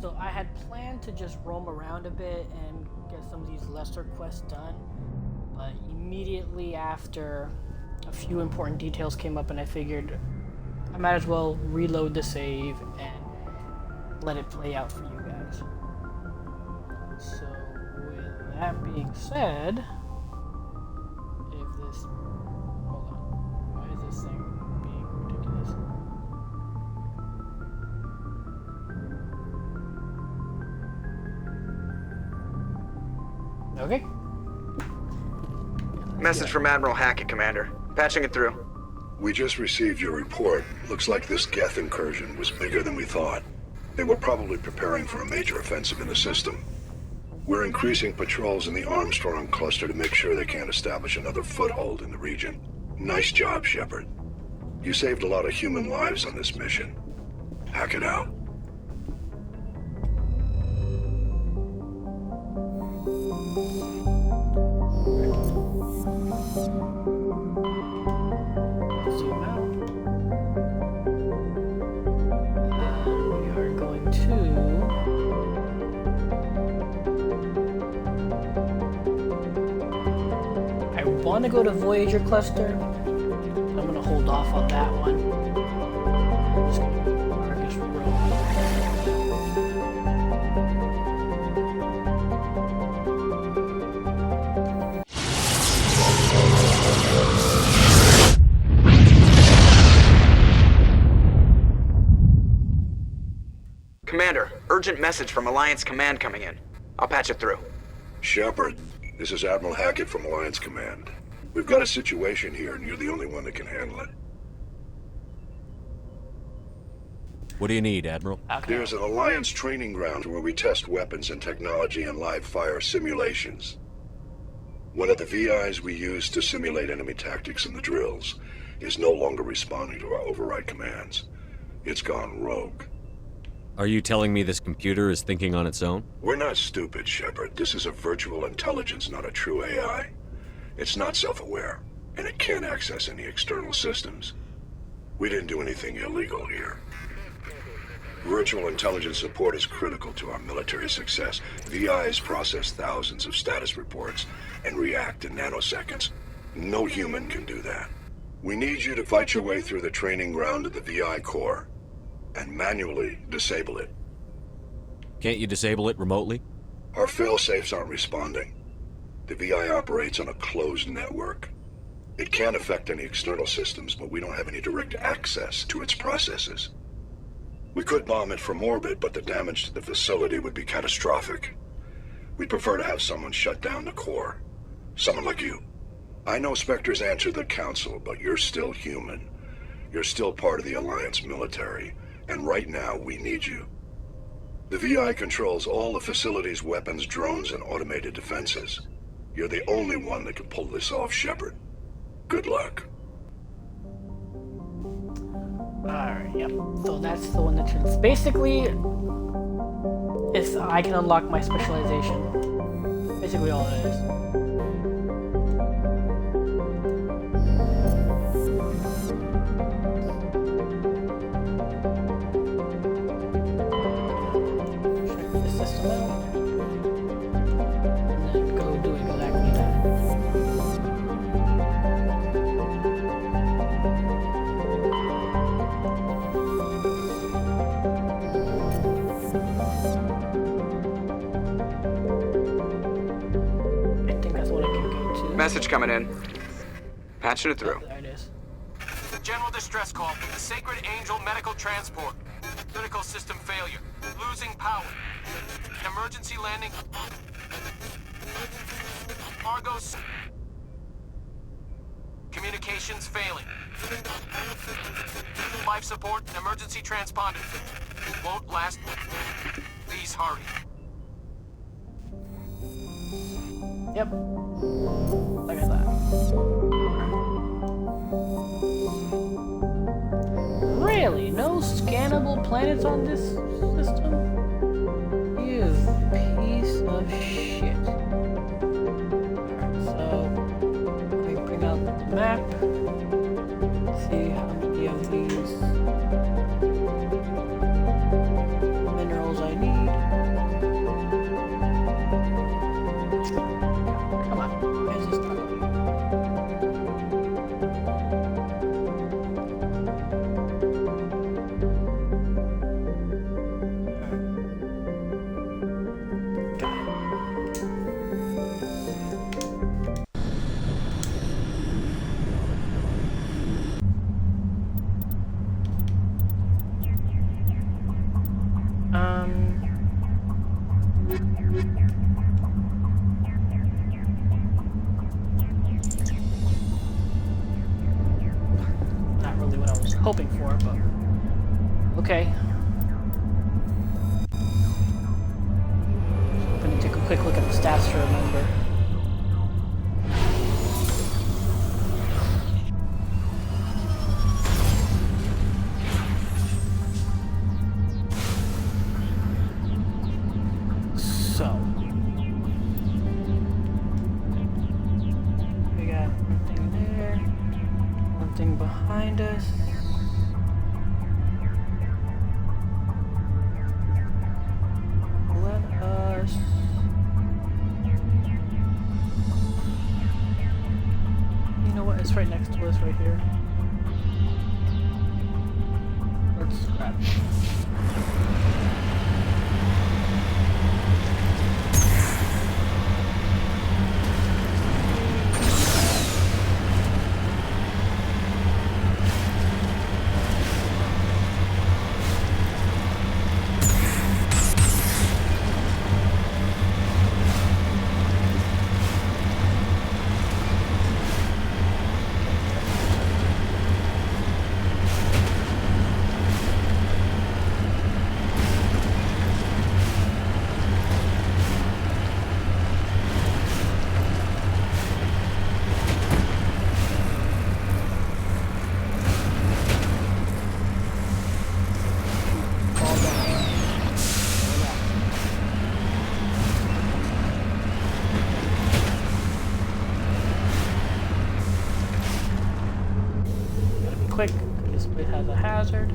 So I had planned to just roam around a bit and get some of these lesser quests done, but immediately after a few important details came up and I figured I might as well reload the save and let it play out for you guys. So with that being said, if this... Hold on. Why is this thing being ridiculous? Okay. Message from Admiral Hackett, Commander. Patching it through. We just received your report. Looks like this Geth incursion was bigger than we thought. They were probably preparing for a major offensive in the system. We're increasing patrols in the Armstrong cluster to make sure they can't establish another foothold in the region. Nice job, Shepard. You saved a lot of human lives on this mission. Hack it out. Zoom out. We are going to... I want to go to Voyager Cluster. I'm going to hold off on that one. I'm just going to Argus Row. Commander, urgent message from Alliance Command coming in. I'll patch it through. Shepard, this is Admiral Hackett from Alliance Command. We've got a situation here, and you're the only one that can handle it. What do you need, Admiral? Okay. There's an Alliance training ground where we test weapons and technology in live fire simulations. One of the VIs we use to simulate enemy tactics in the drills is no longer responding to our override commands. It's gone rogue. Are you telling me this computer is thinking on its own? We're not stupid, Shepard. This is a virtual intelligence, not a true AI. It's not self-aware, and it can't access any external systems. We didn't do anything illegal here. Virtual intelligence support is critical to our military success. VIs process thousands of status reports and react in nanoseconds. No human can do that. We need you to fight your way through the training ground of the VI core and manually disable it. Can't you disable it remotely? Our fail-safes aren't responding. The VI operates on a closed network. It can't affect any external systems, but we don't have any direct access to its processes. We could bomb it from orbit, but the damage to the facility would be catastrophic. We'd prefer to have someone shut down the core. Someone like you. I know Spectres answer the Council, but you're still human. You're still part of the Alliance military, and right now we need you. The VI controls all the facility's weapons, drones, and automated defenses. You're the only one that can pull this off, Shepard. Good luck. Alright, yep. So that's the one that turns. Basically, it's I can unlock my specialization. Basically all it is. Check the system out. And then go do exactly that. I think that's what I can go to. Message coming in. Patching it through. There it is. General distress call from the Sacred Angel Medical Transport. Critical system failure. Losing power. Emergency landing. Argos. Communications failing. Life support and emergency transponder. Won't last. Please hurry. Yep. Look at that. Really? No scannable planets on this system? You piece of shit. Alright, so let me bring out the map. See how many of these minerals I need. hoping for, but okay. I'm gonna take a quick look at the stats to remember. So we got one thing there, one thing behind us. Let us you know what? It's right next to us right here. Let's grab it. Quick, this place has a hazard.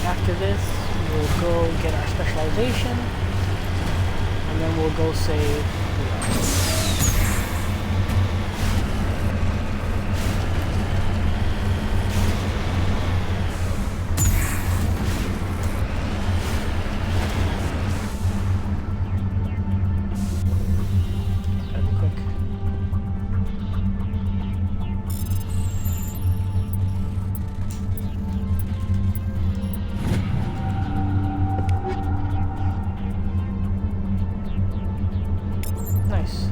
After this, we'll go get our specialization, and then we'll go save Liara. Nice.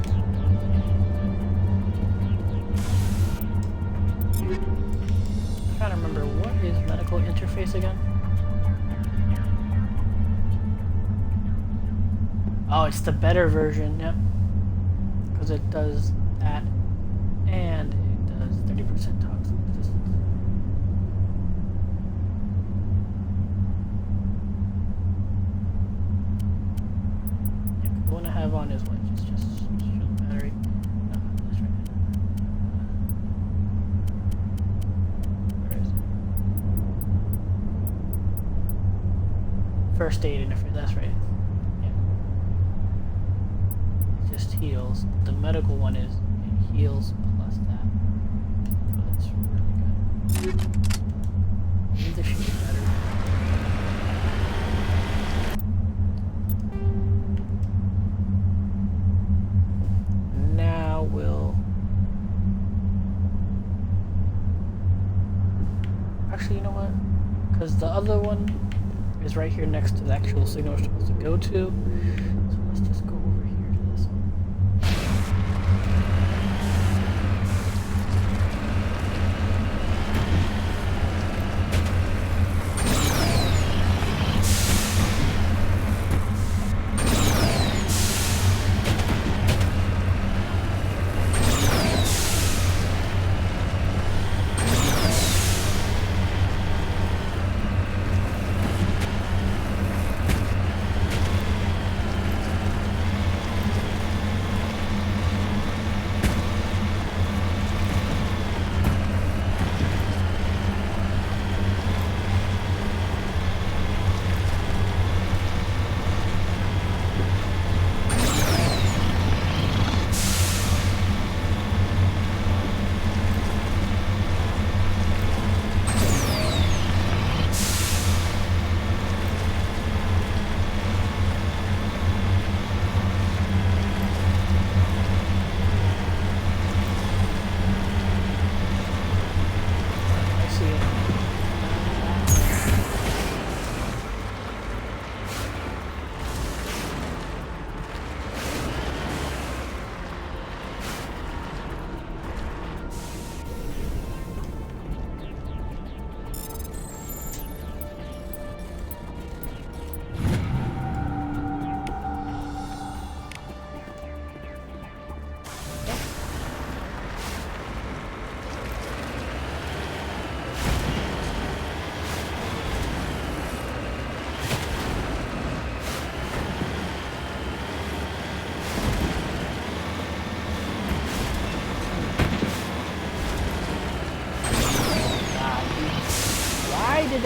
I'm trying to remember, what is medical interface again? Oh, it's the better version, yep. Because it does that, and it does 30% toxic resistance. Yeah, the one I have on is what? Just shield battery. No, that's right. Where is it? First aid interface, that's right. Yeah. It just heals. The medical one is it heals plus that. So that's really good. Need the shield battery. Actually, you know what? Because the other one is right here next to the actual signal we're supposed to go to. So let's just go over here to this one.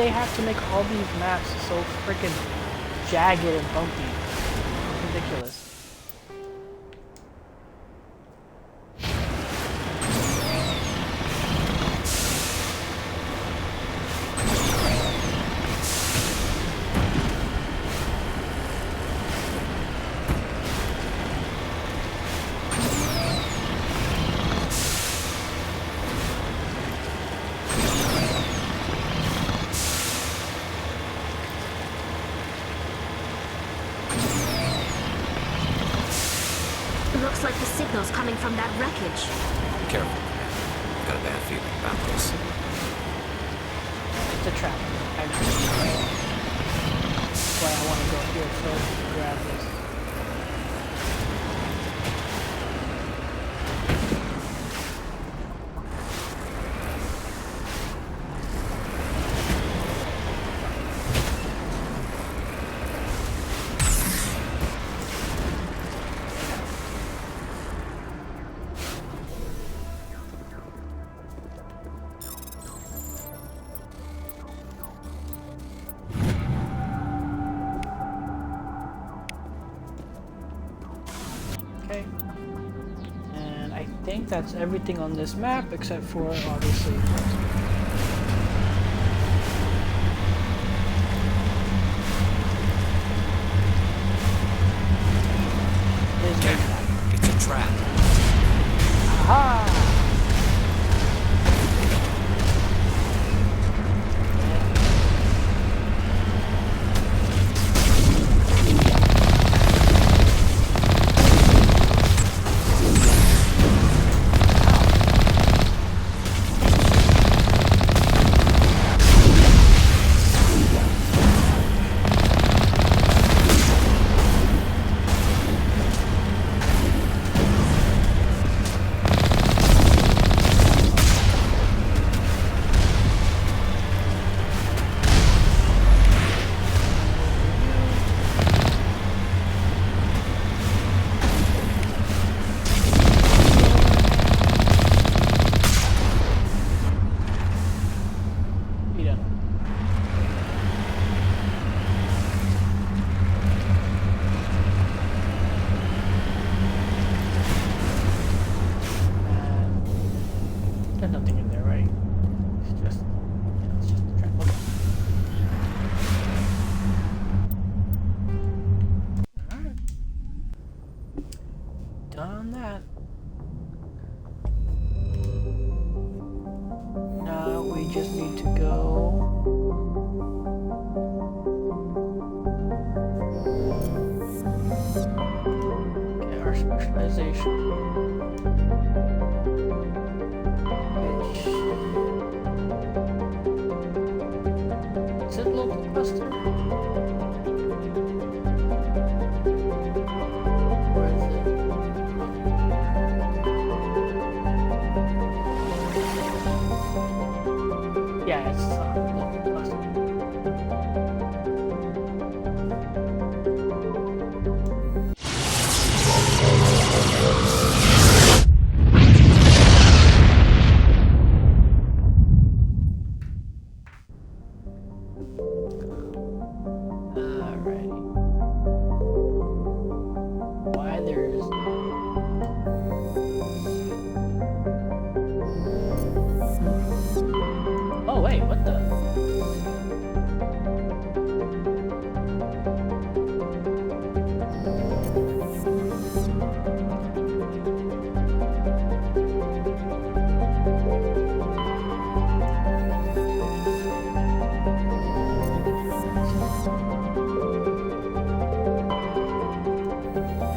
they have to make all these maps so freaking jagged and bumpy? It's ridiculous. Looks like the signal's coming from that wreckage. Careful. I've got a bad feeling about this. It's a trap. I know. That's why I want to go here first to grab this. Okay. And I think that's everything on this map except for obviously. It's a trap. Aha! There's nothing in there, right? It's just a trap. Okay. Alright. Done that. Now we just need to go. Get our specialization. Is it local cluster? Or is it? Yeah, it's local cluster. Alrighty. Why there's oh wait, what the?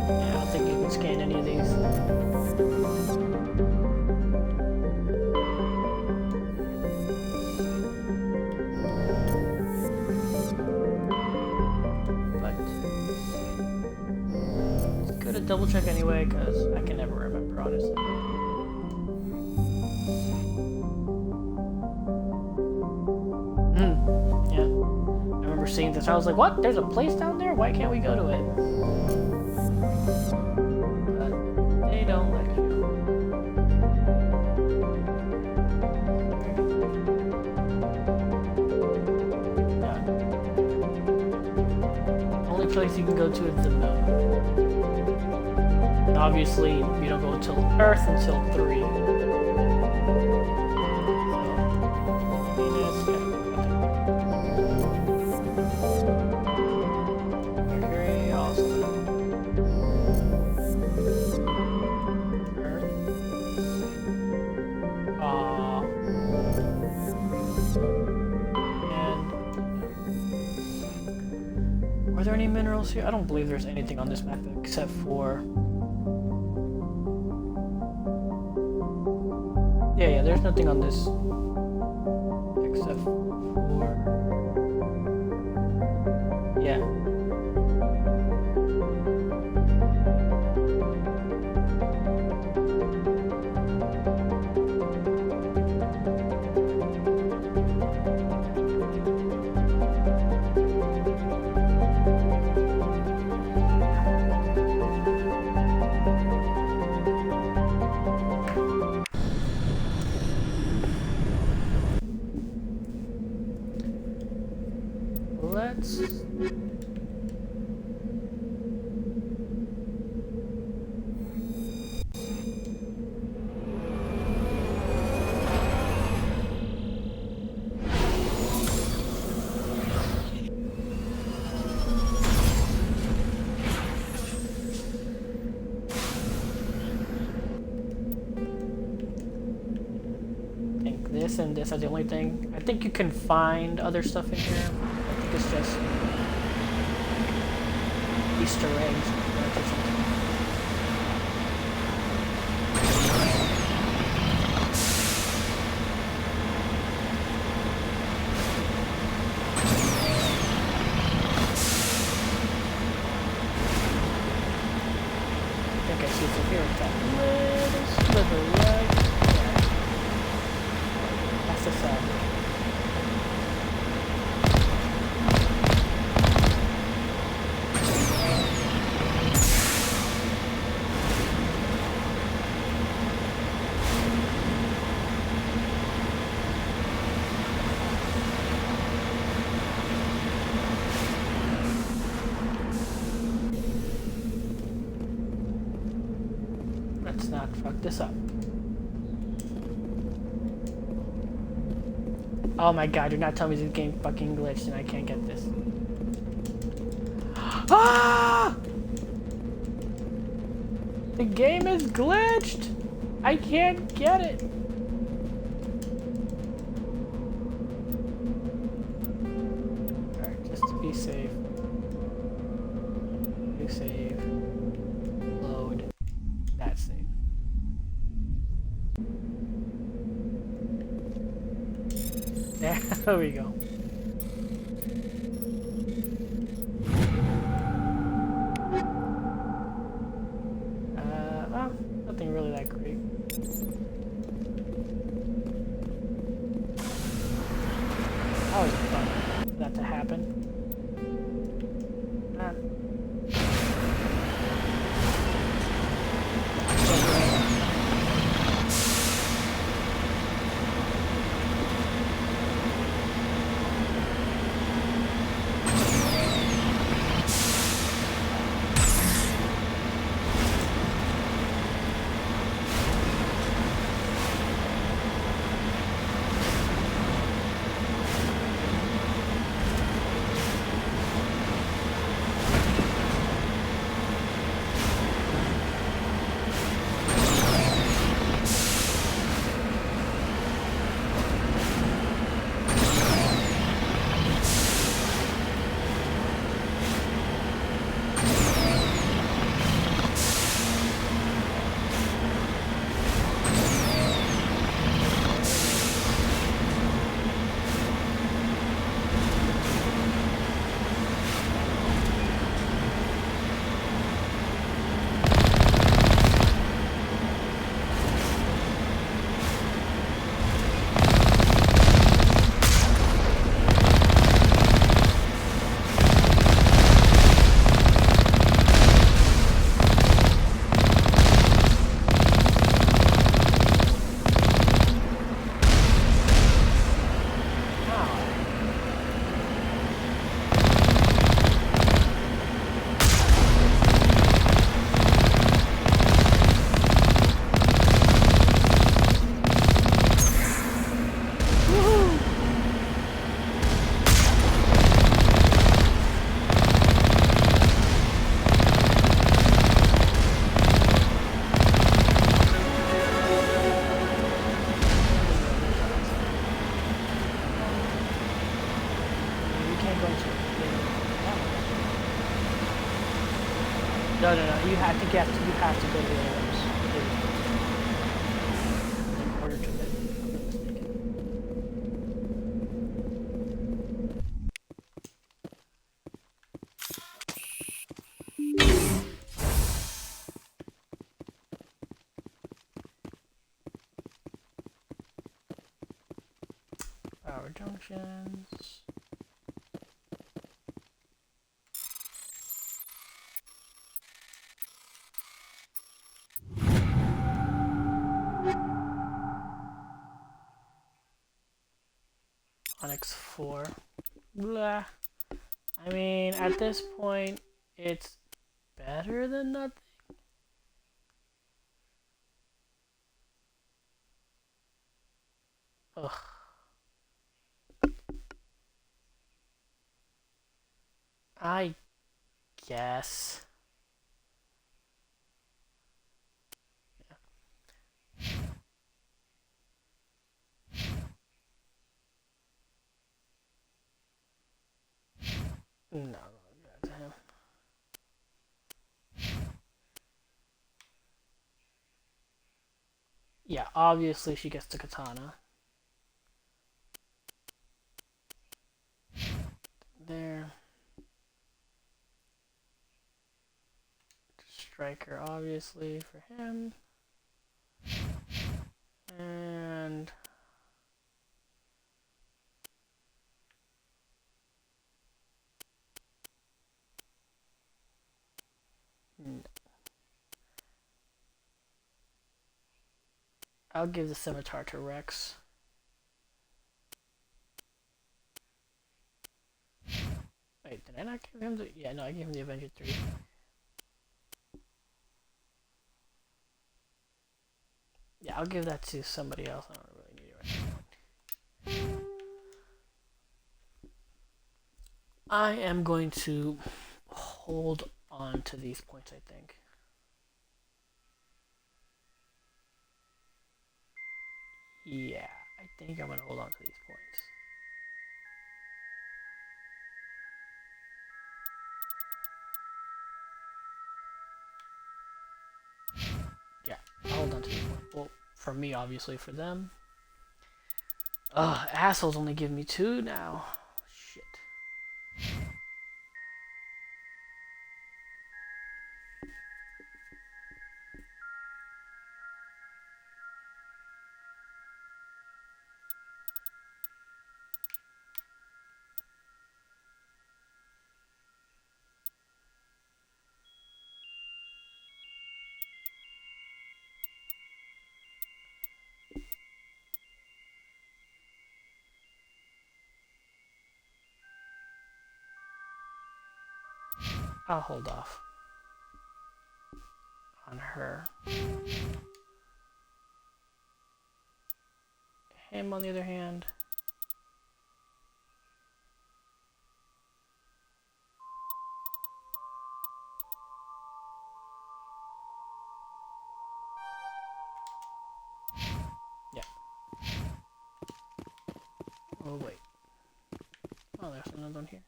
I don't think you can scan any of these. But it's good to double check anyway, because I can never remember, honestly. Yeah. I remember seeing this. I was like, what? There's a place down there? Why can't we go to it? But they don't let you. only place you can go to is the moon. And obviously, you don't go to Earth until 3. So, Venus, yeah. Mercury, awesome. Earth. And are there any minerals here? I don't believe there's anything on this map except for... Yeah, there's nothing on this except for... Yeah. Let's... I think this and this are the only thing. I think you can find other stuff in here. I think it's just Easter eggs or something. I think I see from here it's that little sliver right there. That's the sound. Let's not fuck this up. Oh my god, do not tell me this game fucking glitched and I can't get this. Ah! The game is glitched! I can't get it! Alright, just to be safe. Be safe. Load. That's safe. There we go. Well, nothing really that great. That was fun for that to happen. No, no, no. You have to get. You have to go to the other rooms in order to live. Power junctions. Onyx 4. Blah. I mean, at this point, it's better than nothing. Ugh. I guess. No, no, to him. Yeah, obviously she gets the katana. There. Striker, obviously, for him. And... no. I'll give the scimitar to Rex. Wait, did I not give him the... yeah, no, I gave him the Avenger 3. Yeah, I'll give that to somebody else. I don't really need it right now. I am going to hold on to these points, I think. Yeah, I think I'm going to hold on to these points. Yeah, I'll hold on to these points. Well, for me, obviously, for them. Ugh, assholes only give me 2 now. Shit. I'll hold off on her. Him, on the other hand. Yeah. Oh, wait. Oh, there's another one here.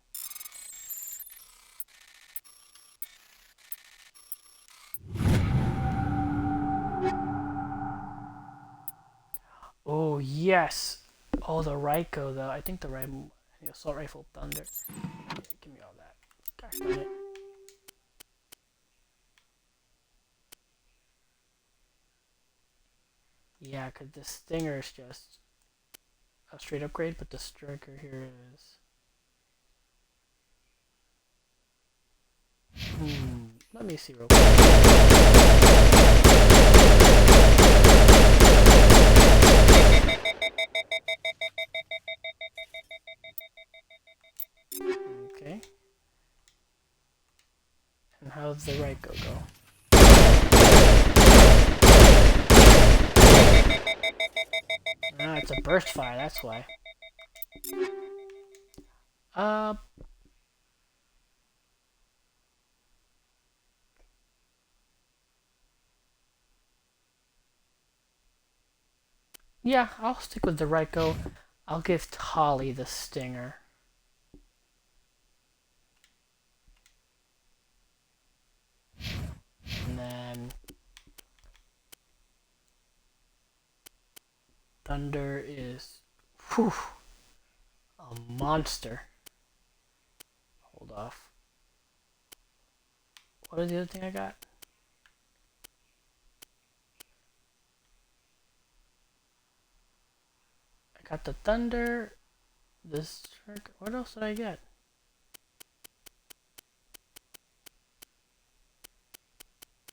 Oh, yes! Oh, the Raiko, though. I think the Assault Rifle Thunder. Yeah, give me all that. Gosh darn it. Yeah, because the Stinger is just a straight upgrade, but the Striker here is... let me see real quick. Okay. And how's the Raiko go? Ah, it's a burst fire, that's why. Yeah, I'll stick with the Raiko. I'll give Tali the Stinger. thunder is, whew, a monster. Hold off. What is the other thing I got? I got the thunder. This. What else did I get?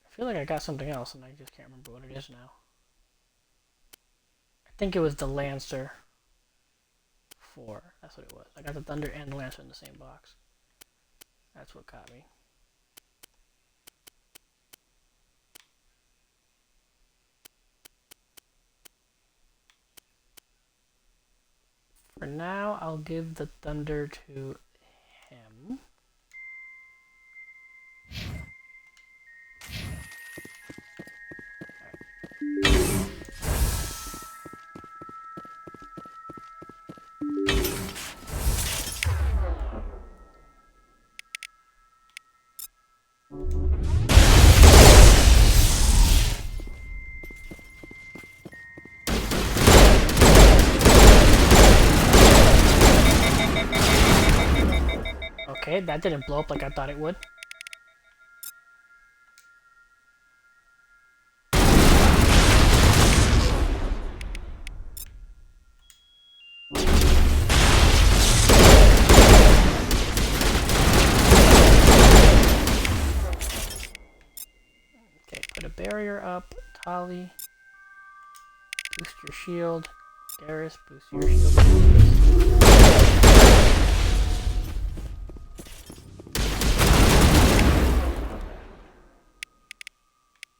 I feel like I got something else and I just can't remember what it is now. I think it was the Lancer 4. That's what it was. I got the thunder and the Lancer in the same box. That's what caught me. For now, I'll give the thunder to him. Okay, that didn't blow up like I thought it would. Okay, put a barrier up. Tali, boost your shield. Garrus, boost your shield.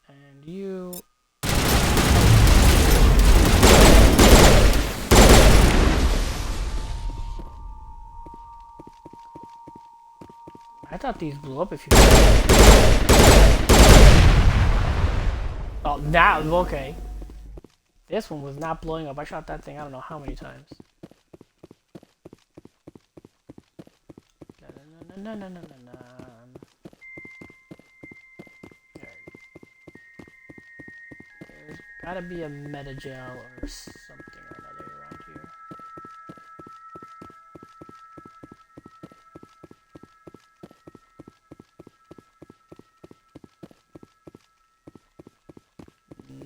And you. I thought these blew up if you. Oh, now okay. This one was not blowing up. I shot that thing I don't know how many times. No. There's gotta be a metagel or something or another around here.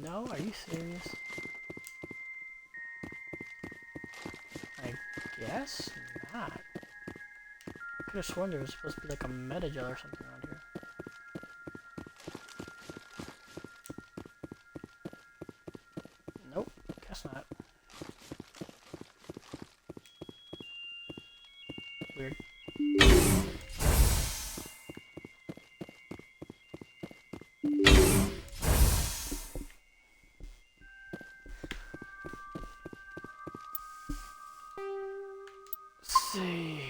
No, are you serious? I guess not. I could have sworn there was supposed to be like a metagel or something around here. Nope, guess not. Weird. Save.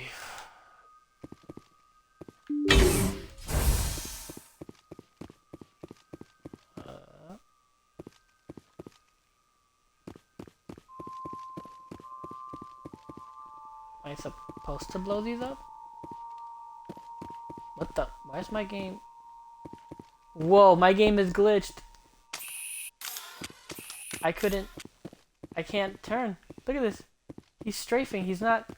Am I supposed to blow these up? What the? Why is my game? Whoa, my game is glitched. I can't turn. Look at this. He's strafing. He's not.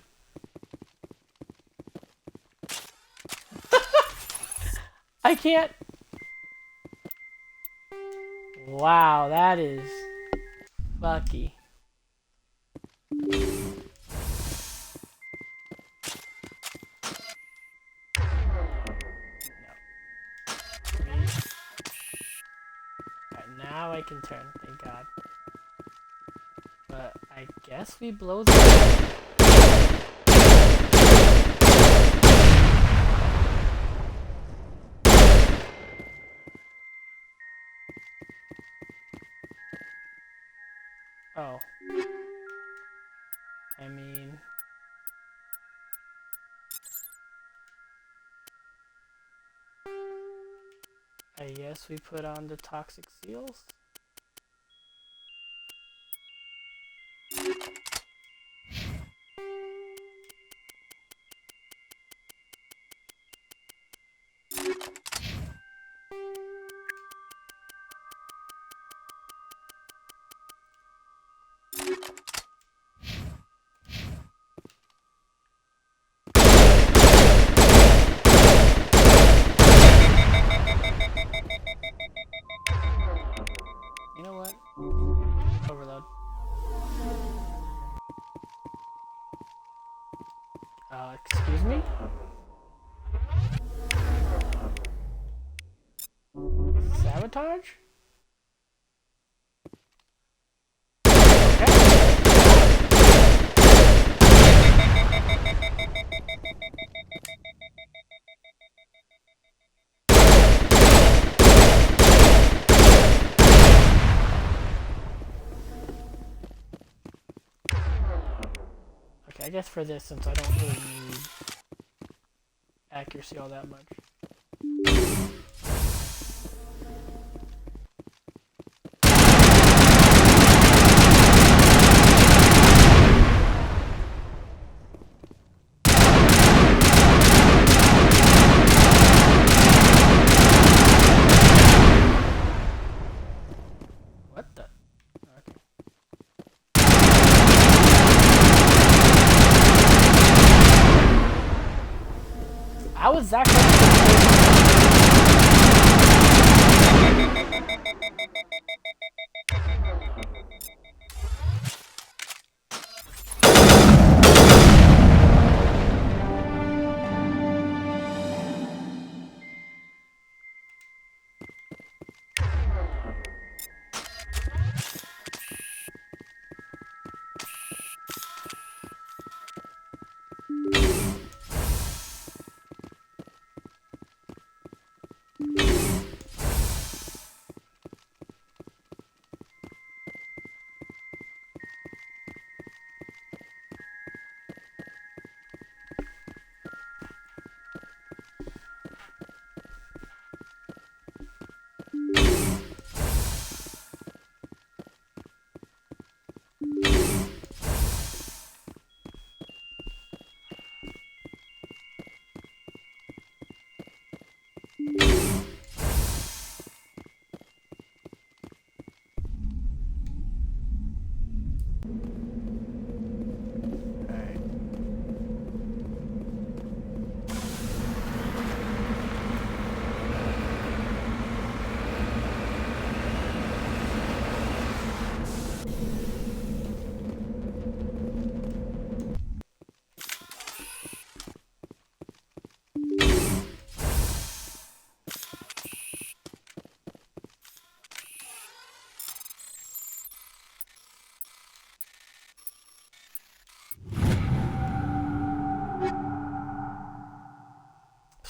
I can't. Wow, that is lucky. Alright, now I can turn, thank God. But I guess we blow the. Oh. I mean. I guess we put on the toxic seals. Sabotage? Okay, I guess for this, since I don't really need accuracy all that much. What the? Okay. How was that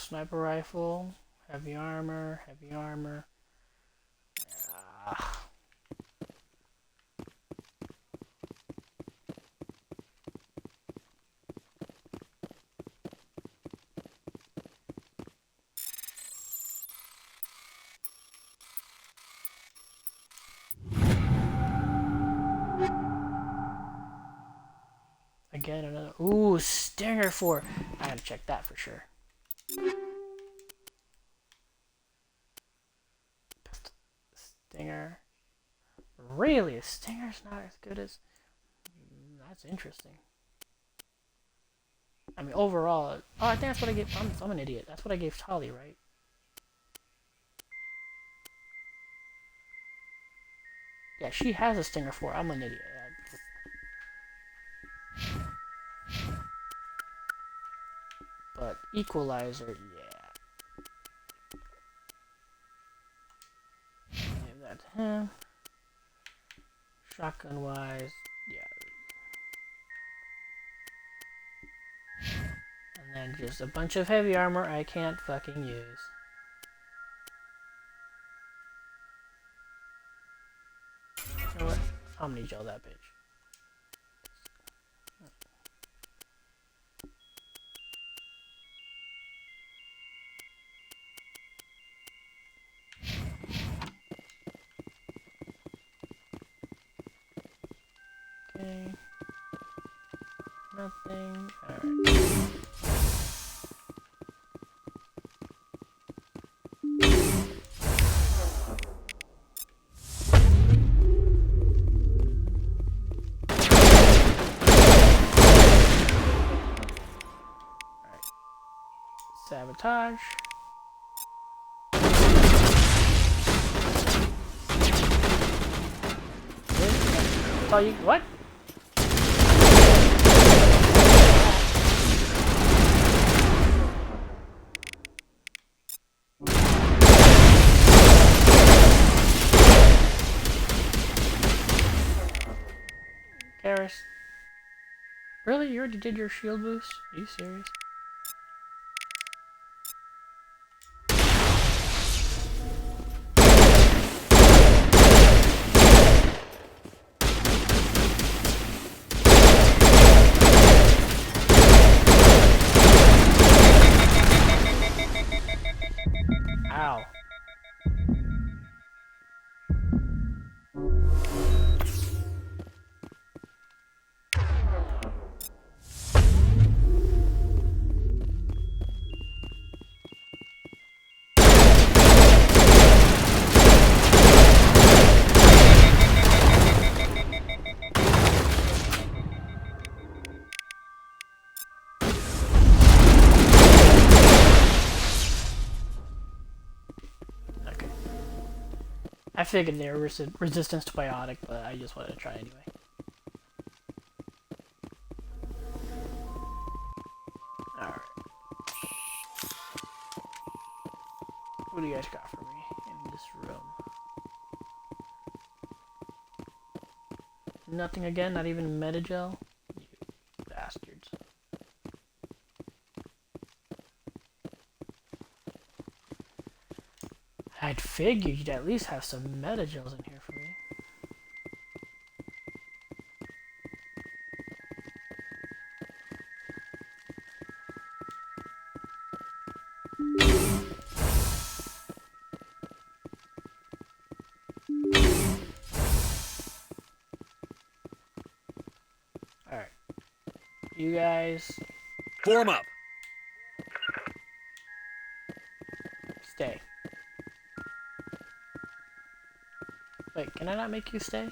sniper rifle, heavy armor, heavy armor. Ah. Again, another. Ooh, Stinger 4. I gotta check that for sure. Stinger. Really? A Stinger's not as good as. That's interesting. I mean, overall. Oh, I think that's what I gave. I'm an idiot. That's what I gave Tali, right? Yeah, she has a Stinger 4. I'm an idiot. But Equalizer, yeah. Give that to him. Shotgun wise, yeah. And then just a bunch of heavy armor I can't fucking use. You know what? I'm gonna gel that bitch. Okay. Nothing. Alright. Sabotage. Oh, you what? course. Really? You already did your shield boost? Are you serious? Ow. I figured they were resistance to biotic, but I just wanted to try anyway. Alright. What do you guys got for me in this room? Nothing again? Not even Metagel? You bastards. I'd figure you'd at least have some Metagels in here for me. Alright. You guys... Form up! stay. Wait, can I not make you stay?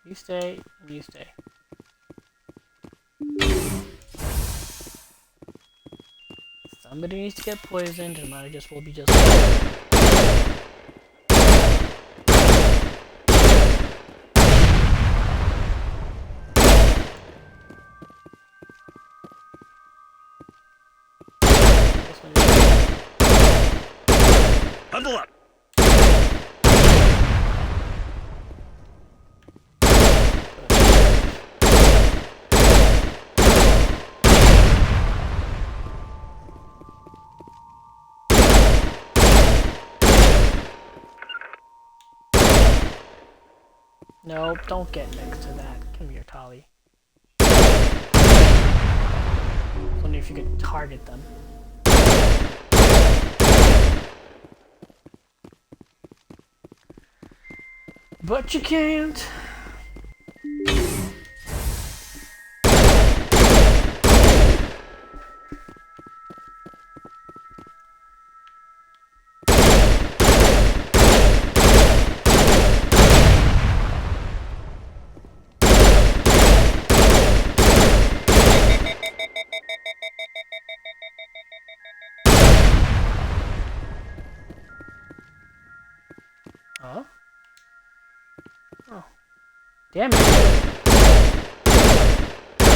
You stay, and you stay. Somebody needs to get poisoned, and I just will be just... Huddle up! Nope, don't get next to that. Come here, Tali. Only if you could target them. But you can't. Huh? Oh. Damn it. I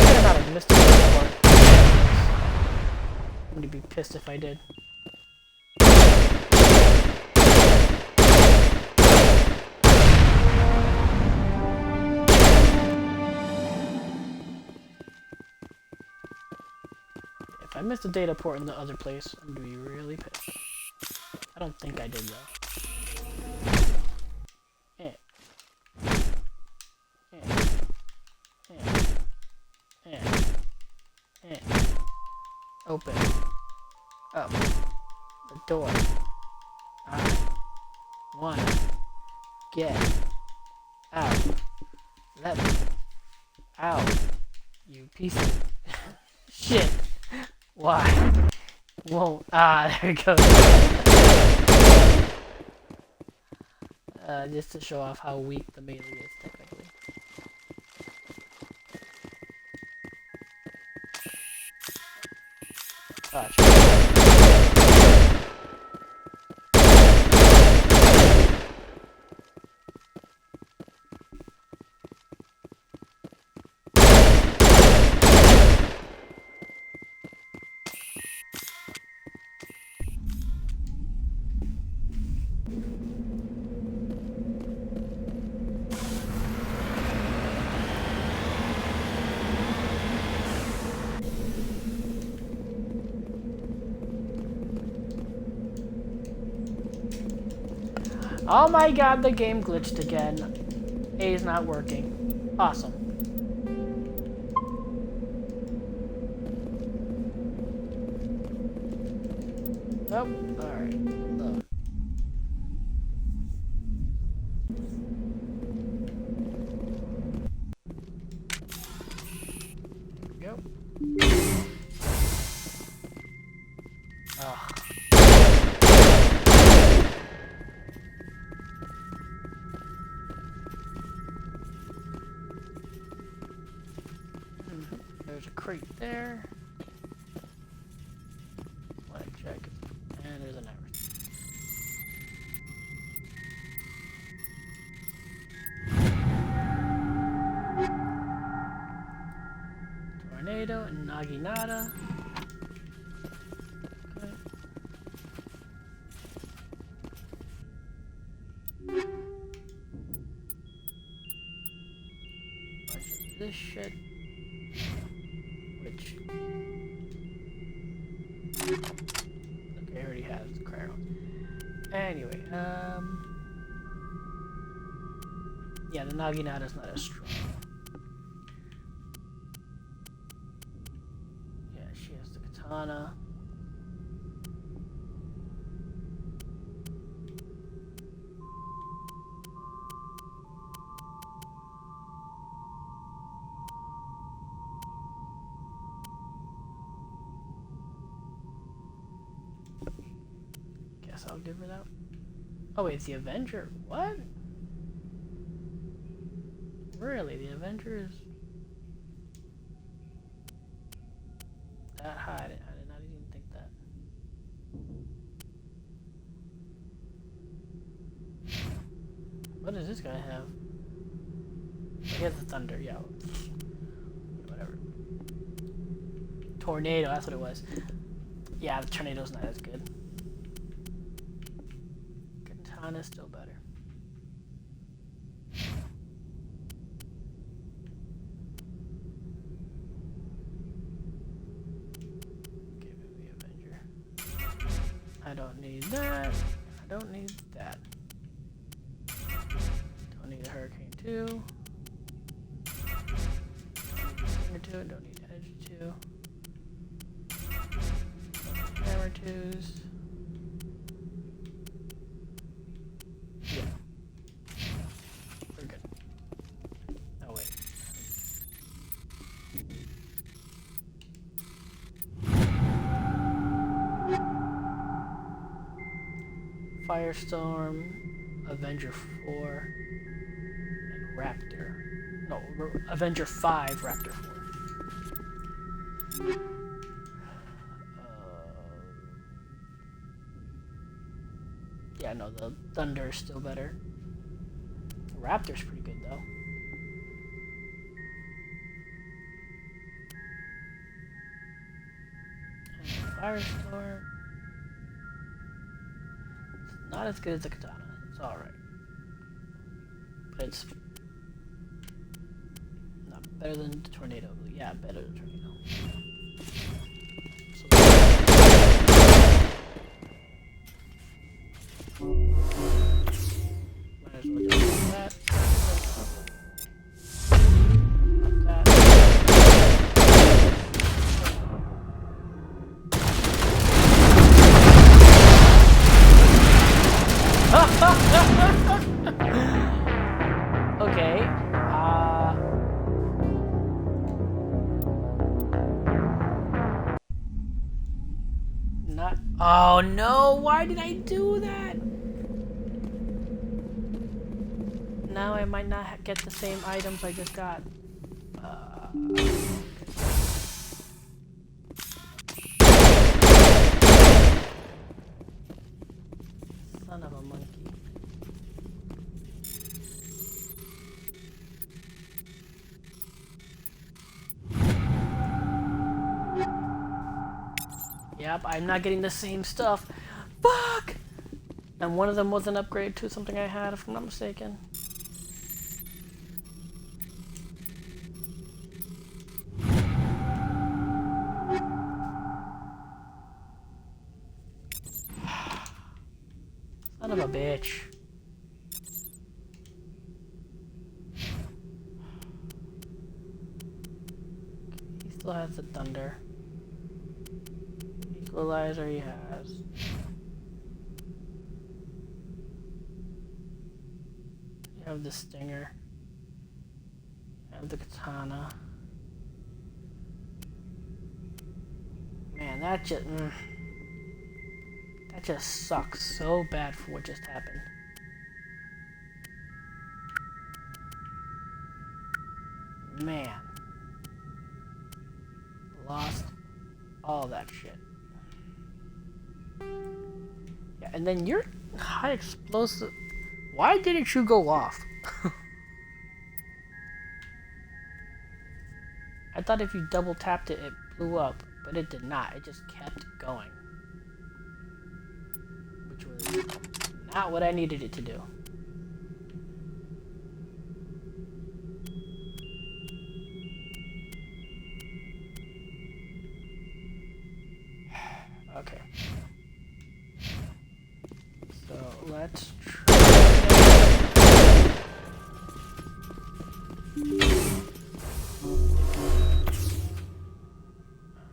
might not have missed it before. I'm gonna be pissed if I did. If I missed a data port in the other place, I'm gonna be really pissed. I don't think I did though. Open up the door. I wanna get out. Let me out. You piece of shit. Why? Won't. Ah, there it goes. Just to show off how weak the melee is, technically. Gosh. Oh my god, the game glitched again. A is not working. Awesome. Nope. Alright. Load. There we go. Ugh. There's a crate there. Want to check. And there's an iris. Tornado and Naginata. Okay. Bunch of this shit. Which okay, I already have the crown. Anyway, yeah, the Naginata's not as strong. Yeah, she has the katana. Guess I'll give her that. Oh wait, it's the Avenger. What? Really? The Avenger is that high? I did not even think that. What does this guy have? He has the thunder, yeah. Whatever. Tornado, that's what it was. Yeah, the tornado's not as good. Katana's still better. Give me the Avenger. I don't need that. I don't need that. Don't need a Hurricane 2. Don't need Edge 2. Hammer 2s. Yeah. We're good. Oh wait. Firestorm, Avenger 4, and Raptor. No, Avenger 5, Raptor 4. Yeah, no, the Thunder is still better. The Raptor's pretty good, though. And Firestorm. It's not as good as the Katana. It's alright. But it's not better than the Tornado. Yeah, better than the Tornado. Might as well just do that. Okay. Not. Oh no! Why did I do that? Now I might not get the same items I just got. Son of a monkey. Yep, I'm not getting the same stuff. Fuck! And one of them was an upgrade to something I had, if I'm not mistaken. Son of a bitch. Still has the thunder. Equalizer he has. You have the stinger. You have the katana. Man, that just sucks so bad for what just happened. Man. Lost all that shit. Yeah, and then your high explosive... Why didn't you go off? I thought if you double tapped it, it blew up, but it did not. It just kept going. Which was not what I needed it to do. Okay. So let's try.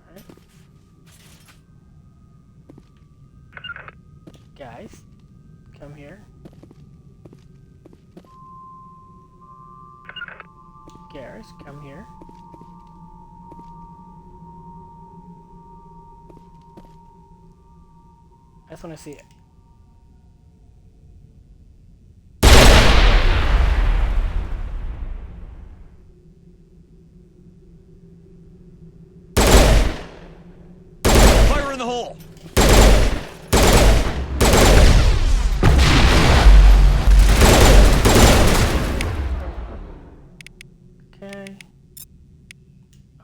Alright. Guys, come here. Garrus, come here. I just want to see it. Fire in the hole! Okay.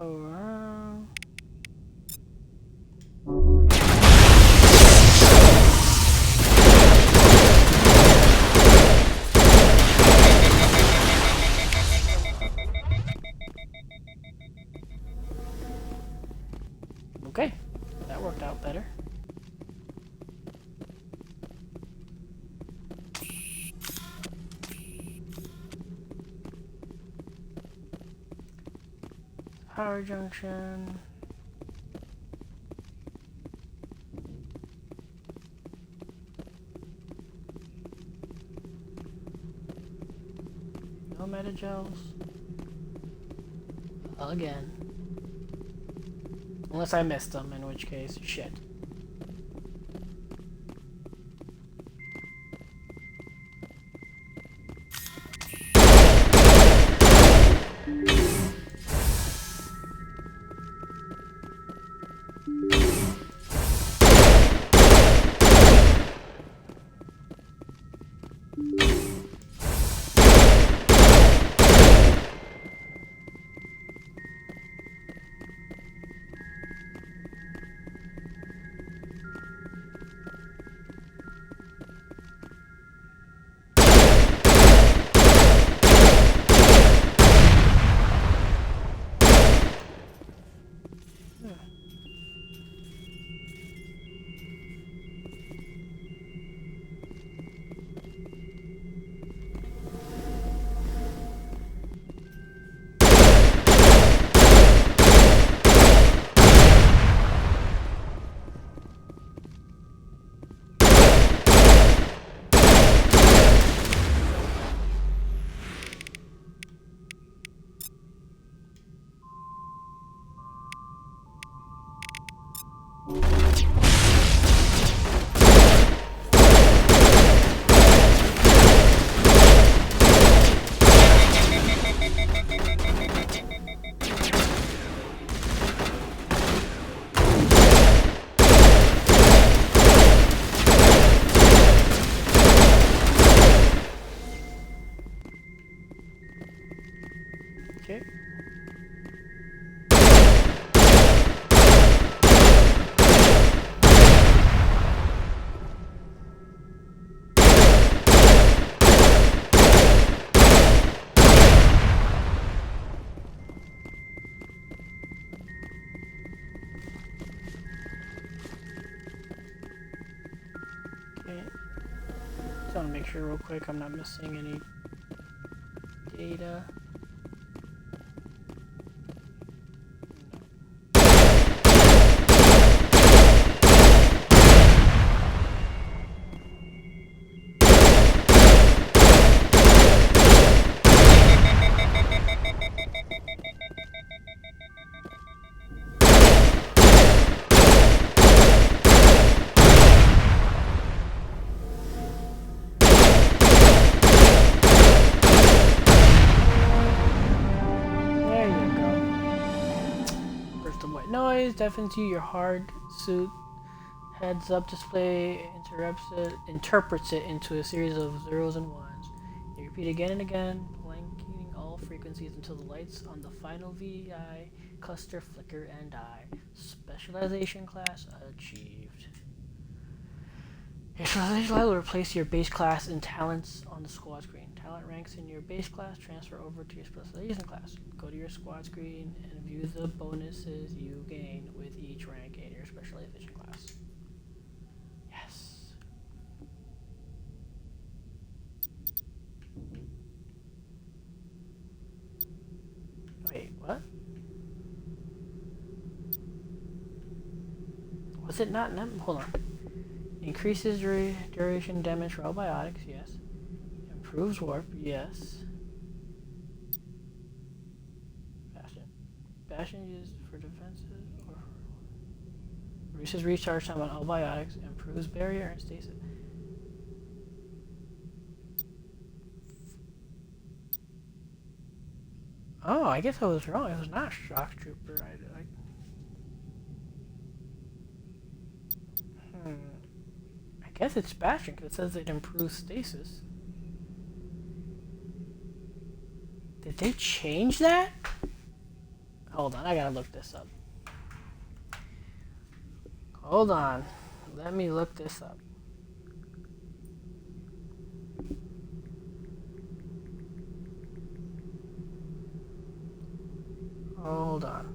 Around. Okay, that worked out better. Power junction. No metagels. Again. Unless I missed them, in which case, shit. Okay. Okay. Just want to make sure real quick I'm not missing any data. No. deafens you. Your hard suit heads-up display interprets it into a series of zeros and ones. You repeat again and again, blanking all frequencies until the lights on the final VI cluster flicker and die. Specialization class achieved. Your specialization class will replace your base class and talents on the squad screen. Talent ranks in your base class transfer over to your specialization class. Go to your squad screen and view the bonuses you gain with each rank in your specialization class. Yes. Wait, what? Was it not? Hold on. Increases duration damage for all biotics, yes. Improves warp, yes. Bastion. Bastion used for defenses or reduces recharge time on all biotics, improves barrier and stasis. Oh, I guess I was wrong. It was not Shock Trooper. I guess it's Bastion because it says it improves stasis. Did they change that? Hold on, I gotta look this up. Hold on. Let me look this up. Hold on.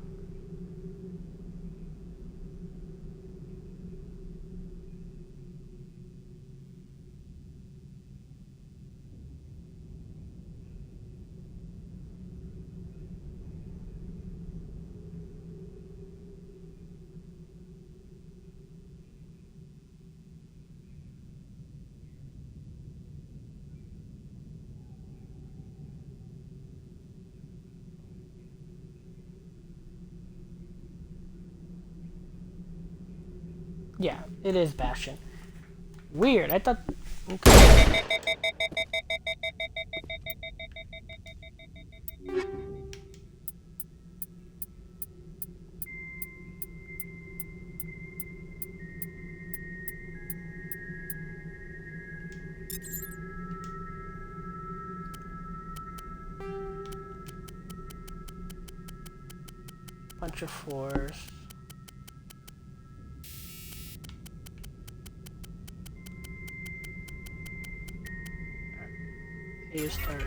Yeah, it is Bastion. Weird, I thought... Okay. Bunch of fours. You start.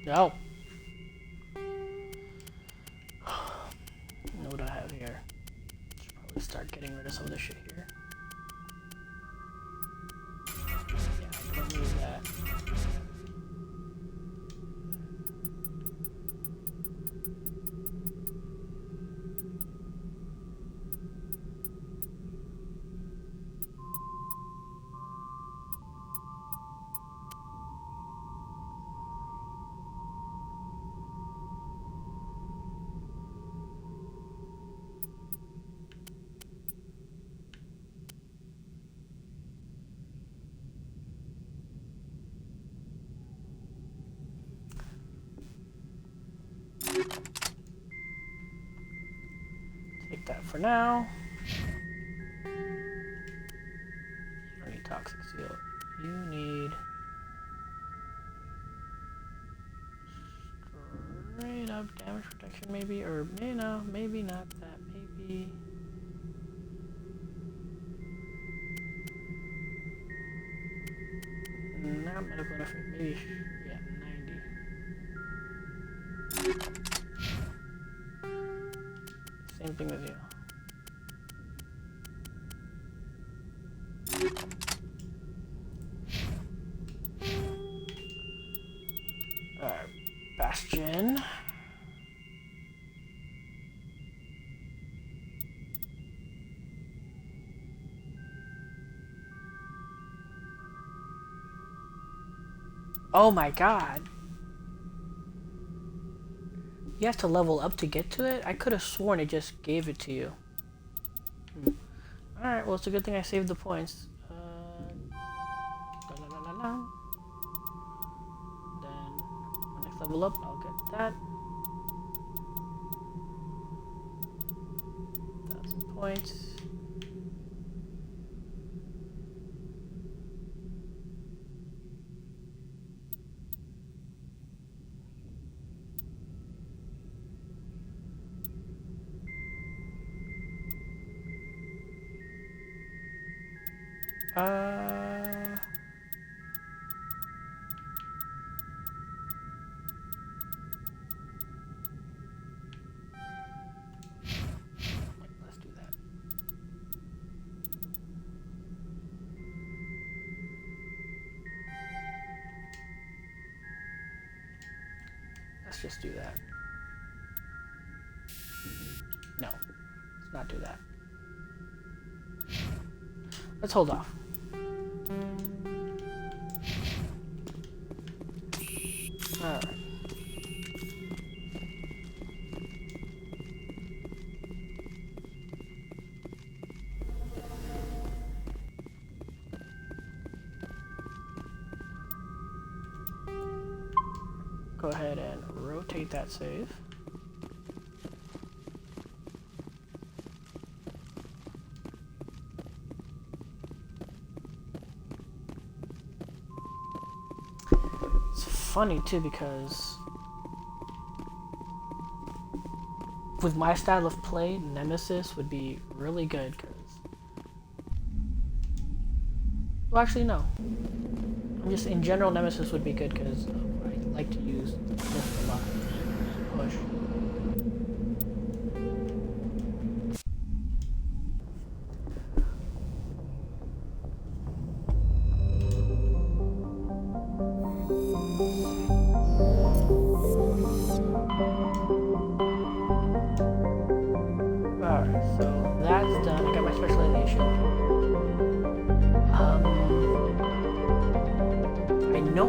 No. Know what I have here? Should probably start getting rid of some of this shit here. Yeah, I don't need that. Take that for now. You don't need toxic seal. You need straight up damage protection, maybe, or no, maybe not that. Maybe. Not medical effort. Maybe. Yeah, 90. Same thing as you. Alright, Bastion. Oh my god. You have to level up to get to it? I could have sworn it just gave it to you. Alright, well, it's a good thing I saved the points. Then, when I level up, I'll get that. 1,000 points. Let's do that. Let's just do that. No, let's not do that. Let's hold off. Alright. Go ahead and rotate that save. Funny too, because with my style of play, Nemesis would be really good. Well, actually, no. I'm just in general, Nemesis would be good because I like to use lift a lot. Push.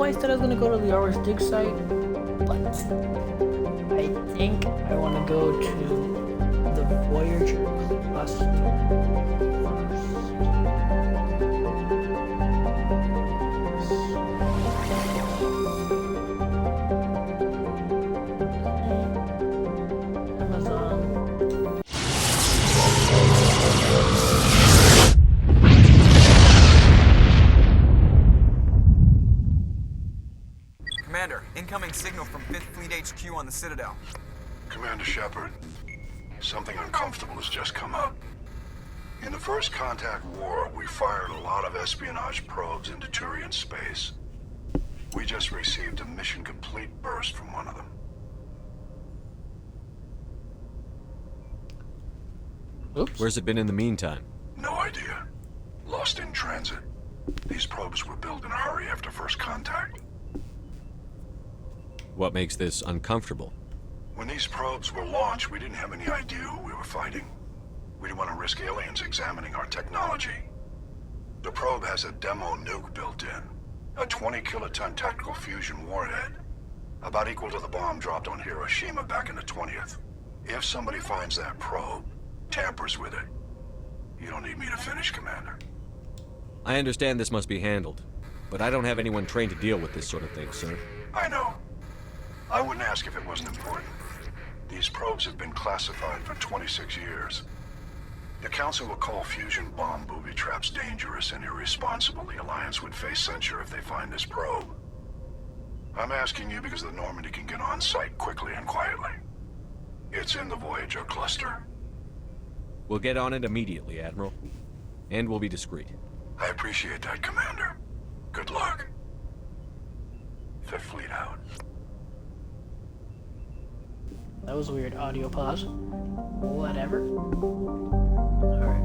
I said I was gonna go to Liara's dig site, but I think I want to go to the Voyager cluster Incoming signal from 5th Fleet HQ on the Citadel. Commander Shepard, something uncomfortable has just come up. In the First Contact War, we fired a lot of espionage probes into Turian space. We just received a mission complete burst from one of them. Oops. Where's it been in the meantime? No idea. Lost in transit. These probes were built in a hurry after First Contact. What makes this uncomfortable? When these probes were launched, we didn't have any idea who we were fighting. We didn't want to risk aliens examining our technology. The probe has a demo nuke built in. A 20-kiloton tactical fusion warhead. About equal to the bomb dropped on Hiroshima back in the 20th. If somebody finds that probe, tampers with it, you don't need me to finish, Commander. I understand this must be handled, but I don't have anyone trained to deal with this sort of thing, sir. I know. I wouldn't ask if it wasn't important. These probes have been classified for 26 years. The Council will call fusion bomb booby traps dangerous and irresponsible. The Alliance would face censure if they find this probe. I'm asking you because the Normandy can get on site quickly and quietly. It's in the Voyager cluster. We'll get on it immediately, Admiral. And we'll be discreet. I appreciate that, Commander. Good luck. Fifth Fleet out. That was a weird audio pause. Whatever. Alright.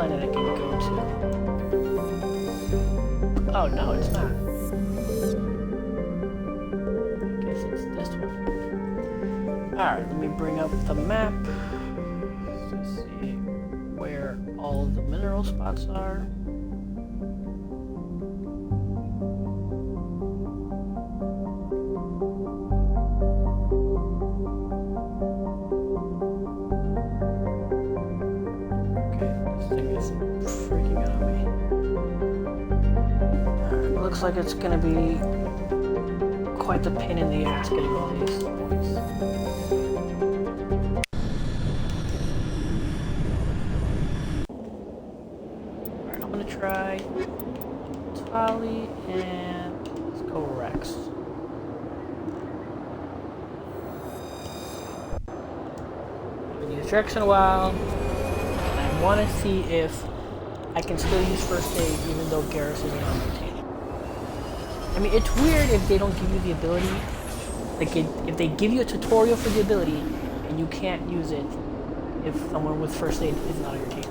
planet I can go to. Oh no, it's not. I guess it's this one. Alright, let me bring up the map to see where all of the mineral spots are. Looks like it's gonna be quite the pain in the ass getting all these points. Alright, I'm gonna try Tali and let's go Rex. I haven't used Rex in a while, and I want to see if I can still use first aid even though Garrus isn't on my team. I mean, it's weird if they don't give you the ability, like if they give you a tutorial for the ability and you can't use it if someone with first aid is not on your team.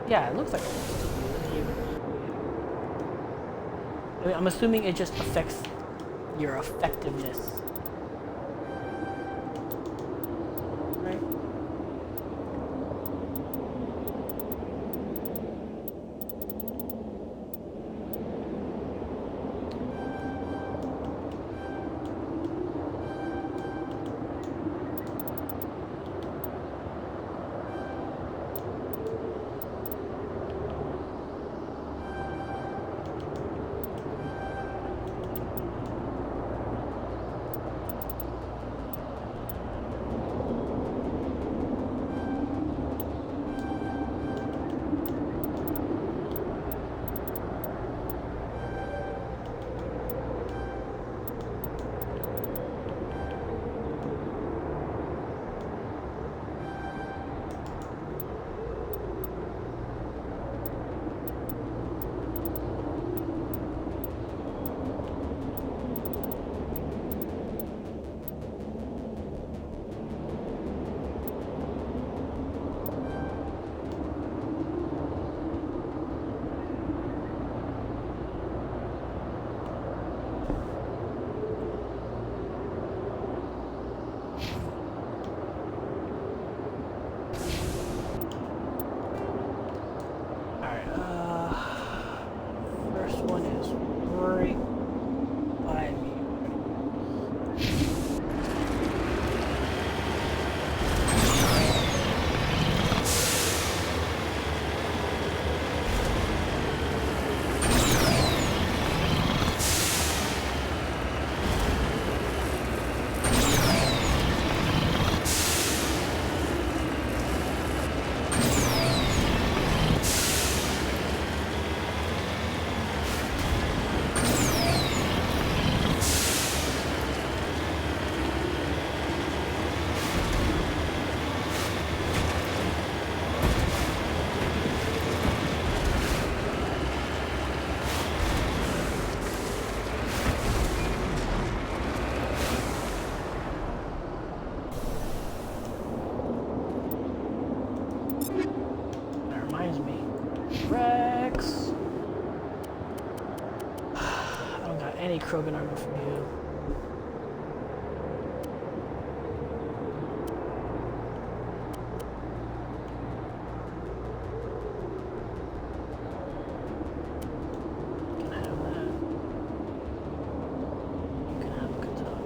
Yeah, it looks like I mean, I'm assuming it just affects your effectiveness. Right? Rex. I don't got any Krogan armor from you. Can have that. You can have a katana.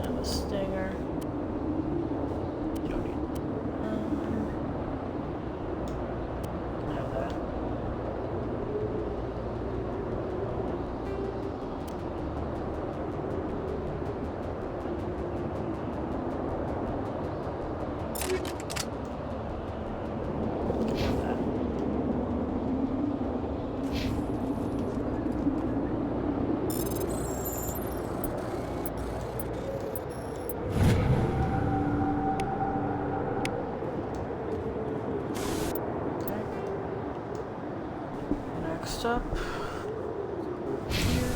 Have a stinger. You don't need can have that. Can have that. Next up, here.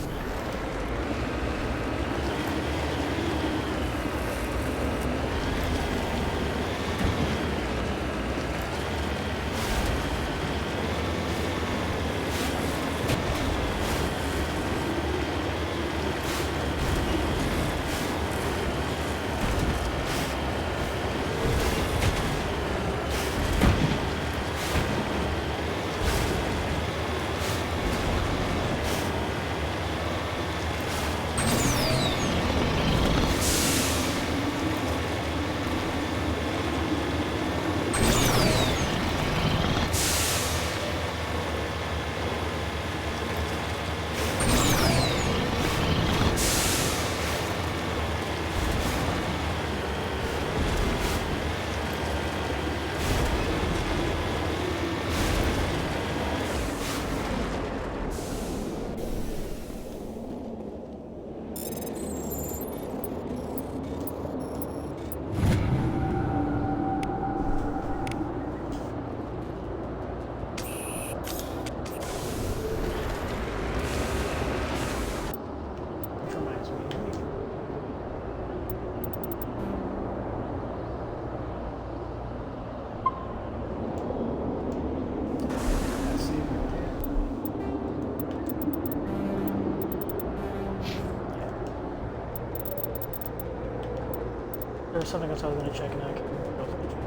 There was something else I was gonna check and I can't remember what I was gonna check.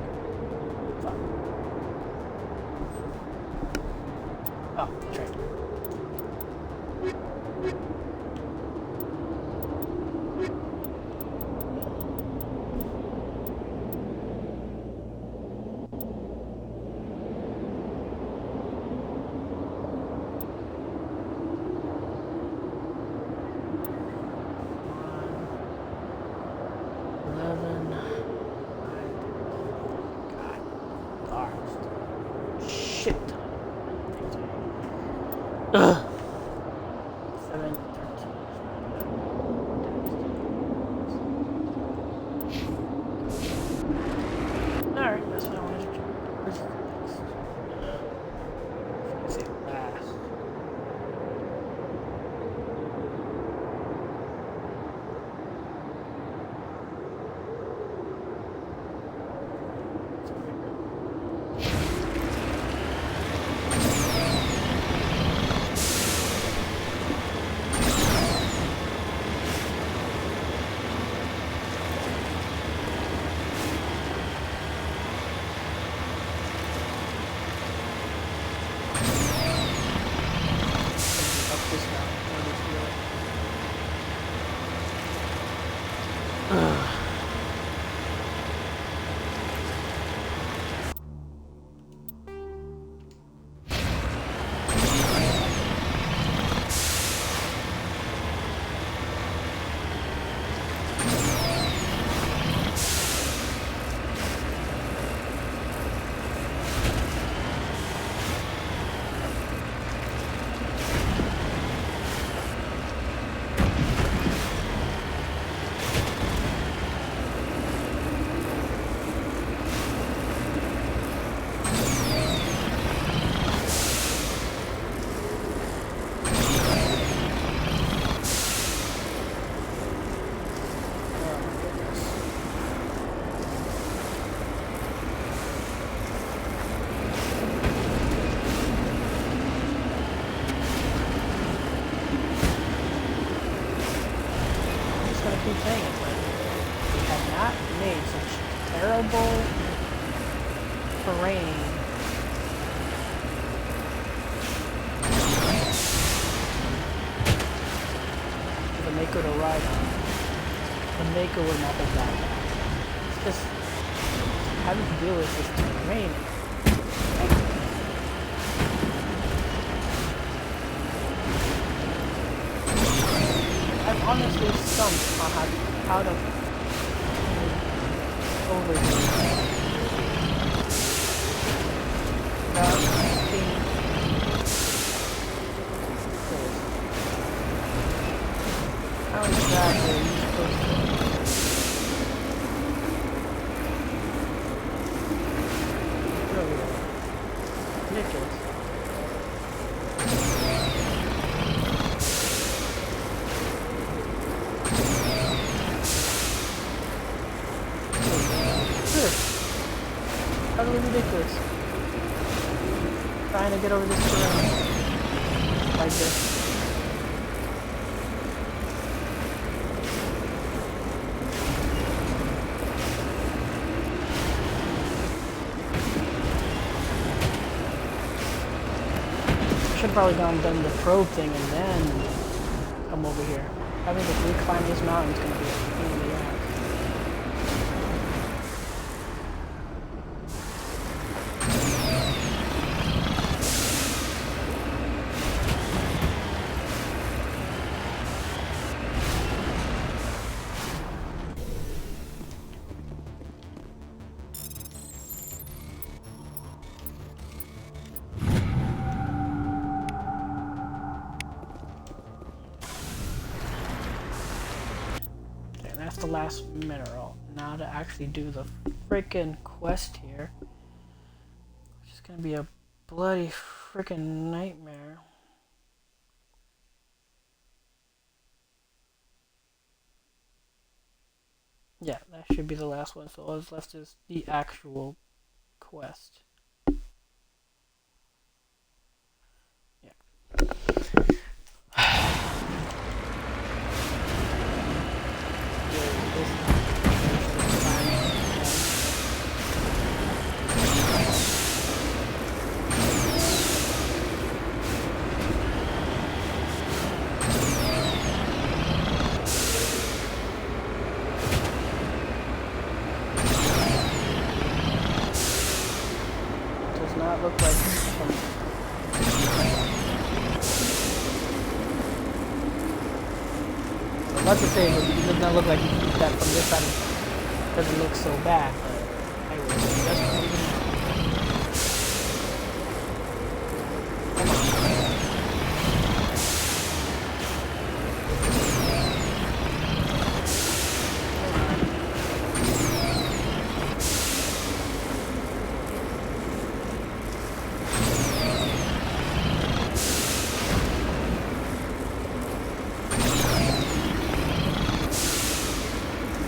Fuck. Oh, that's right. Ugh. 7, 13. Alright, that's what I wanted to do. Where's the next? Say last. Terrible terrain. For the Mako to ride on. The Mako would not have that bad. It's just having to deal with this terrain. I'm honestly stumped on how to over here. How exactly are you supposed to? Really ridiculous. Utterly ridiculous. Trying to get over this terrain like this. I should have probably done the probe thing and then come over here. Having to reclimb this mountain is going to be a pain in the ass. That's the last mineral. Now to actually do the freaking quest here, which is gonna be a bloody freaking nightmare. Yeah, that should be the last one. So all that's left is the actual quest. Yeah. about to say, it does not look like that from this side. It doesn't look so bad, but I will just not even know.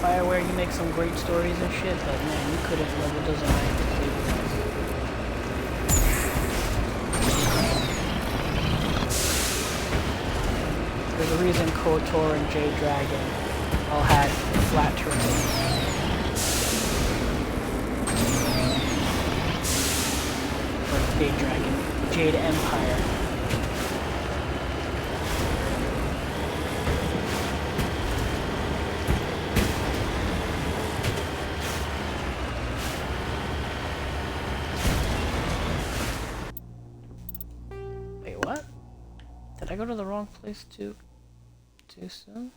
Fireware, you make some great stories and shit, but man, you could have level designed the There's a reason KOTOR and Jade Dragon all had flat terrain. Or Jade Dragon, Jade Empire. Wait, what? Did I go to the wrong place too soon?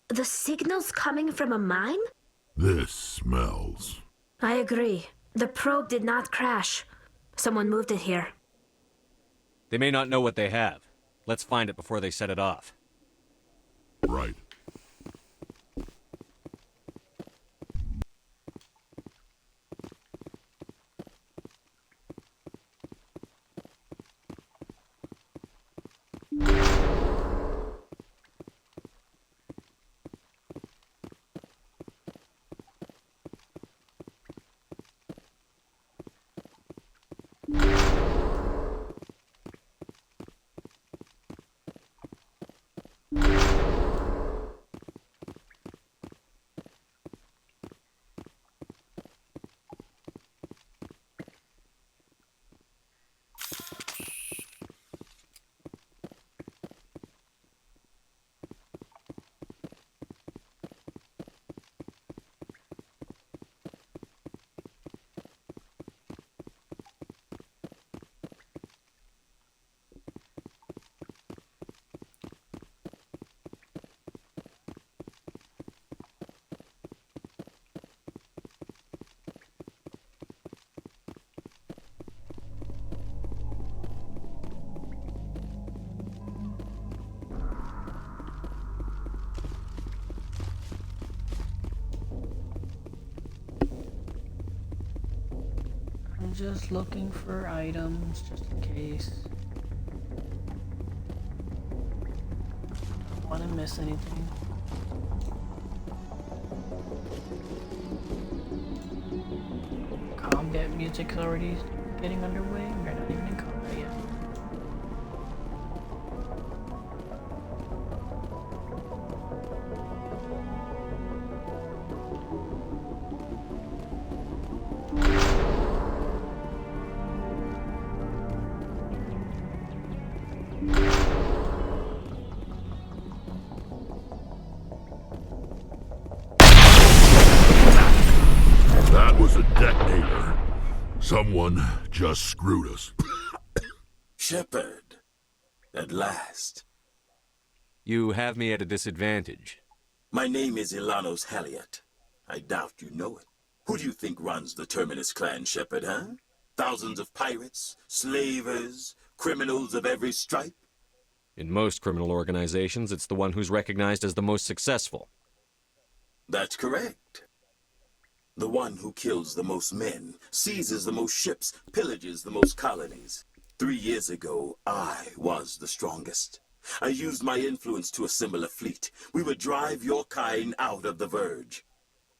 The signal's coming from a mine? This smells. I agree. The probe did not crash. Someone moved it here. They may not know what they have. Let's find it before they set it off. Right. I'm just looking for items, just in case. Don't want to miss anything. Combat music's already getting underway. We're not even in combat yet. That was a detonator. Someone just screwed us. Shepard, at last. You have me at a disadvantage. My name is Ilanos Halliot. I doubt you know it. Who do you think runs the Terminus clan, Shepard, huh? Thousands of pirates, slavers, criminals of every stripe? In most criminal organizations, it's the one who's recognized as the most successful. That's correct. The one who kills the most men, seizes the most ships, pillages the most colonies. 3 years ago, I was the strongest. I used my influence to assemble a fleet. We would drive your kind out of the Verge.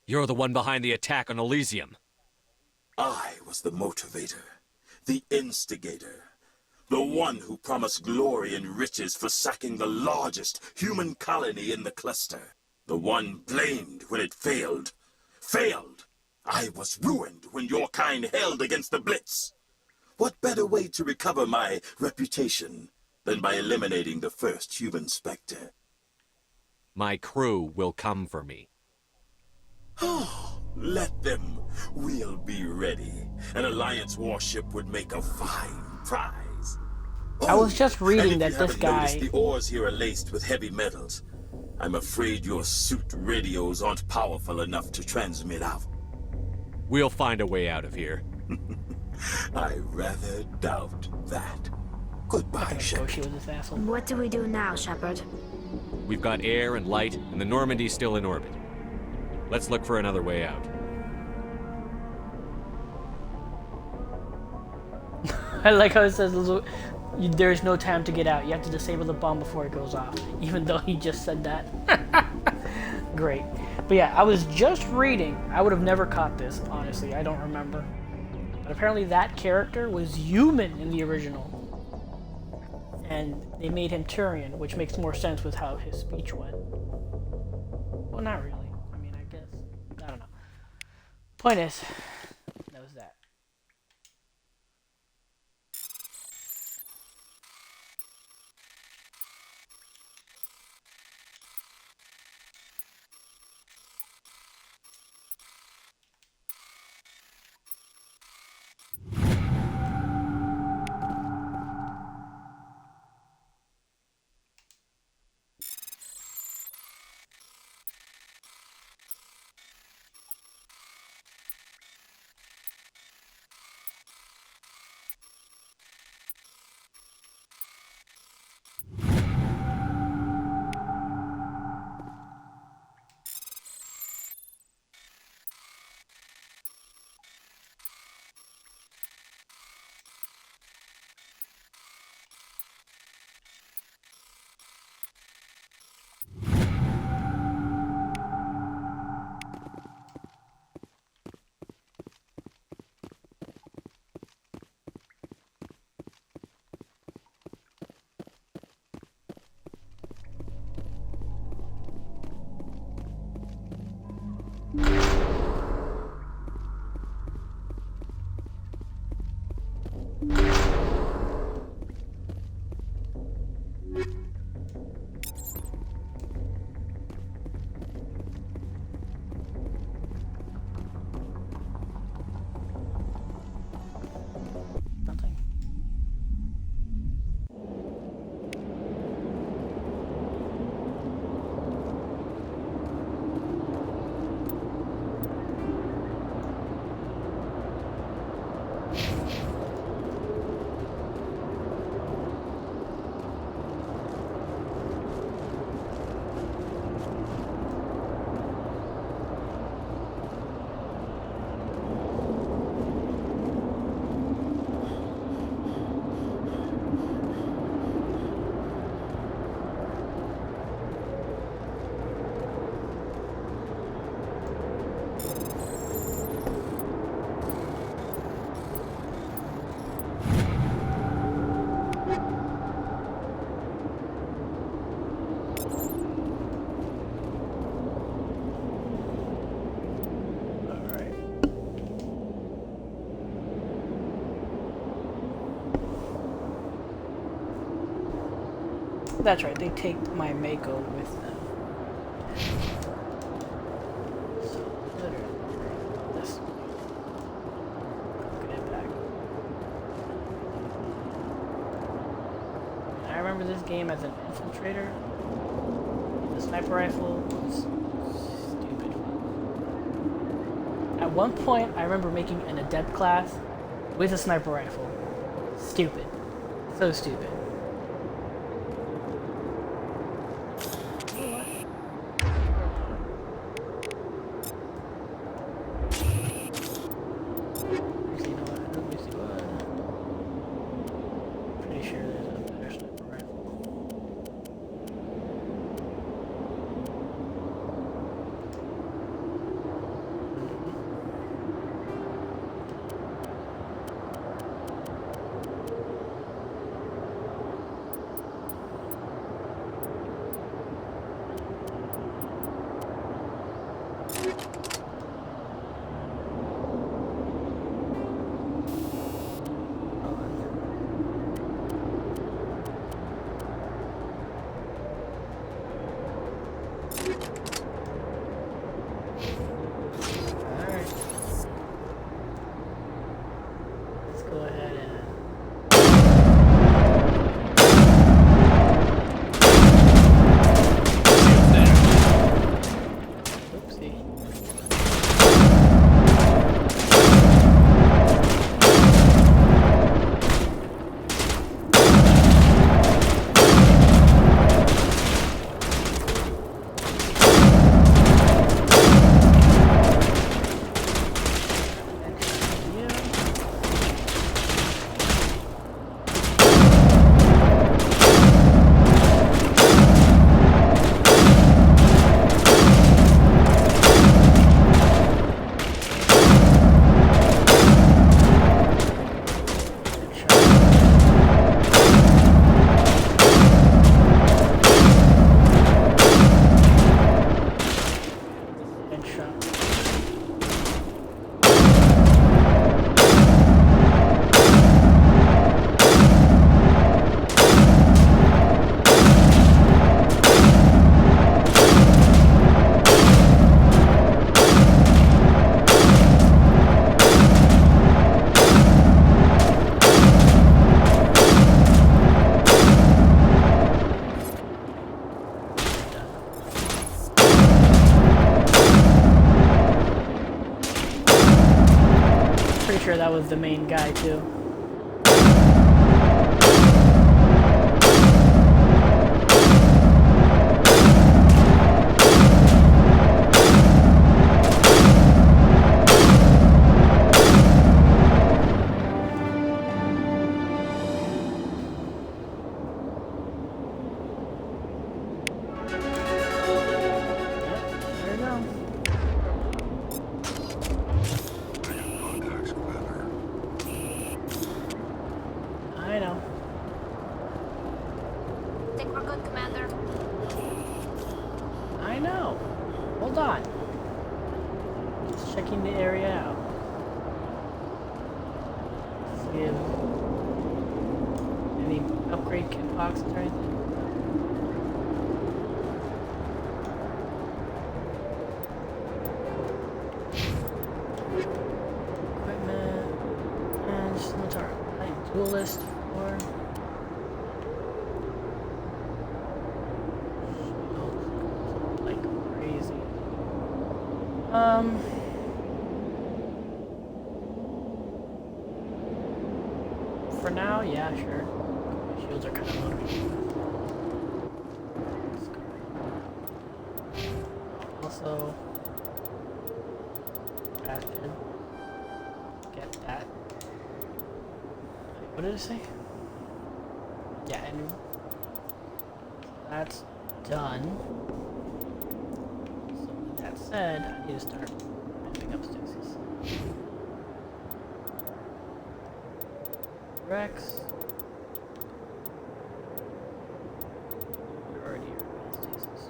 You're the one behind the attack on Elysium. I was the motivator, the instigator, the one who promised glory and riches for sacking the largest human colony in the cluster. The one blamed when it failed. Failed! I was ruined when your kind held against the Blitz. What better way to recover my reputation than by eliminating the first human Spectre. My crew will come for me. Oh, let them. We'll be ready. An Alliance warship would make a fine prize. I was just reading and that if you this haven't guy... noticed, the ores here are laced with heavy metals. I'm afraid your suit radios aren't powerful enough to transmit out. We'll find a way out of here. I rather doubt that. Goodbye, Shepard. Negotiate with this asshole. What do we do now, Shepard? We've got air and light, and the Normandy's still in orbit. Let's look for another way out. I like how it says there's no time to get out. You have to disable the bomb before it goes off. Even though he just said that. Great. But yeah, I was just reading. I would have never caught this, honestly. I don't remember. But apparently that character was human in the original. And they made him Turian, which makes more sense with how his speech went. Well, not really. I mean, I guess. I don't know. Point is, that was that. Nothing. That's right, they take my Mako with them. So, literally, this good impact. I remember this game as an infiltrator. The sniper rifle was stupid. At one point, I remember making an adept class with a sniper rifle. Stupid. So stupid. that was the main guy too. I know. Think we're good, Commander. I know. Hold on. Just checking the area out. See if any upgrade kit boxes or anything. Equipment and scimitar. Duelist for. Like crazy. For now, yeah, sure. My shields are kind of low. Also, drafted. Get that. What did it say? Yeah, and that's done. So with that said, I need to start ramping up stasis. Rex. We're already at stasis.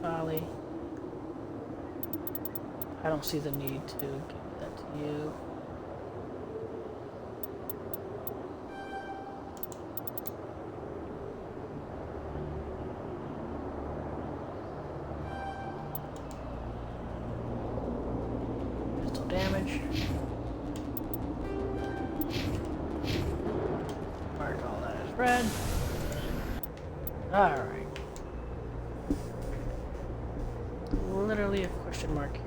Tally. I don't see the need to give that to you. Pistol damage. Mark all that as red. Alright. Literally a question mark here.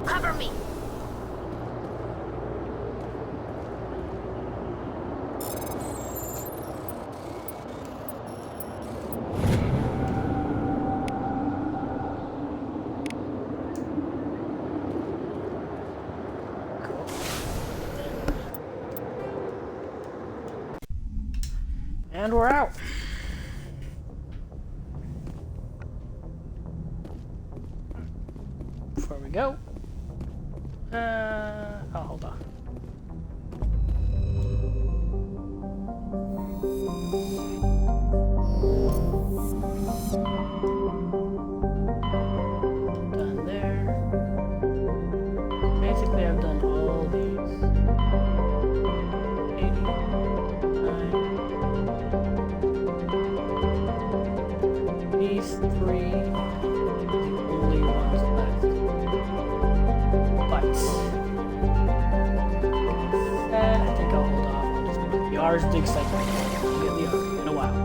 Cover me. And we're out. Before we go, oh, hold on. Done there. Basically, I've done all these. 80, 9. These three are the only ones left. But I think I'll hold off. I'll just go with the R's big cycle. I'll get the R in a while.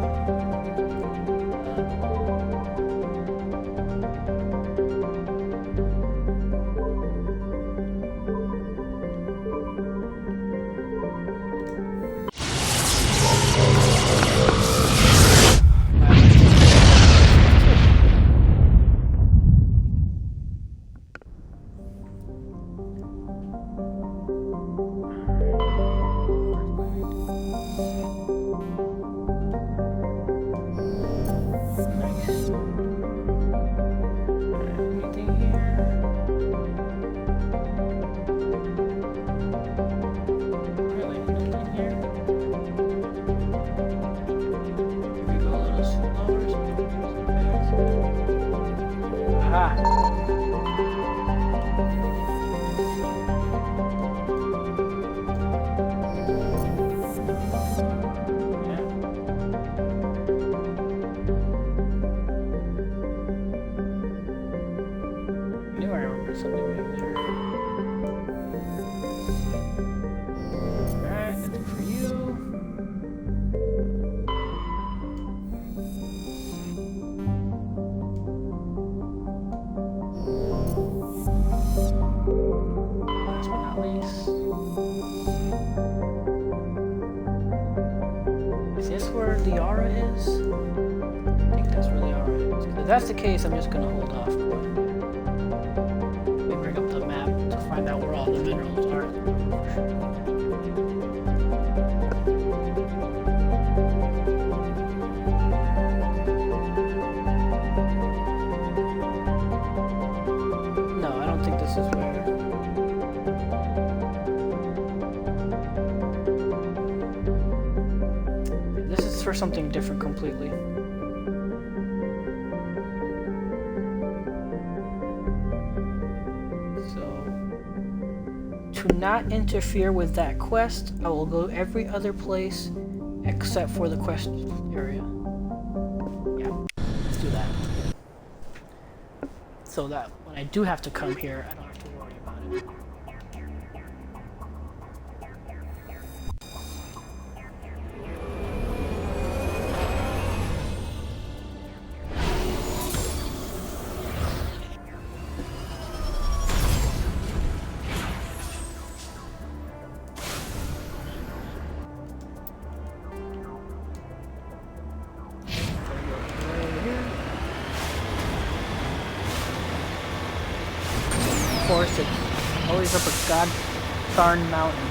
Is this where Liara is? I think that's where Liara is. If that's the case, I'm just gonna hold off. Let me bring up the map to find out where all the minerals are. No, I don't think this is where. This is for something different completely. To not interfere with that quest, I will go every other place except for the quest area. Yeah, let's do that. So that when I do have to come here, I don't have to worry about it. Of course, it's always up a god darn mountain.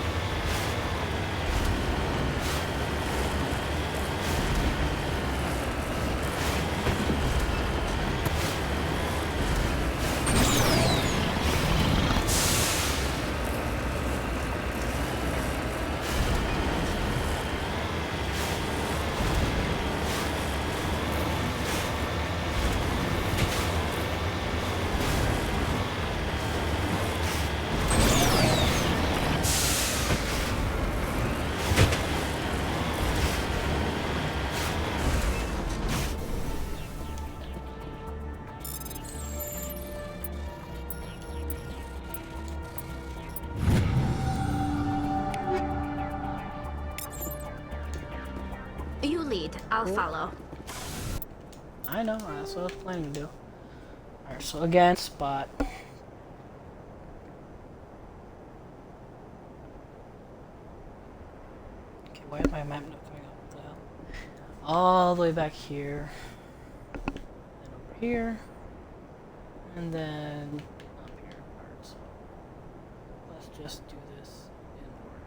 You lead. I'll follow. I know, that's what I was planning to do. Alright, so again, spot. Okay, why is my map not coming up? What the hell? All the way back here. Then over here. And then up here. Alright, so let's just do this in order.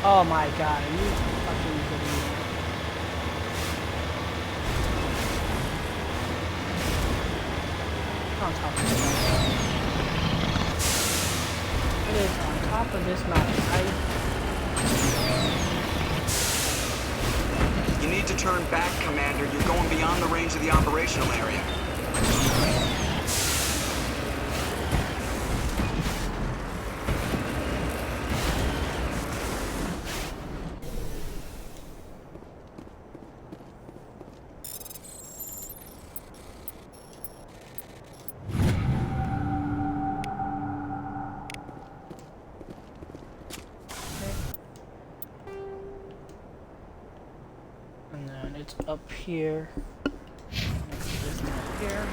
Oh my god, are you fucking kidding me? On top of this mountain. It is on top of this mountain. You need to turn back, Commander. You're going beyond the range of the operational area. And then it's up here. Next to this up here.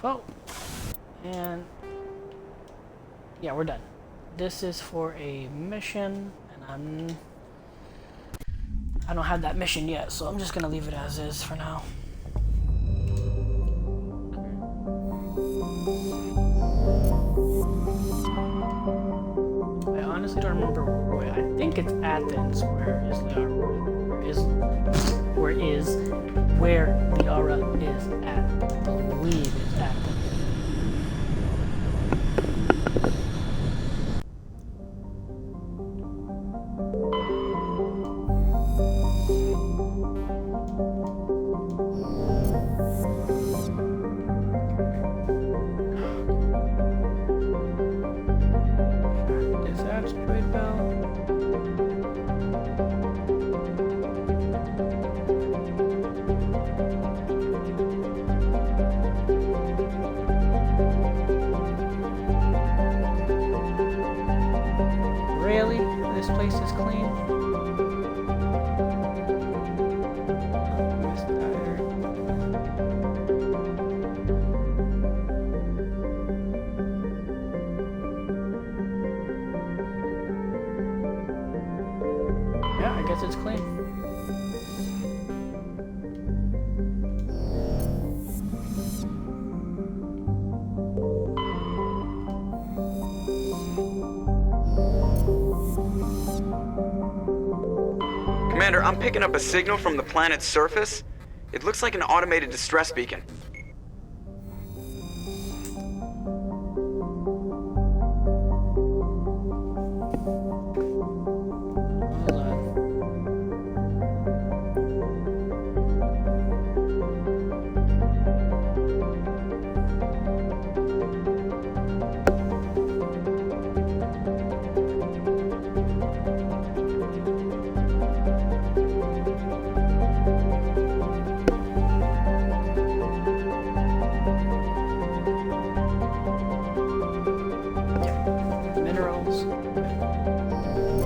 Beautiful. And yeah, we're done. This is for a mission, and I don't have that mission yet, so I'm just gonna leave it as is for now. I honestly don't remember where. I think it's Athens where is Liara, where Liara is at. I believe it's Athens. Really? This place is clean? Yeah, I guess it's clean. Commander, I'm picking up a signal from the planet's surface. It looks like an automated distress beacon.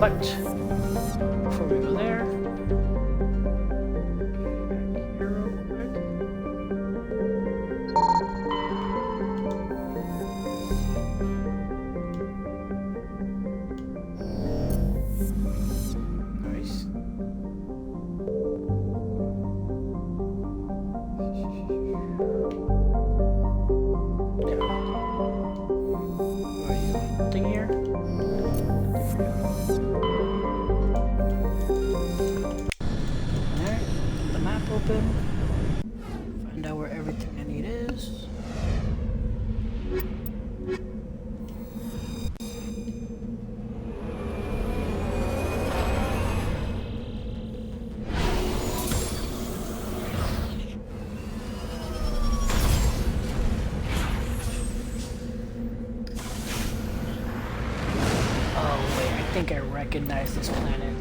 But before we go there, here real quick. Nice. Thing here. Alright, the map open. Find out where everything I need is. I think I recognize this planet.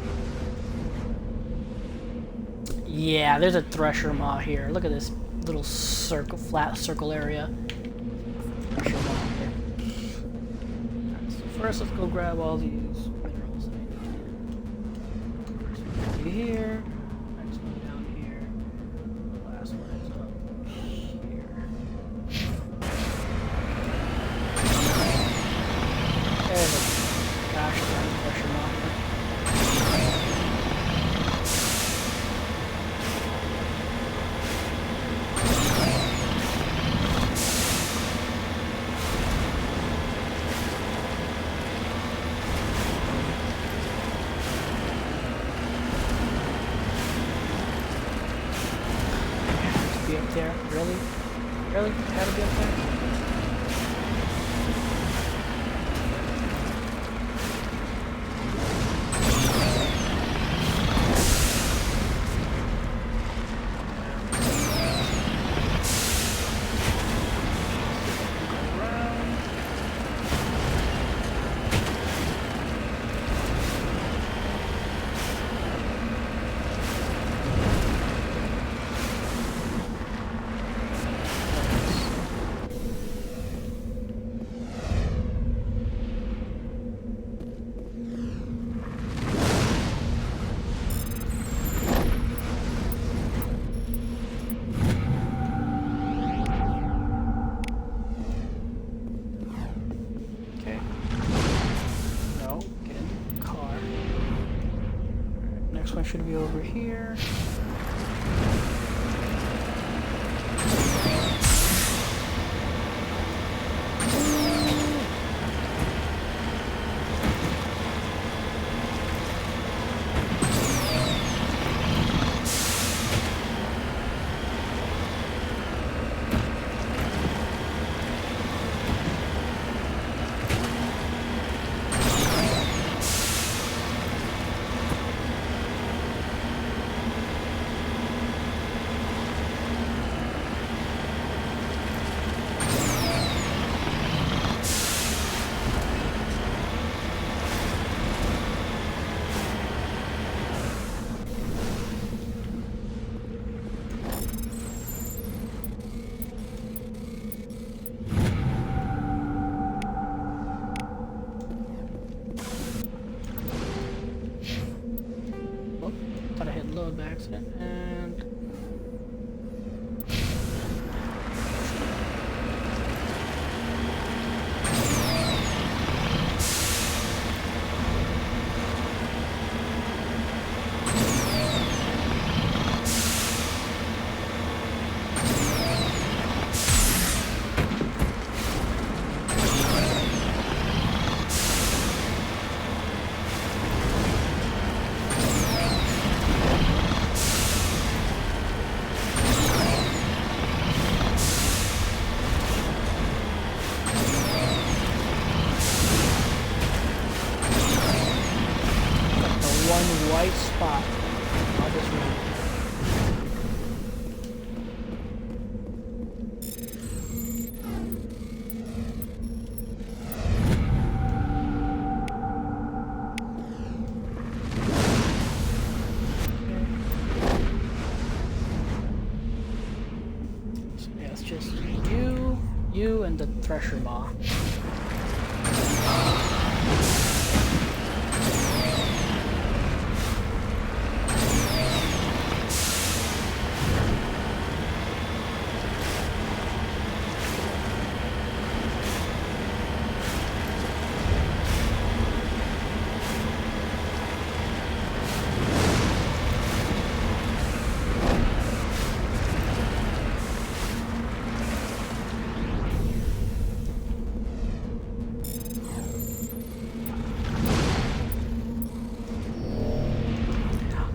Yeah, there's a thresher maw here. Look at this little circle, flat circle area. Thresher maw here. Alright, so first, let's go grab all these minerals that I need here. Next one down here. The last one is up here. There's a gosh darn thresher maw here. Be up there? Really? Really? Gotta be up there? Next one should be over here. Thought I hit load by accident, and white spot on this room. So yeah, it's just you and the thresher maw.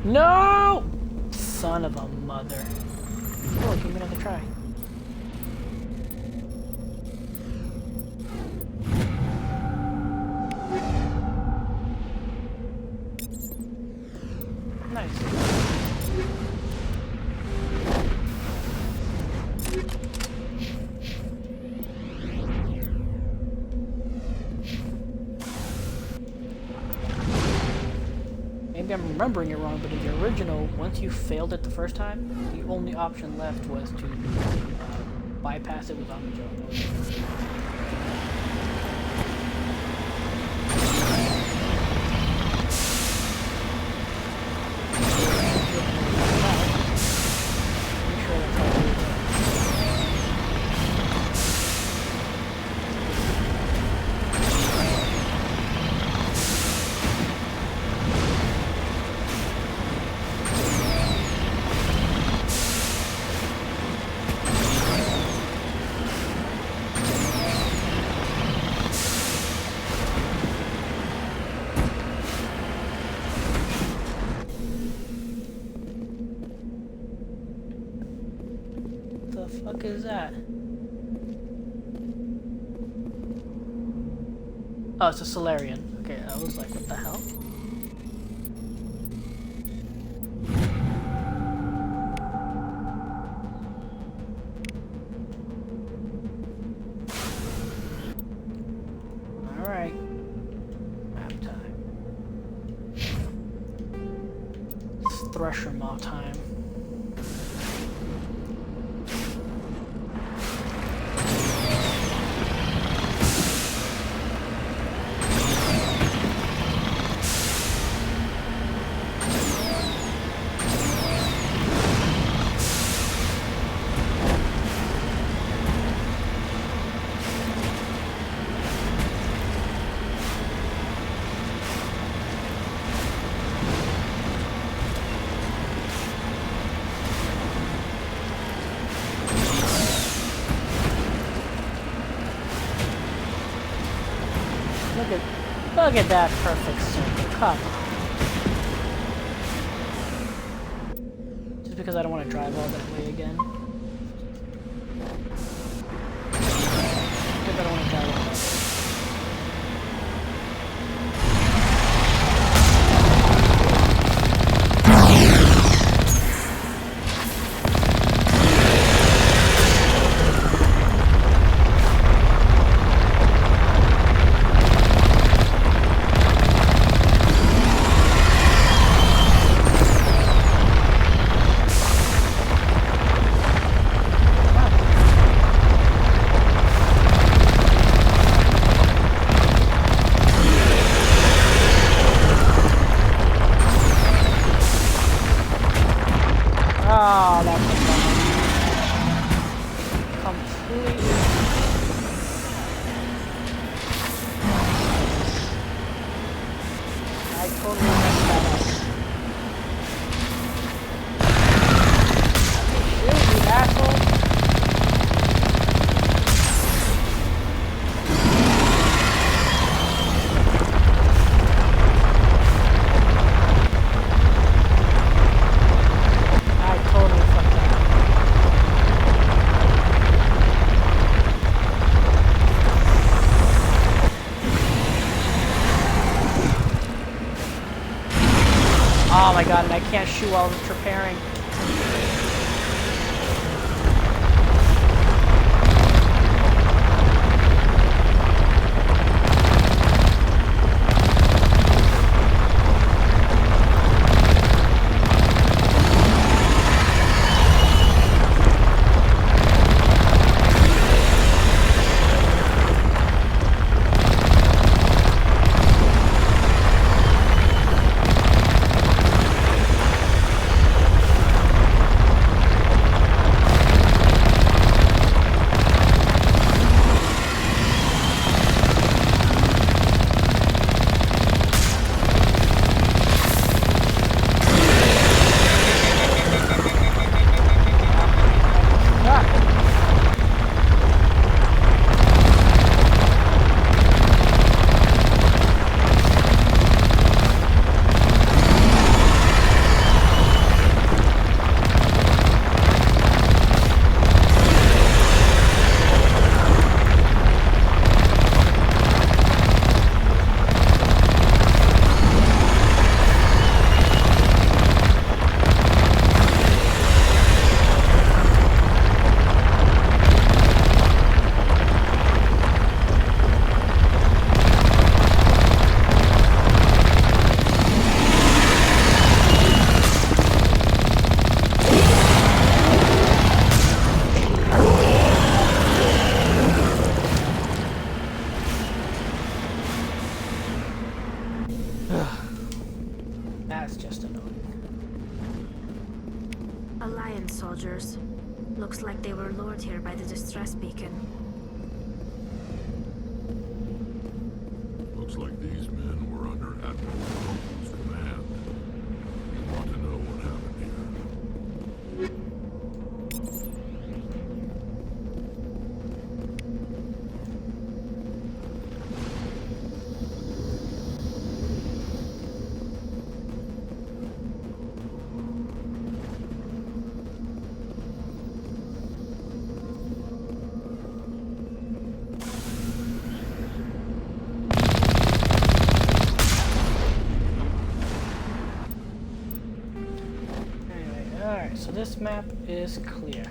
No! Son of a mother. Oh, give me another try. Nice. Maybe I'm remembering it wrong, but in the original, once you failed it the first time, the only option left was to bypass it with Amajo. What the fuck is that? Oh, it's a Solarian. Okay, I was like, what the hell? Alright. Map time. It's Thresher Maw time. Look at that perfect circle. Come on. Just because I don't want to drive all that way again. Because I don't want to drive all that way. Oh, that's a bummer. Completely. I totally messed that up. Shoot, you asshole. Oh my god, and I can't shoot while it's repairing. Looks like they were lured here by the distress beacon. Looks like these men were under Admiral Footge's command. You want to know what happened here? Alright, so this map is clear.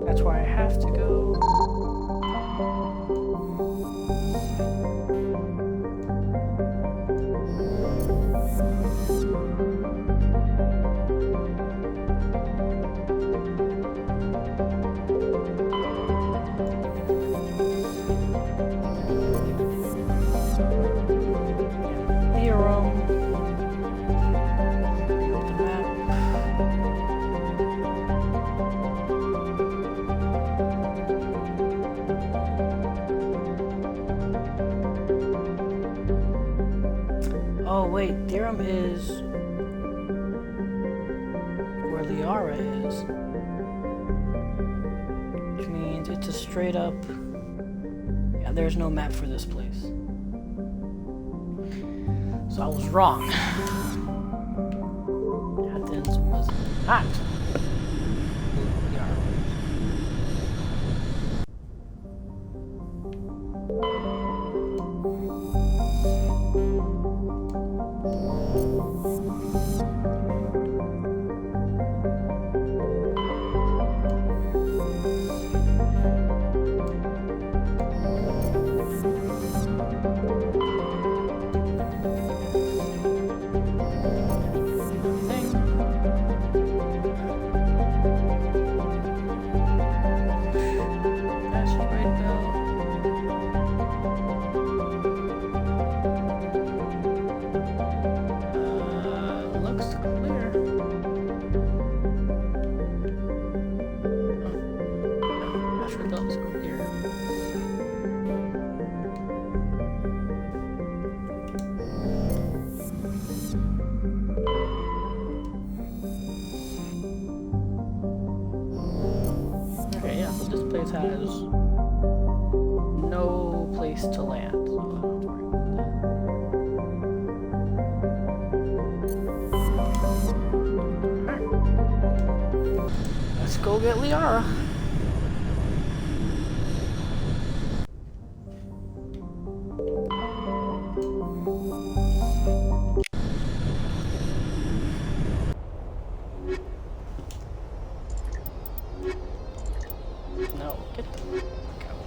That's where I have to go. Oh wait, Theorem is where Liara is. Which means it's a straight up... Yeah, there's no map for this place. So I was wrong. Athens was not. Has no place to land, so I don't have to worry about that. Alright. Let's go get Liara. No, get the fuck out.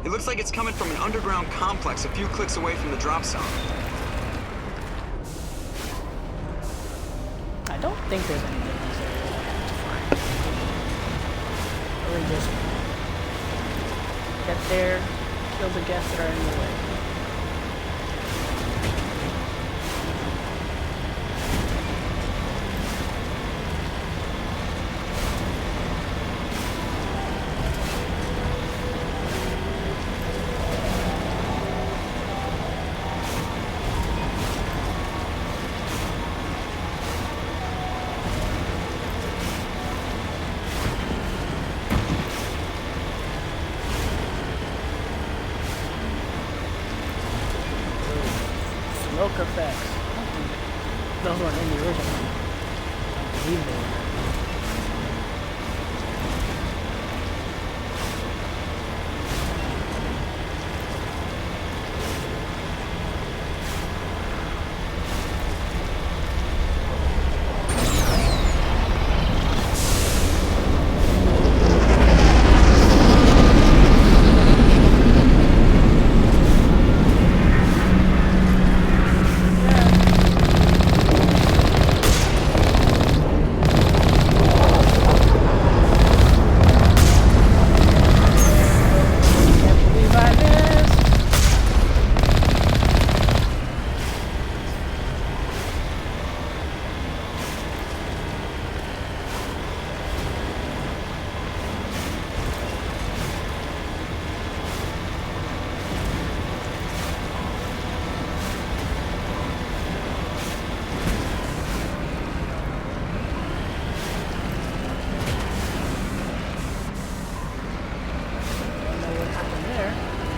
It looks like it's coming from an underground complex a few clicks away from the drop zone. I don't think there's anything in this area that I have to find. Or we just get there, kill the Geth that are in the way. Smoke effects. I don't think those weren't in the original. I believe they were.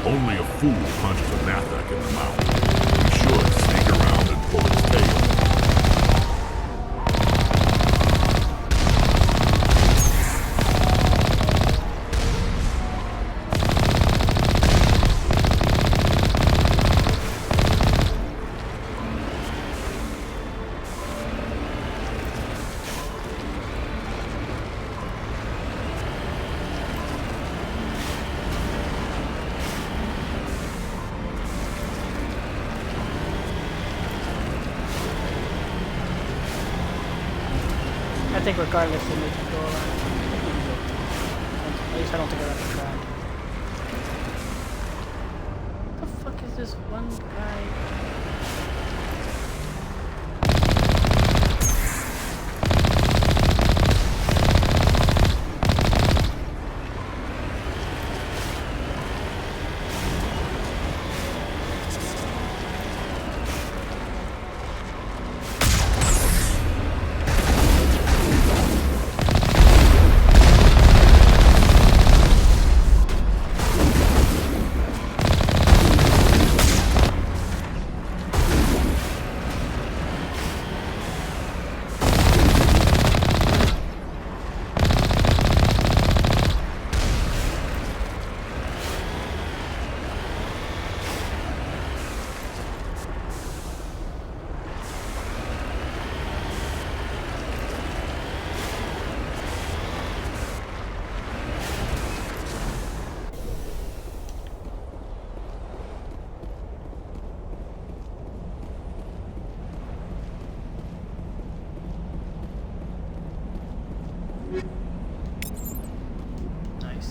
Only a fool punches a Nathak in the mouth. He should sneak around and pull his tail. I think regardless they make you go around. At least I don't think I've ever tried. What the fuck is this one guy? Nice.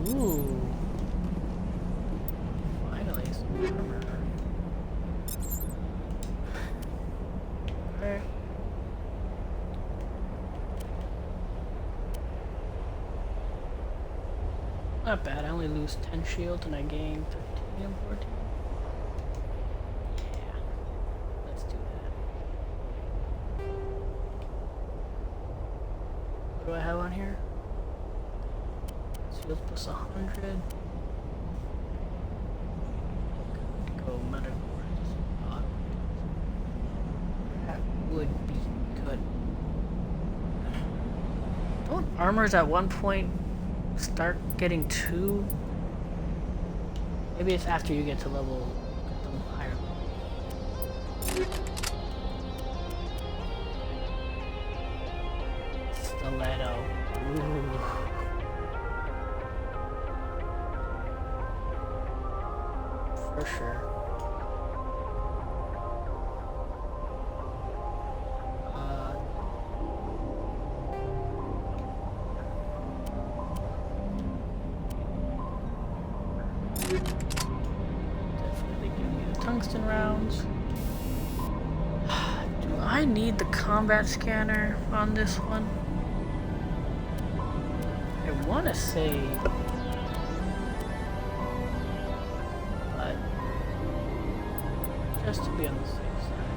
Ooh. Finally, some armor. Okay. Not bad. I only lose 10 shield and I gain 13 and 14. Yeah. Let's do that. What do I have on here? Shield plus 100. Go medical. That would be good. Don't armors at one point start getting 2? Maybe it's after you get to level higher level. Stiletto. Ooh. for sure. Definitely give me the tungsten rounds. Do I need the combat scanner on this one? I want to say, but just to be on the safe side.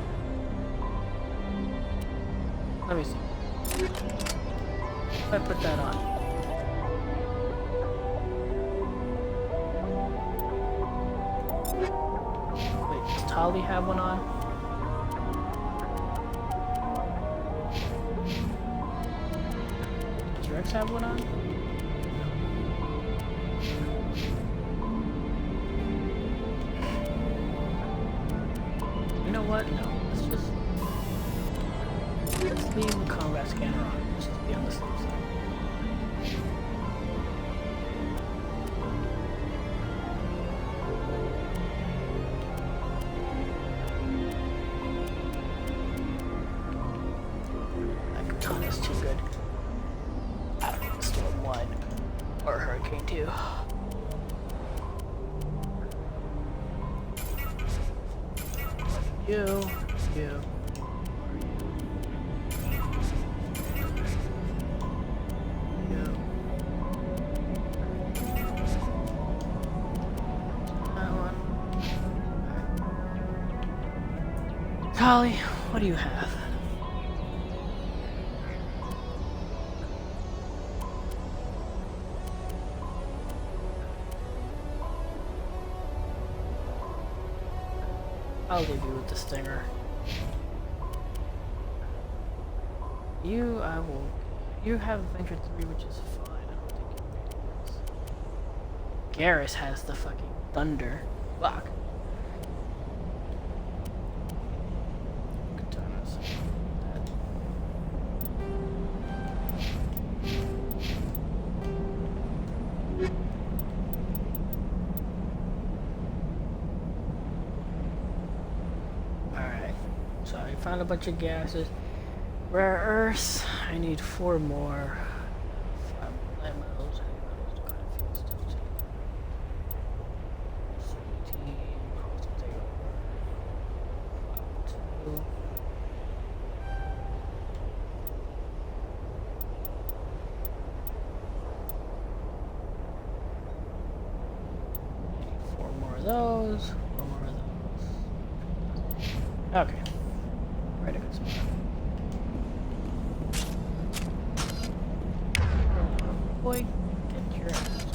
Let me see. If I put that on. Wait, does Tali have one on? Does Rex have one on? You know what? No, let's leave the combat scanner on just to be on the safe side. That katana's too good. I don't know, Storm 1 or Hurricane 2. You. Tali, what do you have? I'll leave you with the stinger. You have Adventure 3, which is fine. I don't think you need this. Garrus has the fucking thunder. Fuck. Katanas. Alright. So I found a bunch of gases. Rare earths. I need 4 more. 5 light metals. Heavy metals. Quite a few stuff too. 17. Cost will take over. 2. 4 more of those. 4 more of those. Okay. Right, I got some. Boy, get your ass.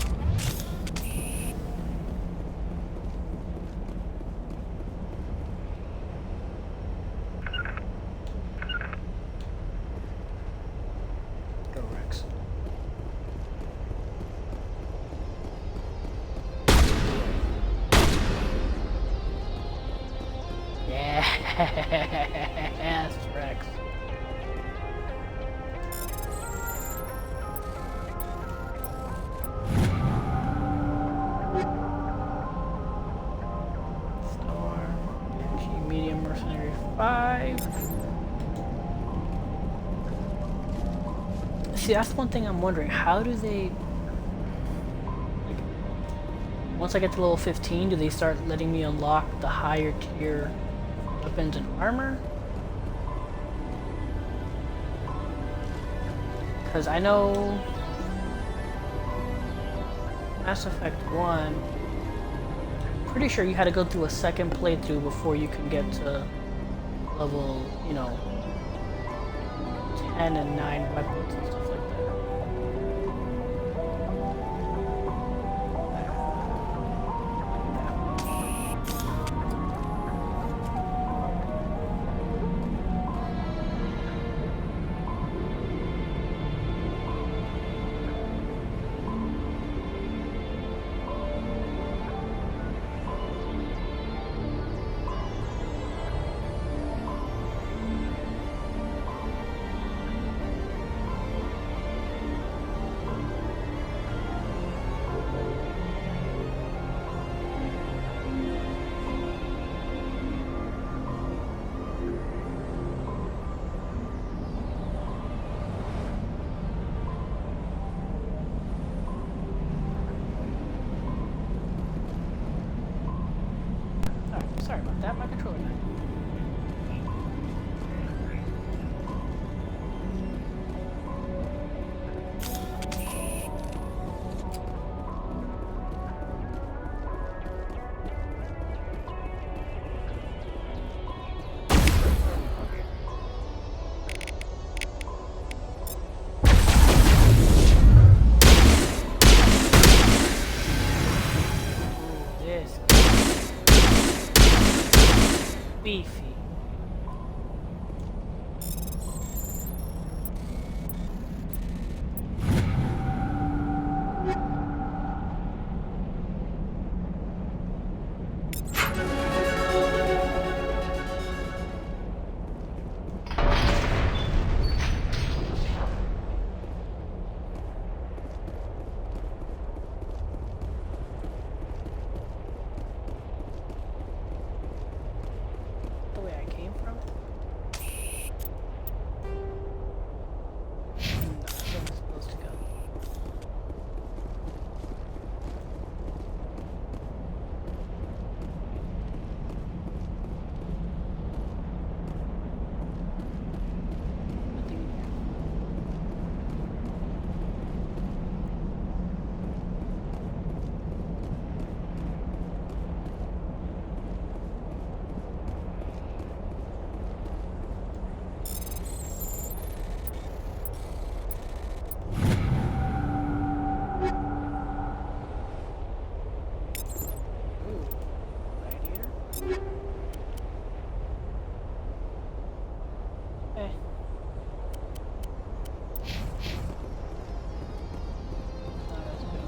Go Rex. Yes, Rex. Medium mercenary 5. See, that's one thing I'm wondering. How do they, like, once I get to level 15, do they start letting me unlock the higher tier weapons and armor? Because I know Mass Effect 1, pretty sure you had to go through a second playthrough before you could get to level, 10 and 9 weapons and stuff like that. Sorry about that, my controller died. This beefy. The way I came from? No, that's where I'm supposed to go. Nothing in here. Ooh, gladiator? Eh. Not as good.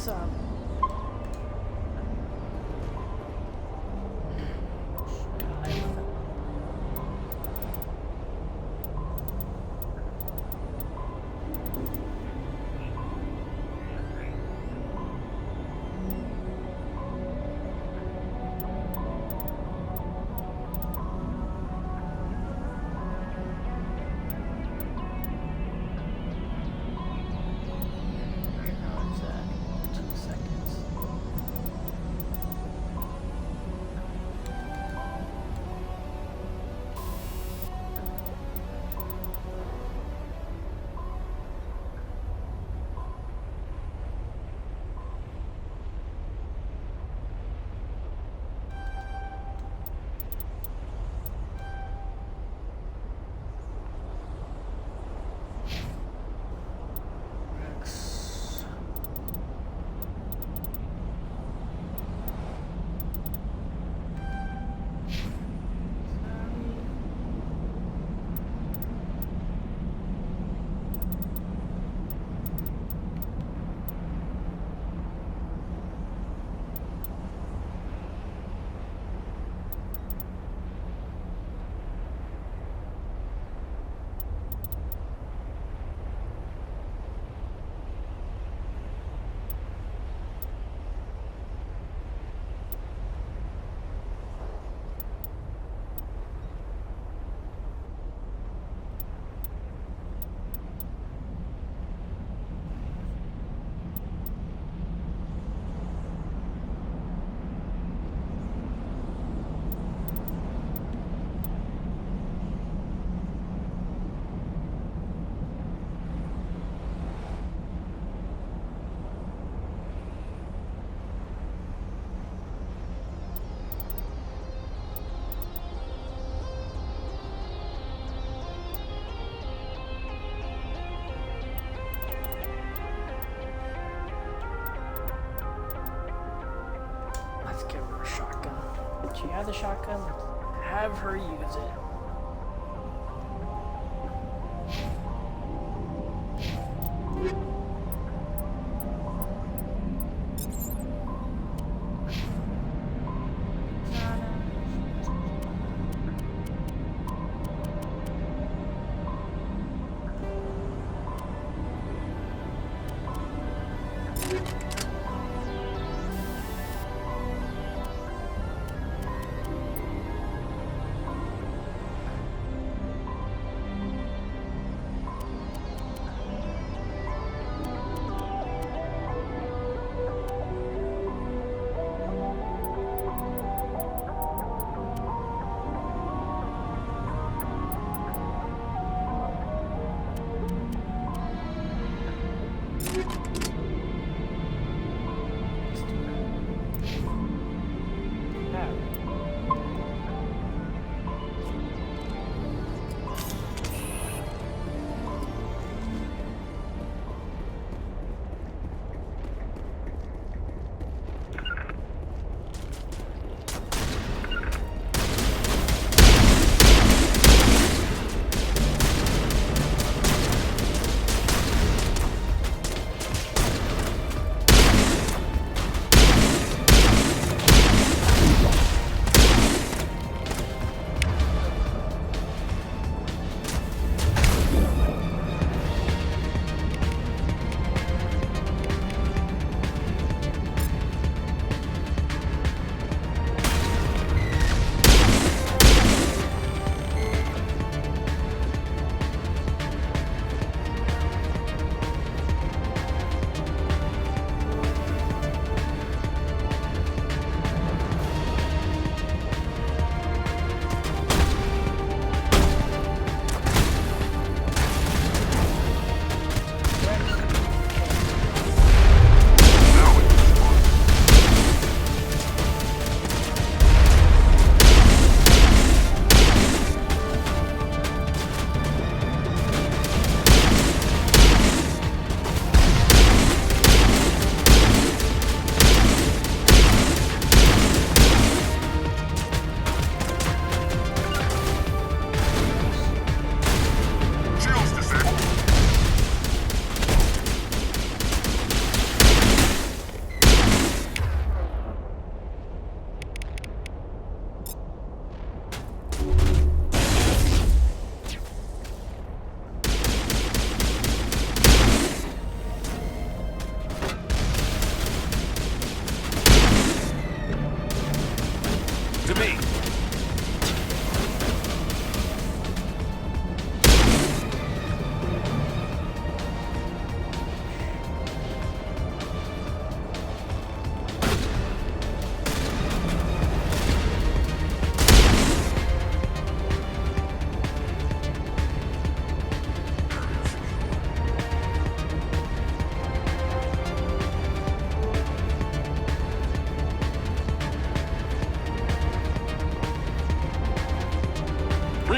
What's up? She has a shotgun. Let's have her use it.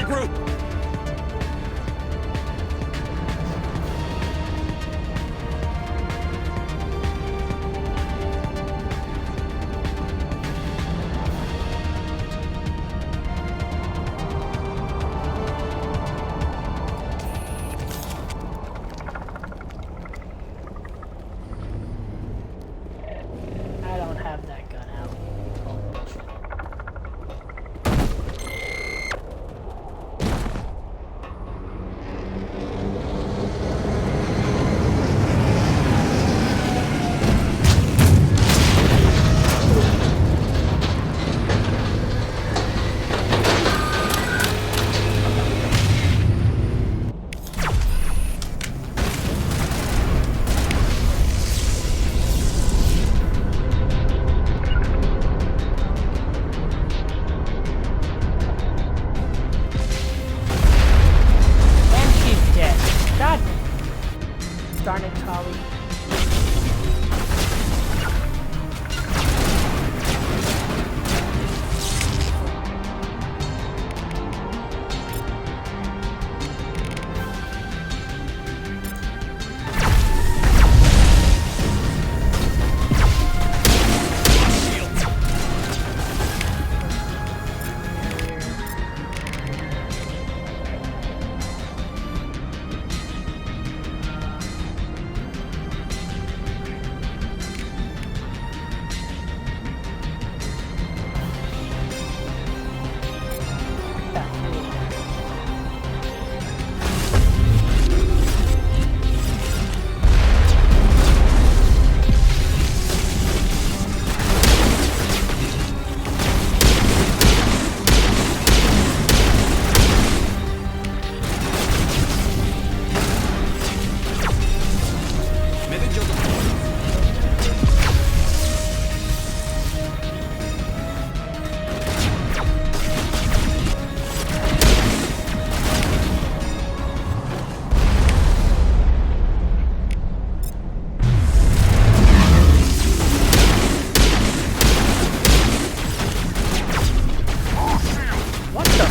Regroup! I don't have that gun out. Oh, bullshit. And she's dead. God darn it, Tali. What the?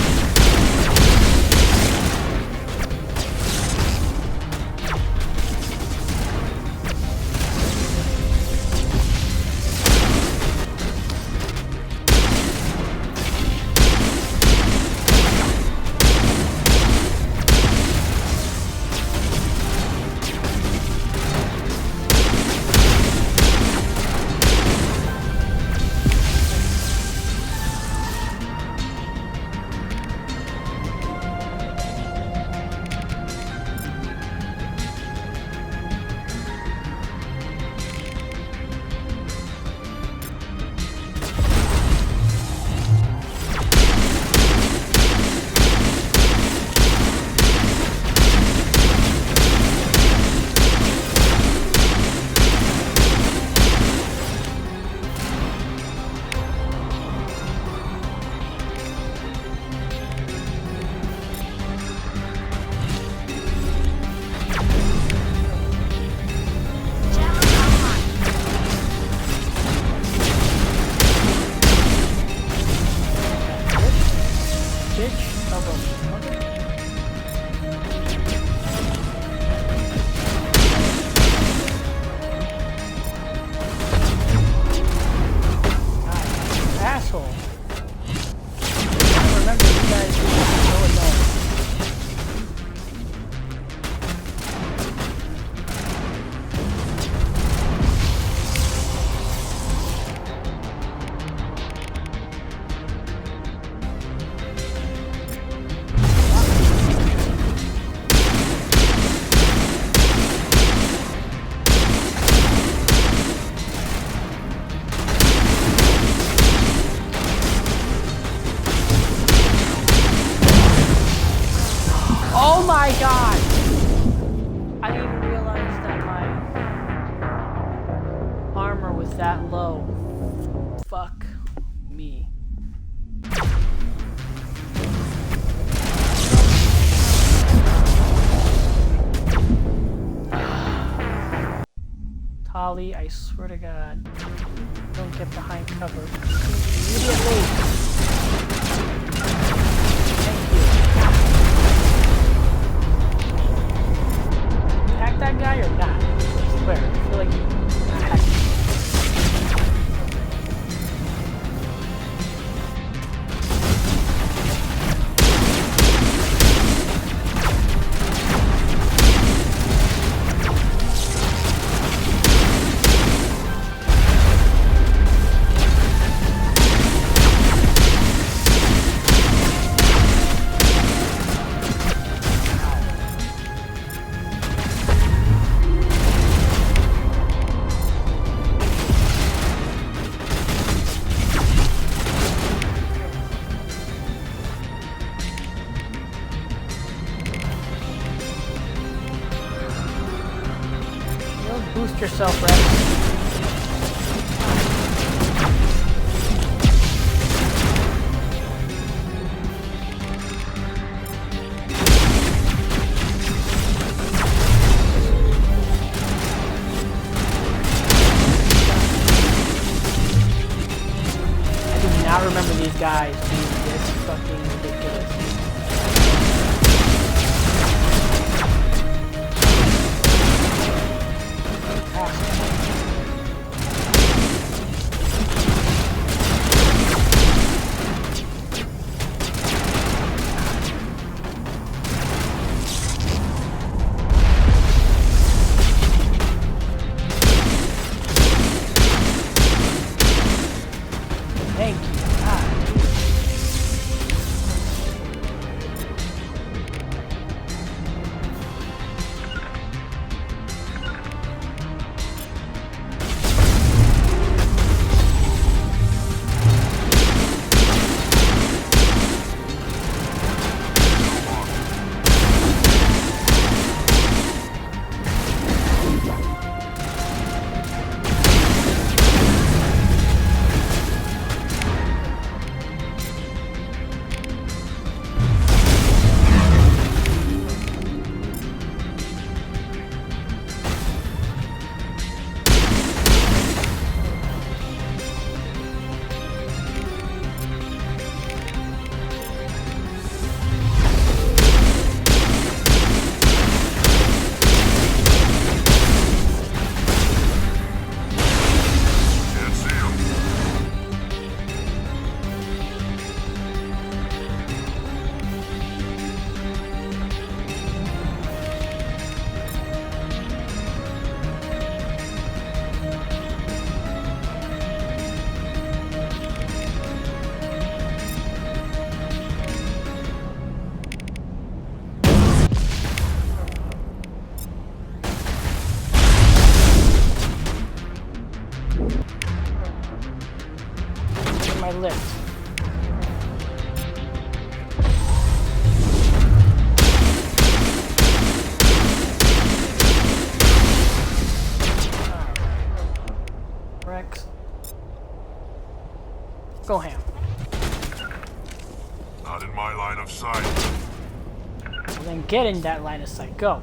Bitch of a mother. Asshole. I remember you guys being so annoying. Oh my god! I didn't even realize that my armor was that low. Fuck me. Tali, I swear to god. Don't get behind cover. Immediately! Thank you. yourself, Rex. I remember these guys being this fucking ridiculous. Thank you. My lips. Rex. Go ham. Not in my line of sight. Well, then get in that line of sight. Go.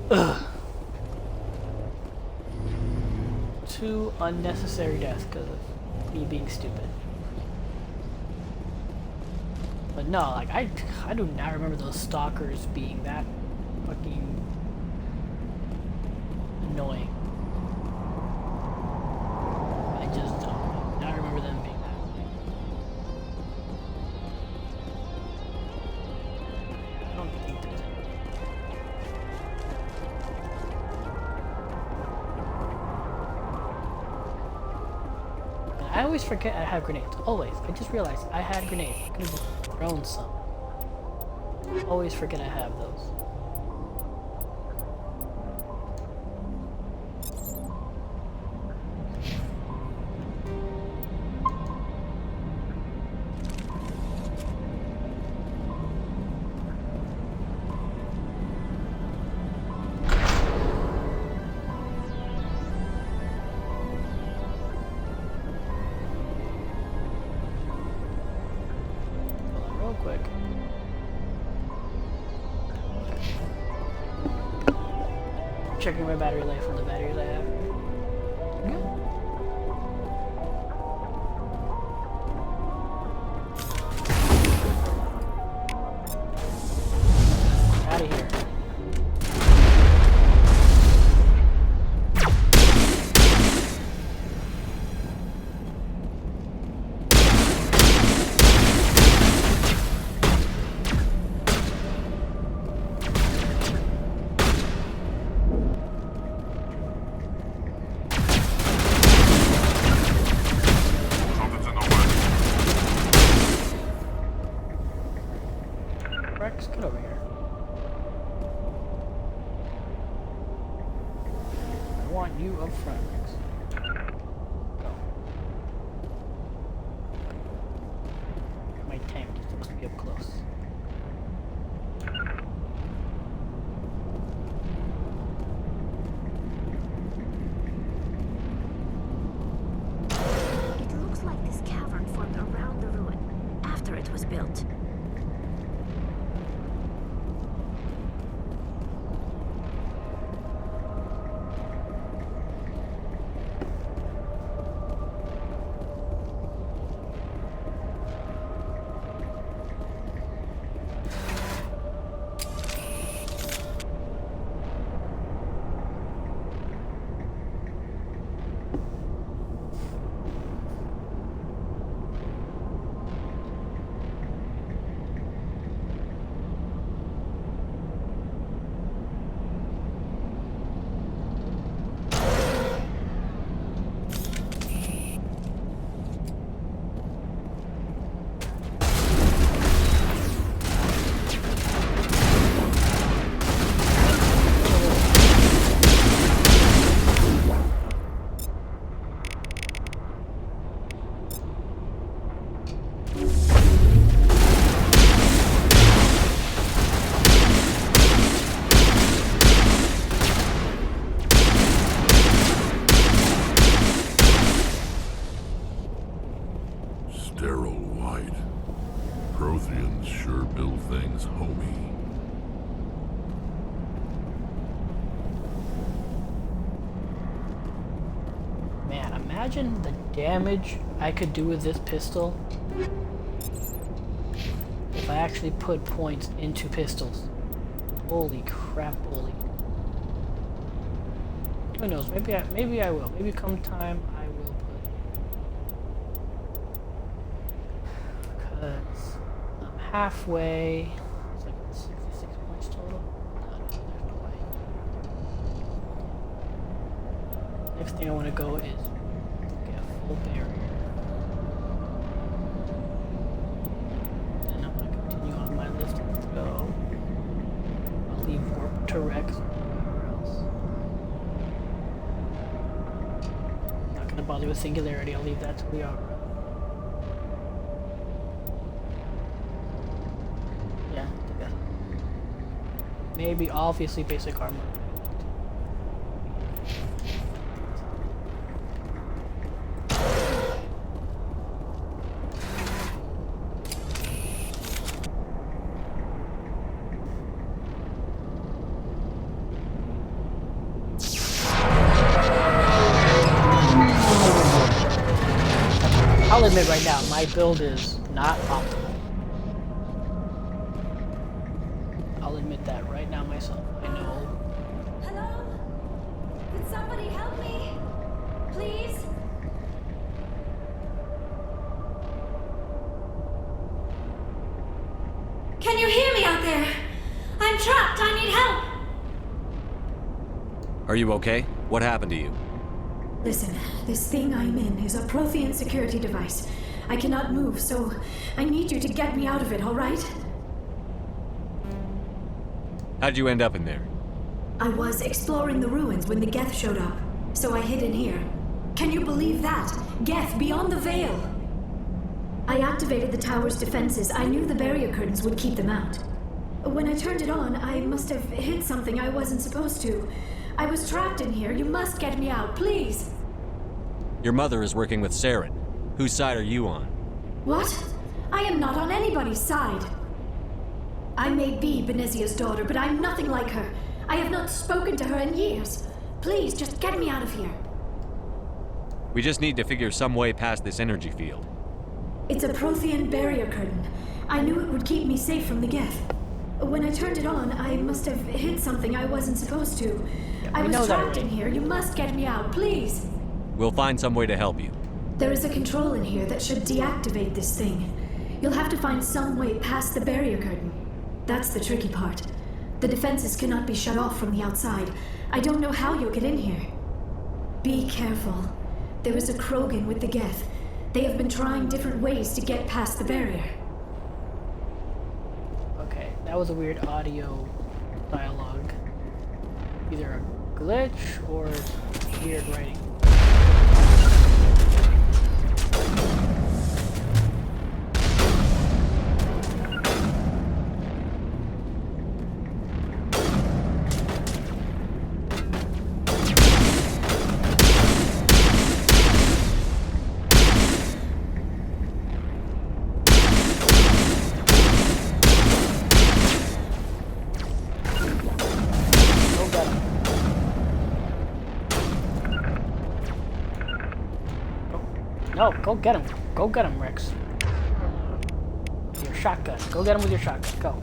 Ugh. 2 unnecessary deaths because of me being stupid. But no, like I do not remember those stalkers being that fucking annoying. I just don't remember them being that annoying. I don't think there's any. I always forget I have grenades. Always. I just realized I had grenades. I could have just thrown some. Always forget I have those. Quick. Checking my battery life from the batteries I have. Good. Out of here. you up front, Rex. Go. My tank is supposed to be up close. It looks like this cavern formed around the ruin after it was built. Sterile white. Protheans sure build things homey. Man, imagine the damage I could do with this pistol if I actually put points into pistols. Holy crap, bully. Who knows? Maybe I will. Maybe come time I will put. Because I'm halfway. It's like 66 points total. No, there's no way. Next thing I want to go is get a full barrier. Then I'm going to continue on my list and go. I'll leave warp to Rex. Not gonna bother with singularity, I'll leave that to Liara. Yeah, I guess. Maybe, obviously, basic armor. I'll admit right now, my build is not optimal. I'll admit that right now myself. I know. Hello? Could somebody help me? Please? Can you hear me out there? I'm trapped. I need help. Are you okay? What happened to you? Listen, this thing I'm in is a Prothean security device. I cannot move, so I need you to get me out of it, all right? How'd you end up in there? I was exploring the ruins when the Geth showed up, so I hid in here. Can you believe that? Geth, beyond the veil! I activated the tower's defenses. I knew the barrier curtains would keep them out. When I turned it on, I must have hit something I wasn't supposed to. I was trapped in here. You must get me out, please! Your mother is working with Saren. Whose side are you on? What? I am not on anybody's side. I may be Benezia's daughter, but I'm nothing like her. I have not spoken to her in years. Please, just get me out of here. We just need to figure some way past this energy field. It's a Prothean barrier curtain. I knew it would keep me safe from the Geth. When I turned it on, I must have hit something I wasn't supposed to. I was trapped in here. You must get me out, please. We'll find some way to help you. There is a control in here that should deactivate this thing. You'll have to find some way past the barrier curtain. That's the tricky part. The defenses cannot be shut off from the outside. I don't know how you'll get in here. Be careful. There is a Krogan with the Geth. They have been trying different ways to get past the barrier. Okay, that was a weird audio dialogue. Either a glitch or weird writing. No, go get him. Go get him, Rex. With your shotgun. Go get him with your shotgun. Go.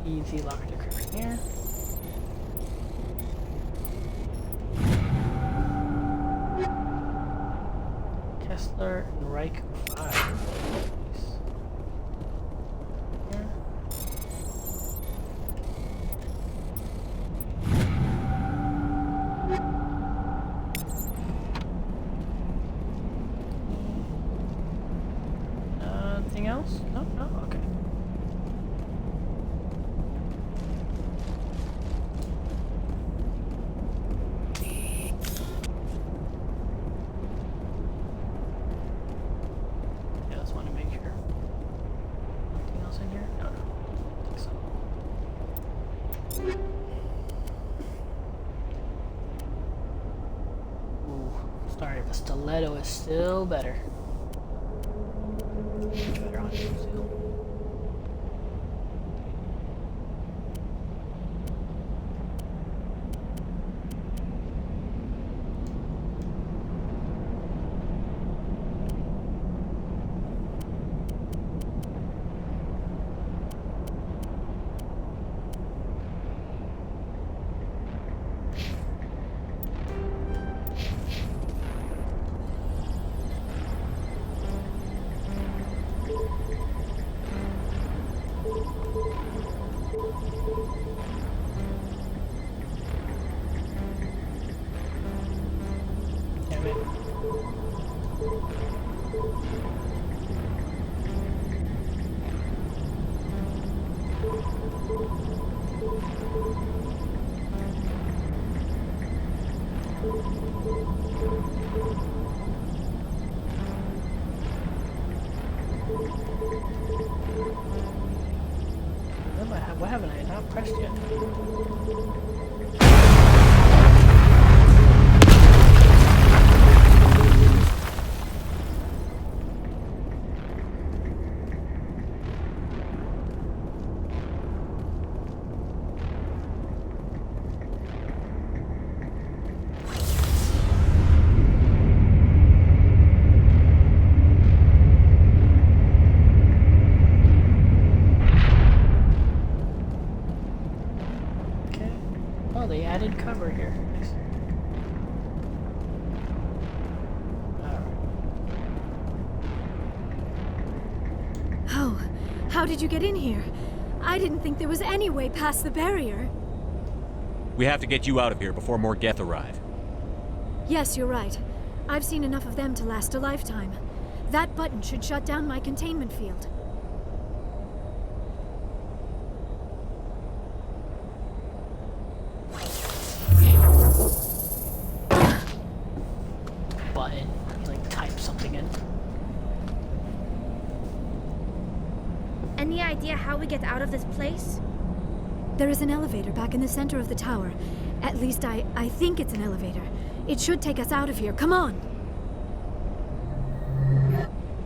Easy lock decryption here. Kessler and Reich 5. Here. Anything else? No? No? Okay. Sorry, the stiletto is still better. Much better on you, too. What haven't I not pressed yet? They added cover here. Nice. Oh, how did you get in here? I didn't think there was any way past the barrier. We have to get you out of here before more Geth arrive. Yes, you're right. I've seen enough of them to last a lifetime. That button should shut down my containment field. Button. Like, type something in. Any idea how we get out of this place? There is an elevator back in the center of the tower. At least I think it's an elevator. It should take us out of here. Come on!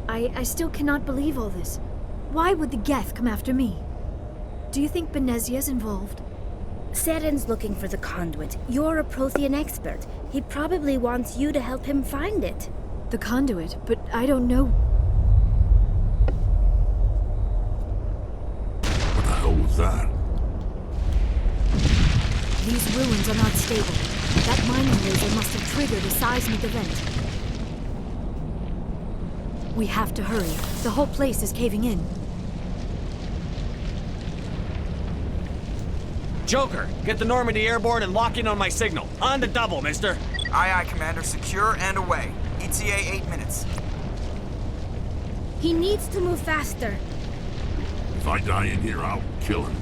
I still cannot believe all this. Why would the Geth come after me? Do you think Benezia's involved? Seren's looking for the conduit. You're a Prothean expert. He probably wants you to help him find it. The conduit? But I don't know. What the hell was that? These ruins are not stable. That mining laser must have triggered a seismic event. We have to hurry. The whole place is caving in. Joker, get the Normandy airborne and lock in on my signal. On the double, mister. Aye, aye, Commander. Secure and away. ETA 8 minutes. He needs to move faster. If I die in here, I'll kill him.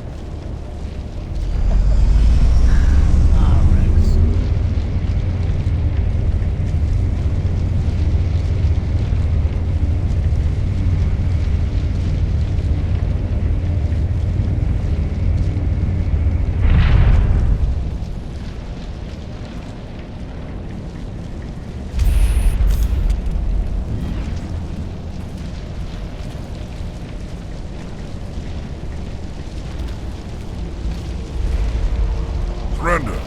Surrender.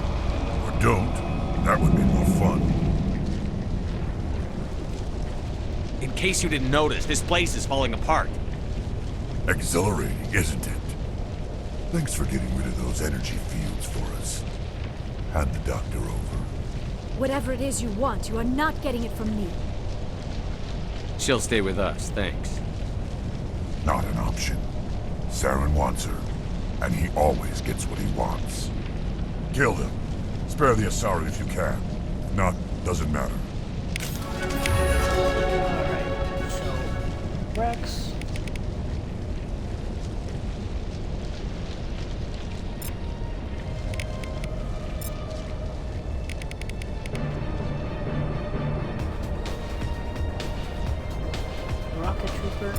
Or don't. That would be more fun. In case you didn't notice, this place is falling apart. Exhilarating, isn't it? Thanks for getting rid of those energy fields for us. Hand the doctor over. Whatever it is you want, you are not getting it from me. She'll stay with us, thanks. Not an option. Saren wants her, and he always gets what he wants. Kill him. Spare the Asari if you can. If not, doesn't matter. Alright, so Rex. Rocket Trooper.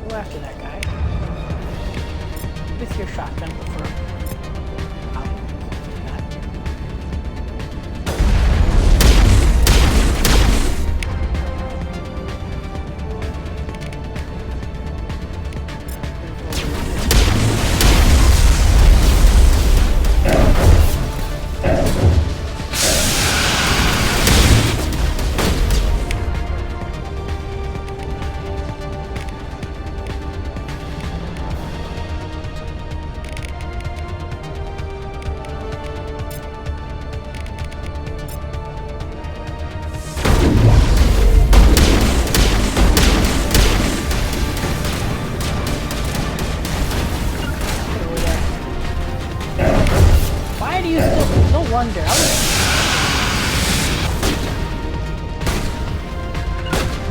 Go after that guy. With your shotgun before. Why do you still? No wonder. I was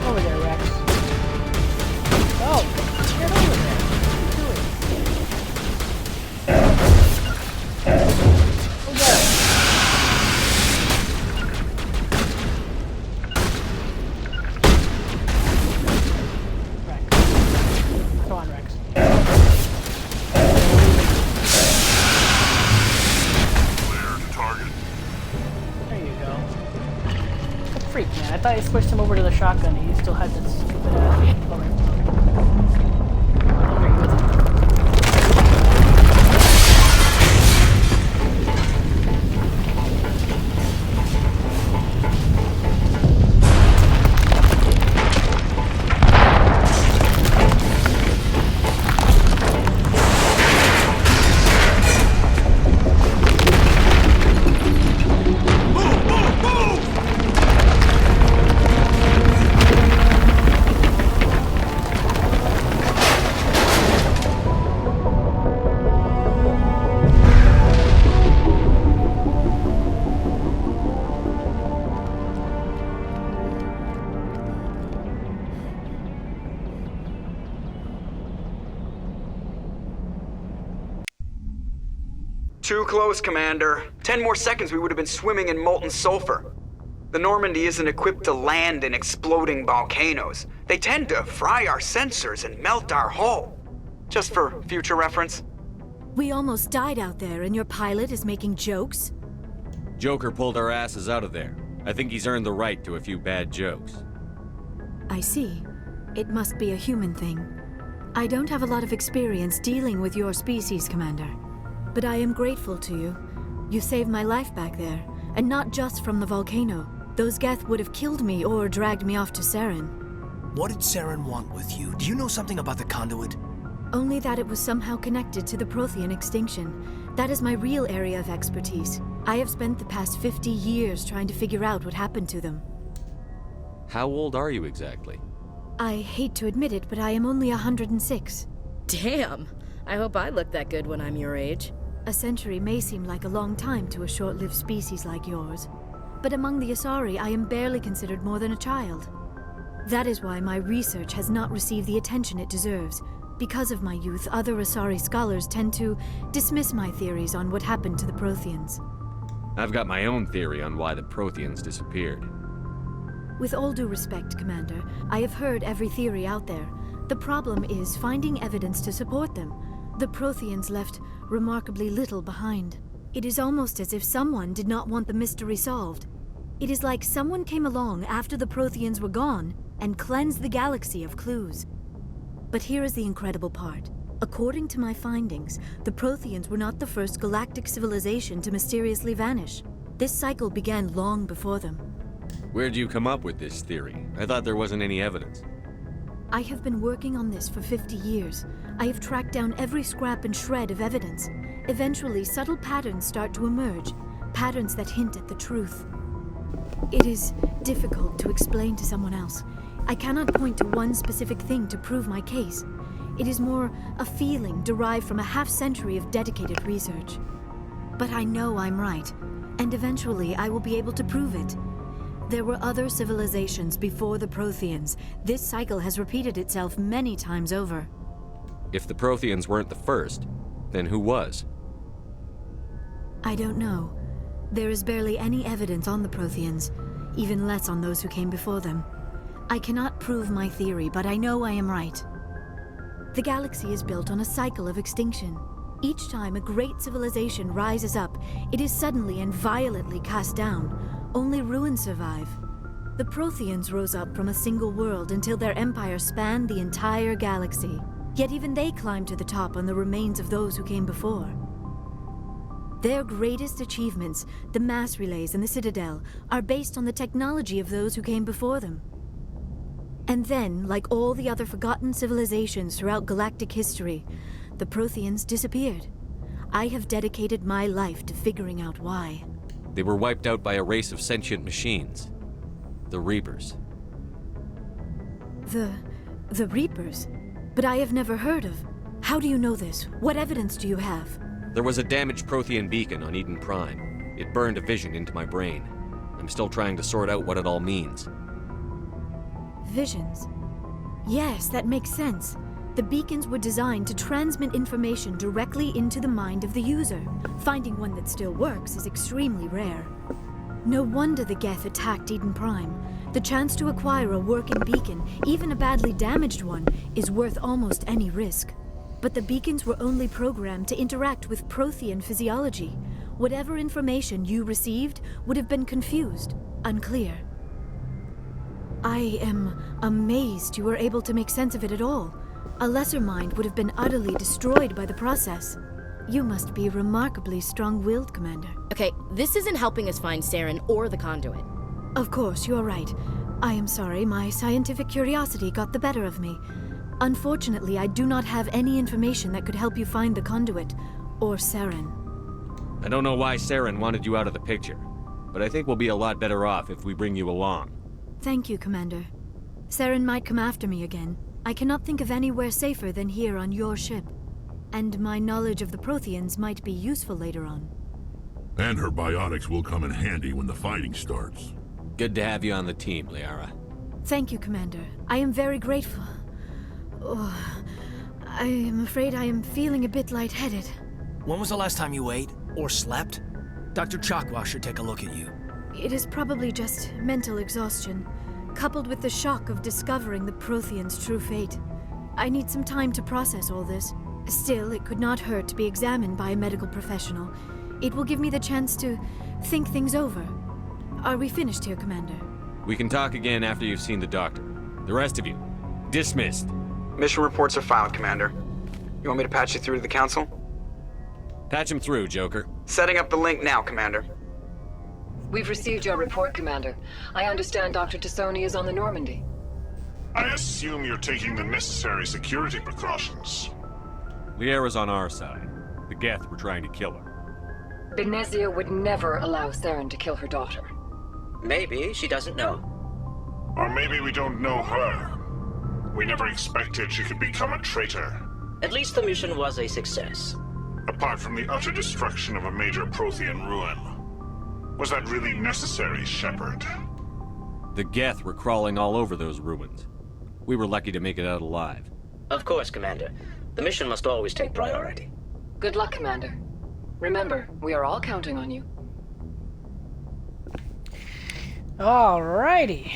over there, Rex. Oh, get over there. Do it. Go. Rex. Come on, Rex. Freak, man. I thought you switched him over to the shotgun and he still had this stupid ass. Too close, Commander. 10 more seconds we would have been swimming in molten sulfur. The Normandy isn't equipped to land in exploding volcanoes. They tend to fry our sensors and melt our hull. Just for future reference. We almost died out there and your pilot is making jokes? Joker pulled our asses out of there. I think he's earned the right to a few bad jokes. I see. It must be a human thing. I don't have a lot of experience dealing with your species, Commander. But I am grateful to you. You saved my life back there, and not just from the volcano. Those Geth would have killed me or dragged me off to Saren. What did Saren want with you? Do you know something about the conduit? Only that it was somehow connected to the Prothean extinction. That is my real area of expertise. I have spent the past 50 years trying to figure out what happened to them. How old are you exactly? I hate to admit it, but I am only 106. Damn! I hope I look that good when I'm your age. A century may seem like a long time to a short-lived species like yours, but among the Asari, I am barely considered more than a child. That is why my research has not received the attention it deserves. Because of my youth, other Asari scholars tend to dismiss my theories on what happened to the Protheans. I've got my own theory on why the Protheans disappeared. With all due respect, Commander, I have heard every theory out there. The problem is finding evidence to support them. The Protheans left remarkably little behind. It is almost as if someone did not want the mystery solved. It is like someone came along after the Protheans were gone and cleansed the galaxy of clues. But here is the incredible part. According to my findings, the Protheans were not the first galactic civilization to mysteriously vanish. This cycle began long before them. Where'd you come up with this theory? I thought there wasn't any evidence. I have been working on this for 50 years. I have tracked down every scrap and shred of evidence. Eventually, subtle patterns start to emerge, patterns that hint at the truth. It is difficult to explain to someone else. I cannot point to one specific thing to prove my case. It is more a feeling derived from a half-century of dedicated research. But I know I'm right, and eventually I will be able to prove it. There were other civilizations before the Protheans. This cycle has repeated itself many times over. If the Protheans weren't the first, then who was? I don't know. There is barely any evidence on the Protheans, even less on those who came before them. I cannot prove my theory, but I know I am right. The galaxy is built on a cycle of extinction. Each time a great civilization rises up, it is suddenly and violently cast down. Only ruins survive. The Protheans rose up from a single world until their empire spanned the entire galaxy. Yet even they climbed to the top on the remains of those who came before. Their greatest achievements, the mass relays and the Citadel, are based on the technology of those who came before them. And then, like all the other forgotten civilizations throughout galactic history, the Protheans disappeared. I have dedicated my life to figuring out why. They were wiped out by a race of sentient machines. The Reapers. The Reapers? But I have never heard of. How do you know this? What evidence do you have? There was a damaged Prothean beacon on Eden Prime. It burned a vision into my brain. I'm still trying to sort out what it all means. Visions. Yes, that makes sense. The beacons were designed to transmit information directly into the mind of the user. Finding one that still works is extremely rare. No wonder the Geth attacked Eden Prime. The chance to acquire a working beacon, even a badly damaged one, is worth almost any risk. But the beacons were only programmed to interact with Prothean physiology. Whatever information you received would have been confused, unclear. I am amazed you were able to make sense of it at all. A lesser mind would have been utterly destroyed by the process. You must be remarkably strong-willed, Commander. Okay, this isn't helping us find Saren or the conduit. Of course, you are right. I am sorry, my scientific curiosity got the better of me. Unfortunately, I do not have any information that could help you find the conduit, or Saren. I don't know why Saren wanted you out of the picture, but I think we'll be a lot better off if we bring you along. Thank you, Commander. Saren might come after me again. I cannot think of anywhere safer than here on your ship. And my knowledge of the Protheans might be useful later on. And her biotics will come in handy when the fighting starts. Good to have you on the team, Liara. Thank you, Commander. I am very grateful. Oh, I am afraid I am feeling a bit lightheaded. When was the last time you ate or slept? Dr. Chakwa should take a look at you. It is probably just mental exhaustion, coupled with the shock of discovering the Protheans' true fate. I need some time to process all this. Still, it could not hurt to be examined by a medical professional. It will give me the chance to think things over. Are we finished here, Commander? We can talk again after you've seen the doctor. The rest of you, dismissed. Mission reports are filed, Commander. You want me to patch you through to the Council? Patch him through, Joker. Setting up the link now, Commander. We've received your report, Commander. I understand Dr. Tassoni is on the Normandy. I assume you're taking the necessary security precautions. Liara's on our side. The Geth were trying to kill her. Benezia would never allow Saren to kill her daughter. Maybe she doesn't know. Or maybe we don't know her. We never expected she could become a traitor. At least the mission was a success. Apart from the utter destruction of a major Prothean ruin. Was that really necessary, Shepard? The Geth were crawling all over those ruins. We were lucky to make it out alive. Of course, Commander. The mission must always take priority. Good luck, Commander. Remember, we are all counting on you. Alrighty.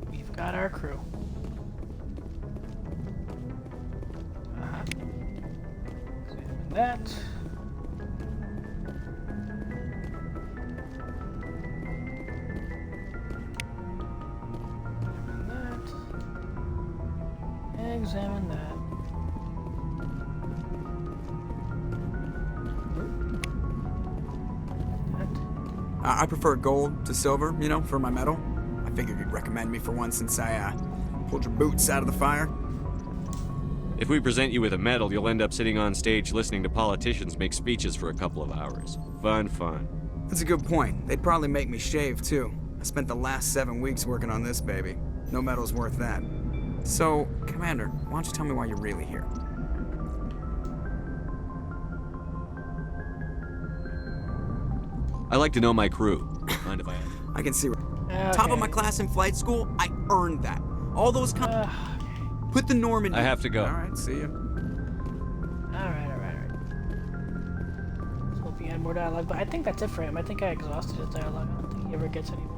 We've got our crew. Examine that. Examine that. I prefer gold to silver, you know, for my medal. I figured you'd recommend me for one since I pulled your boots out of the fire. If we present you with a medal, you'll end up sitting on stage listening to politicians make speeches for a couple of hours. Fun. That's a good point. They'd probably make me shave, too. I spent the last 7 weeks working on this baby. No medal's worth that. So, Commander, why don't you tell me why you're really here? I like to know my crew. Mind if I ask? I can see. Top of my class in flight school, I earned that. All those put the Normandy. I have to go. All right, see you. Alright. Let's hope he had more dialogue, but I think that's it for him. I think I exhausted his dialogue. I don't think he ever gets any more.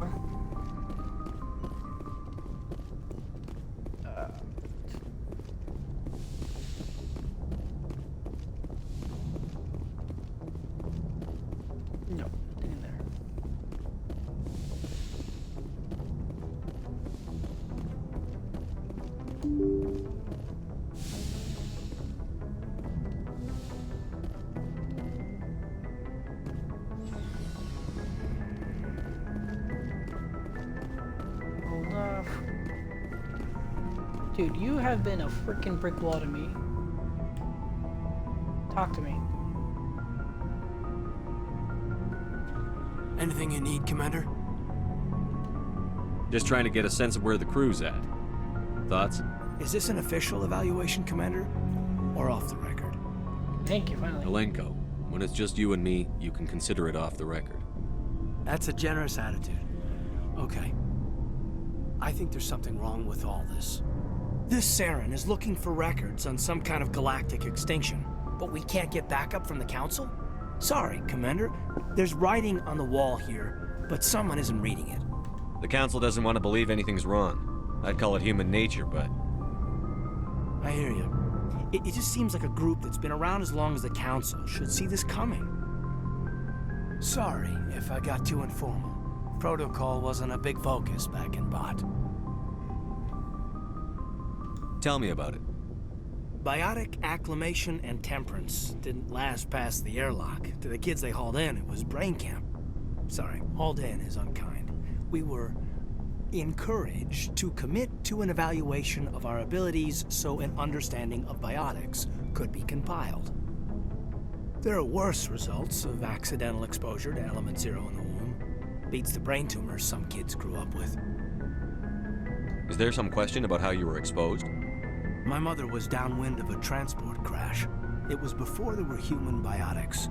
No, nothing in there. Hold off. Dude, you have been a freaking brick wall to me. Talk to me. Anything you need, Commander? Just trying to get a sense of where the crew's at. Thoughts? Is this an official evaluation, Commander? Or off the record? Thank you, finally. Alenko, when it's just you and me, you can consider it off the record. That's a generous attitude. Okay. I think there's something wrong with all this. This Saren is looking for records on some kind of galactic extinction, but we can't get backup from the Council? Sorry, Commander. There's writing on the wall here, but someone isn't reading it. The Council doesn't want to believe anything's wrong. I'd call it human nature, but... I hear you. It just seems like a group that's been around as long as the Council should see this coming. Sorry if I got too informal. Protocol wasn't a big focus back in Bot. Tell me about it. Biotic acclimation and temperance didn't last past the airlock. To the kids they hauled in, it was brain camp. Sorry, hauled in is unkind. We were encouraged to commit to an evaluation of our abilities so an understanding of biotics could be compiled. There are worse results of accidental exposure to element 0 in the womb. Beats the brain tumors some kids grew up with. Is there some question about how you were exposed? My mother was downwind of a transport crash. It was before there were human biotics,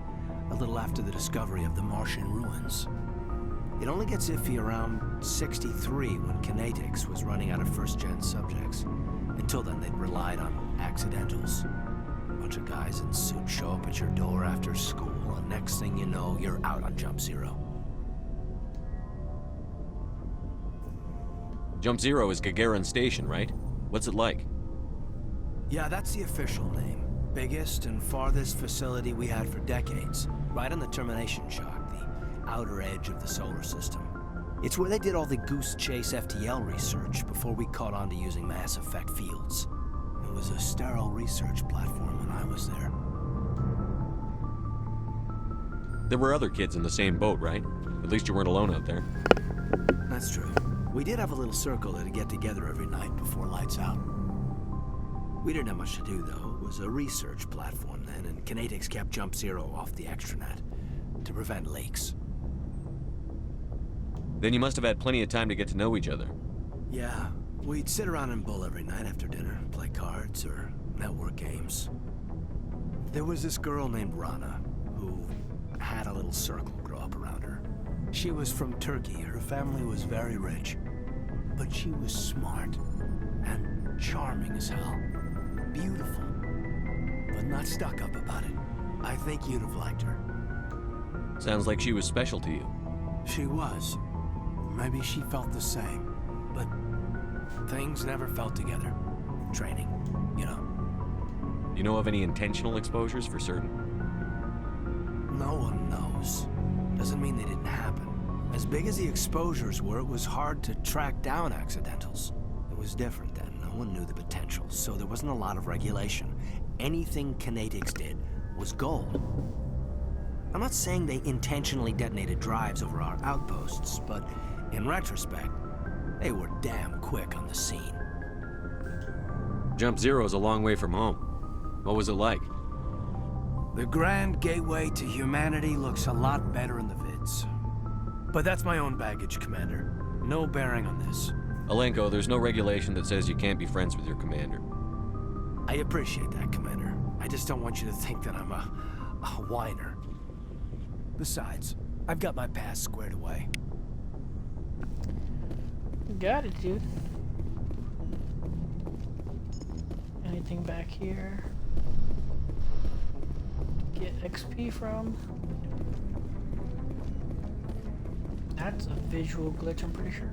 a little after the discovery of the Martian ruins. It only gets iffy around 63 when Kinetics was running out of first-gen subjects. Until then, they'd relied on accidentals. A bunch of guys in suits show up at your door after school, and next thing you know, you're out on Jump Zero. Jump Zero is Gagarin Station, right? What's it like? Yeah, that's the official name. Biggest and farthest facility we had for decades. Right on the termination shock, the outer edge of the solar system. It's where they did all the Goose Chase FTL research before we caught on to using mass effect fields. It was a sterile research platform when I was there. There were other kids in the same boat, right? At least you weren't alone out there. That's true. We did have a little circle that'd get together every night before lights out. We didn't have much to do, though. It was a research platform then, and Kinetics kept Jump Zero off the extranet to prevent leaks. Then you must have had plenty of time to get to know each other. Yeah, we'd sit around and bull every night after dinner, play cards or network games. There was this girl named Rana, who had a little circle grow up around her. She was from Turkey. Her family was very rich. But she was smart and charming as hell. Beautiful. But not stuck up about it. I think you'd have liked her. Sounds like she was special to you. She was. Maybe she felt the same. But things never felt together. Training, you know. You know of any intentional exposures for certain? No one knows. Doesn't mean they didn't happen. As big as the exposures were, it was hard to track down accidentals. It was different then. No one knew the potential, so there wasn't a lot of regulation. Anything Kinetics did was gold. I'm not saying they intentionally detonated drives over our outposts, but in retrospect, they were damn quick on the scene. Jump Zero's a long way from home. What was it like? The grand gateway to humanity looks a lot better in the vids. But that's my own baggage, Commander. No bearing on this. Alenko, there's no regulation that says you can't be friends with your commander. I appreciate that, Commander. I just don't want you to think that I'm a whiner. Besides, I've got my past squared away. Got it, dude. Anything back here? Get XP from? That's a visual glitch, I'm pretty sure.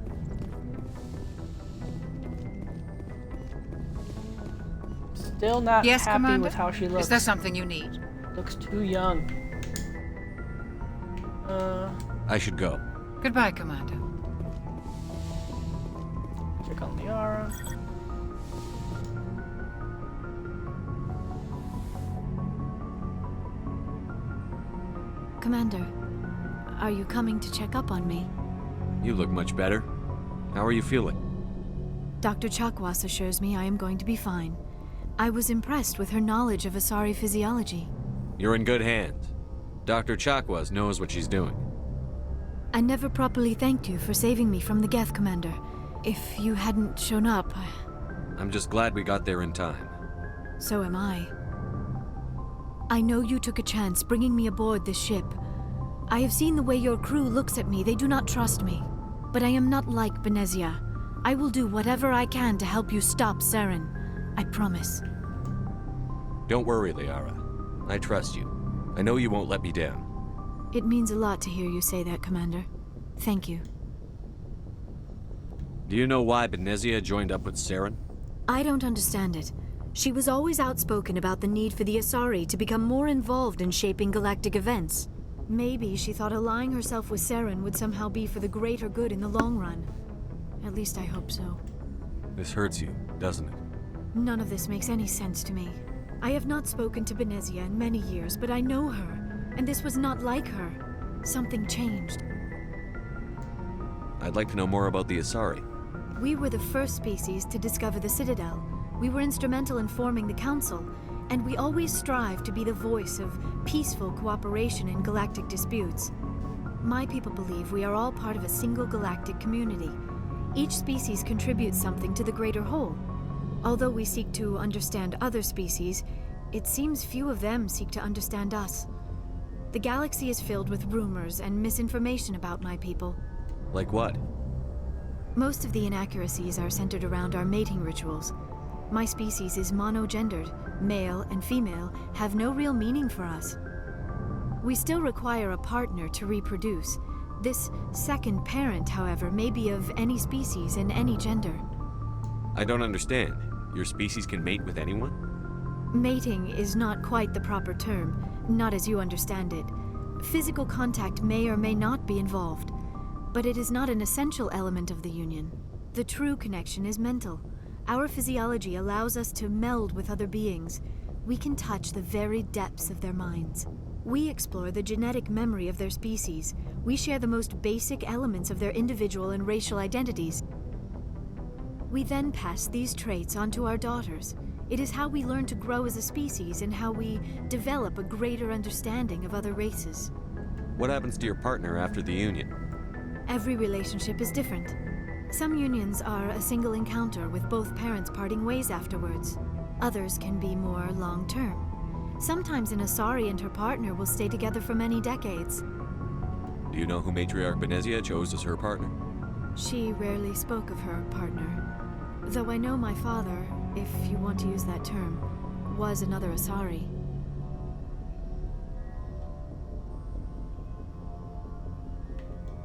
Still not yes, happy Commander? with how she looks. Is there something you need? Looks too young. I should go. Goodbye, Commander. Check on Liara. Commander, are you coming to check up on me? You look much better. How are you feeling? Dr. Chakwas assures me I am going to be fine. I was impressed with her knowledge of Asari physiology. You're in good hands. Dr. Chakwas knows what she's doing. I never properly thanked you for saving me from the Geth, Commander. If you hadn't shown up... I'm just glad we got there in time. So am I. I know you took a chance bringing me aboard this ship. I have seen the way your crew looks at me. They do not trust me. But I am not like Benezia. I will do whatever I can to help you stop Saren. I promise. Don't worry, Liara. I trust you. I know you won't let me down. It means a lot to hear you say that, Commander. Thank you. Do you know why Benezia joined up with Saren? I don't understand it. She was always outspoken about the need for the Asari to become more involved in shaping galactic events. Maybe she thought allying herself with Saren would somehow be for the greater good in the long run. At least I hope so. This hurts you, doesn't it? None of this makes any sense to me. I have not spoken to Benezia in many years, but I know her, and this was not like her. Something changed. I'd like to know more about the Asari. We were the first species to discover the Citadel. We were instrumental in forming the Council, and we always strive to be the voice of peaceful cooperation in galactic disputes. My people believe we are all part of a single galactic community. Each species contributes something to the greater whole. Although we seek to understand other species, it seems few of them seek to understand us. The galaxy is filled with rumors and misinformation about my people. Like what? Most of the inaccuracies are centered around our mating rituals. My species is monogendered. Male and female have no real meaning for us. We still require a partner to reproduce. This second parent, however, may be of any species and any gender. I don't understand. Your species can mate with anyone? Mating is not quite the proper term, not as you understand it. Physical contact may or may not be involved, but it is not an essential element of the union. The true connection is mental. Our physiology allows us to meld with other beings. We can touch the very depths of their minds. We explore the genetic memory of their species. We share the most basic elements of their individual and racial identities. We then pass these traits on to our daughters. It is how we learn to grow as a species and how we develop a greater understanding of other races. What happens to your partner after the union? Every relationship is different. Some unions are a single encounter with both parents parting ways afterwards. Others can be more long-term. Sometimes an Asari and her partner will stay together for many decades. Do you know who Matriarch Benezia chose as her partner? She rarely spoke of her partner. Though I know my father, if you want to use that term, was another Asari.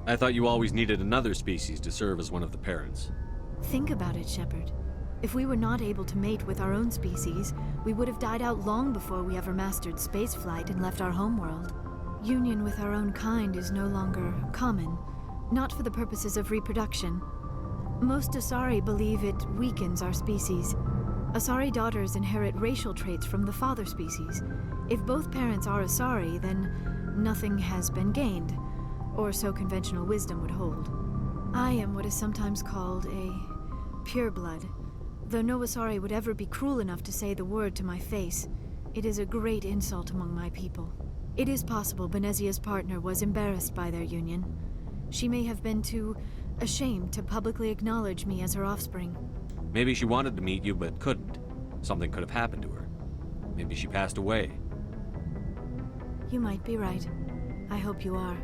I thought you always needed another species to serve as one of the parents. Think about it, Shepard. If we were not able to mate with our own species, we would have died out long before we ever mastered spaceflight and left our homeworld. Union with our own kind is no longer common, not for the purposes of reproduction. Most Asari believe it weakens our species. Asari daughters inherit racial traits from the father species. If both parents are Asari, then nothing has been gained, or so conventional wisdom would hold. I am what is sometimes called a pureblood. Though no Asari would ever be cruel enough to say the word to my face, it is a great insult among my people. It is possible Benezia's partner was embarrassed by their union. She may have been too ashamed to publicly acknowledge me as her offspring. Maybe she wanted to meet you but couldn't. Something could have happened to her. Maybe she passed away. You might be right. I hope you are.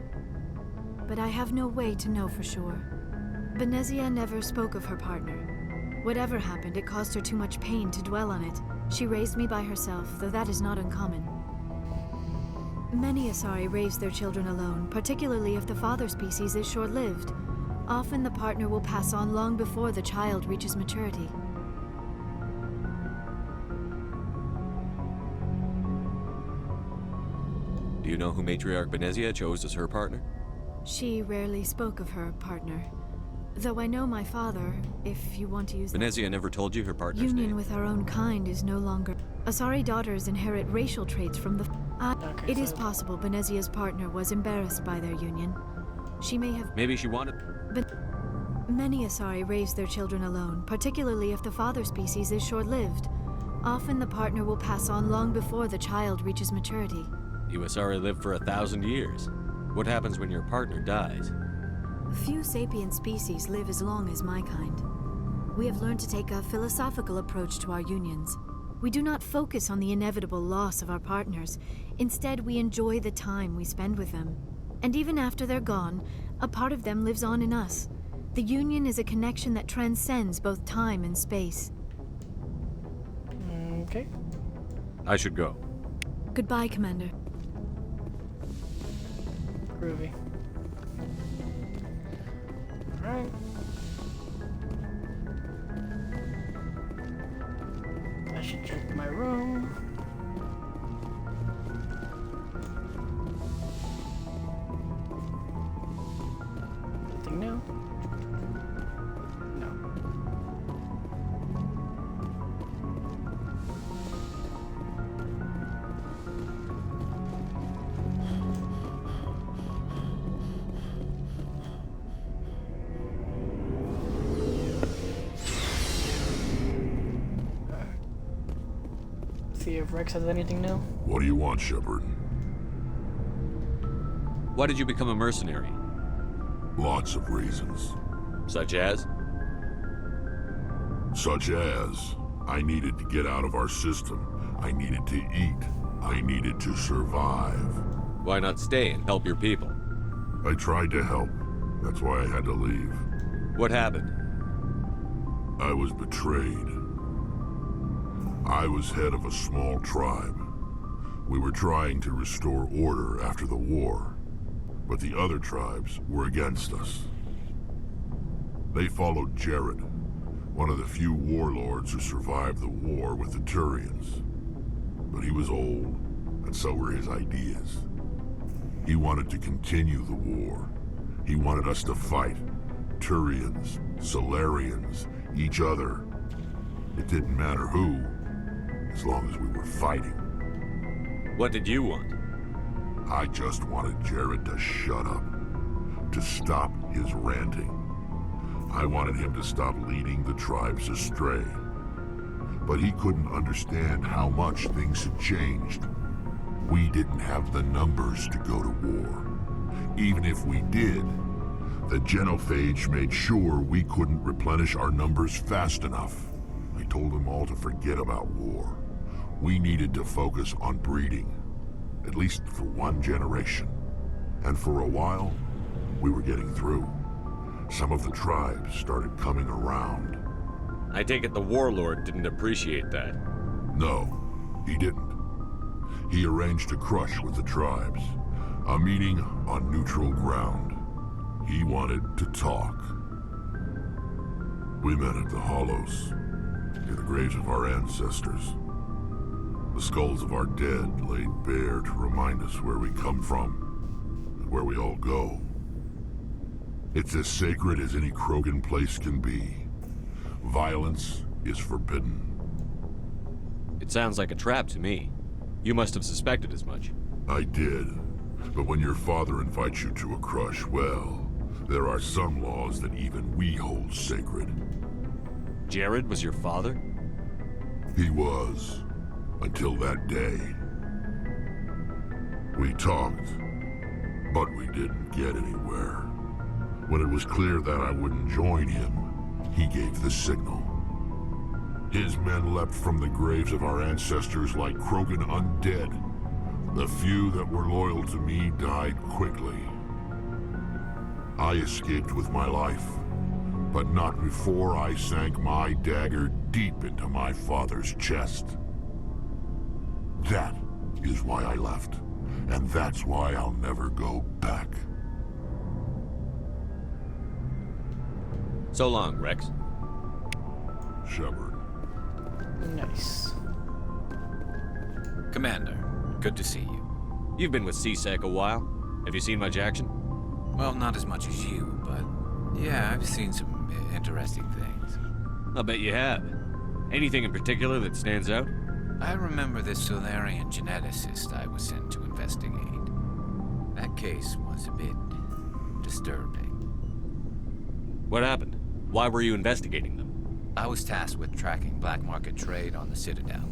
But I have no way to know for sure. Benezia never spoke of her partner. Whatever happened, it caused her too much pain to dwell on it. She raised me by herself, though that is not uncommon. Many Asari raise their children alone, particularly if the father species is short-lived. Often the partner will pass on long before the child reaches maturity. Do you know who Matriarch Benezia chose as her partner? She rarely spoke of her partner. Though I know my father, if you want to use Benezia never told you her partner's Union name? with our own kind is no longer... Asari daughters inherit racial traits from the... It is possible Benezia's partner was embarrassed by their union. She may have... Maybe she wanted... But many Asari raise their children alone, particularly if the father species is short-lived. Often the partner will pass on long before the child reaches maturity. You Asari live for 1,000 years. What happens when your partner dies? Few sapient species live as long as my kind. We have learned to take a philosophical approach to our unions. We do not focus on the inevitable loss of our partners. Instead, we enjoy the time we spend with them. And even after they're gone, a part of them lives on in us. The union is a connection that transcends both time and space. Okay. I should go. Goodbye, Commander. Groovy. Alright. I should check my room. Anything new? No. See if Rex has anything new. What do you want, Shepard? Why did you become a mercenary? Lots of reasons. Such as? Such as, I needed to get out of our system. I needed to eat. I needed to survive. Why not stay and help your people? I tried to help. That's why I had to leave. What happened? I was betrayed. I was head of a small tribe. We were trying to restore order after the war, but the other tribes were against us. They followed Jared, one of the few warlords who survived the war with the Turians. But he was old, and so were his ideas. He wanted to continue the war. He wanted us to fight. Turians, Solarians, each other. It didn't matter who, as long as we were fighting. What did you want? I just wanted Jared to shut up, to stop his ranting. I wanted him to stop leading the tribes astray. But he couldn't understand how much things had changed. We didn't have the numbers to go to war. Even if we did, the genophage made sure we couldn't replenish our numbers fast enough. I told them all to forget about war. We needed to focus on breeding, at least for one generation. And for a while, we were getting through. Some of the tribes started coming around. I take it the warlord didn't appreciate that. No, he didn't. He arranged a crush with the tribes, a meeting on neutral ground. He wanted to talk. We met at the Hollows, near the graves of our ancestors. The skulls of our dead laid bare to remind us where we come from, and where we all go. It's as sacred as any Krogan place can be. Violence is forbidden. It sounds like a trap to me. You must have suspected as much. I did. But when your father invites you to a crush, well, there are some laws that even we hold sacred. Jared was your father? He was. Until that day. We talked, but we didn't get anywhere. When it was clear that I wouldn't join him, he gave the signal. His men leapt from the graves of our ancestors like Krogan undead. The few that were loyal to me died quickly. I escaped with my life, but not before I sank my dagger deep into my father's chest. That is why I left, and that's why I'll never go back. So long, Rex. Shepard. Nice. Commander, good to see you. You've been with CSEC a while. Have you seen much action? Well, not as much as you, but yeah, I've seen some interesting things. I'll bet you have. Anything in particular that stands out? I remember this Solarian geneticist I was sent to investigate. That case was a bit disturbing. What happened? Why were you investigating them? I was tasked with tracking black market trade on the Citadel.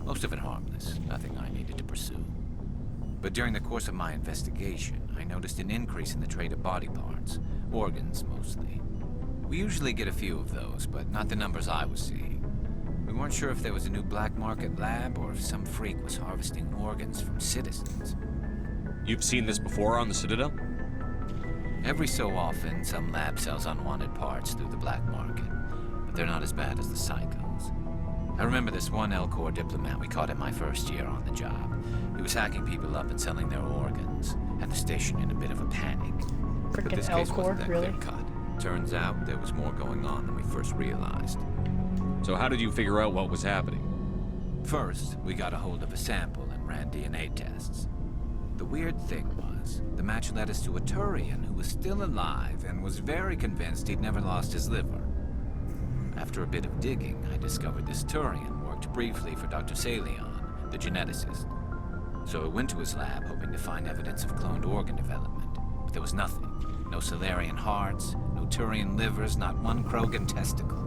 Most of it harmless, nothing I needed to pursue. But during the course of my investigation, I noticed an increase in the trade of body parts, organs mostly. We usually get a few of those, but not the numbers I was seeing. We weren't sure if there was a new black market lab or if some freak was harvesting organs from citizens. You've seen this before on the Citadel? Every so often, some lab sells unwanted parts through the black market, but they're not as bad as the psychos. I remember this one L-Corps diplomat we caught in my first year on the job. He was hacking people up and selling their organs, had the station in a bit of a panic. But this case wasn't that clear-cut. Turns out there was more going on than we first realized. So how did you figure out what was happening? First, we got a hold of a sample and ran DNA tests. The weird thing was, the match led us to a Turian who was still alive and was very convinced he'd never lost his liver. After a bit of digging, I discovered this Turian worked briefly for Dr. Salion, the geneticist. So I went to his lab hoping to find evidence of cloned organ development, but there was nothing. No Solarian hearts, no Turian livers, not one Krogan testicle.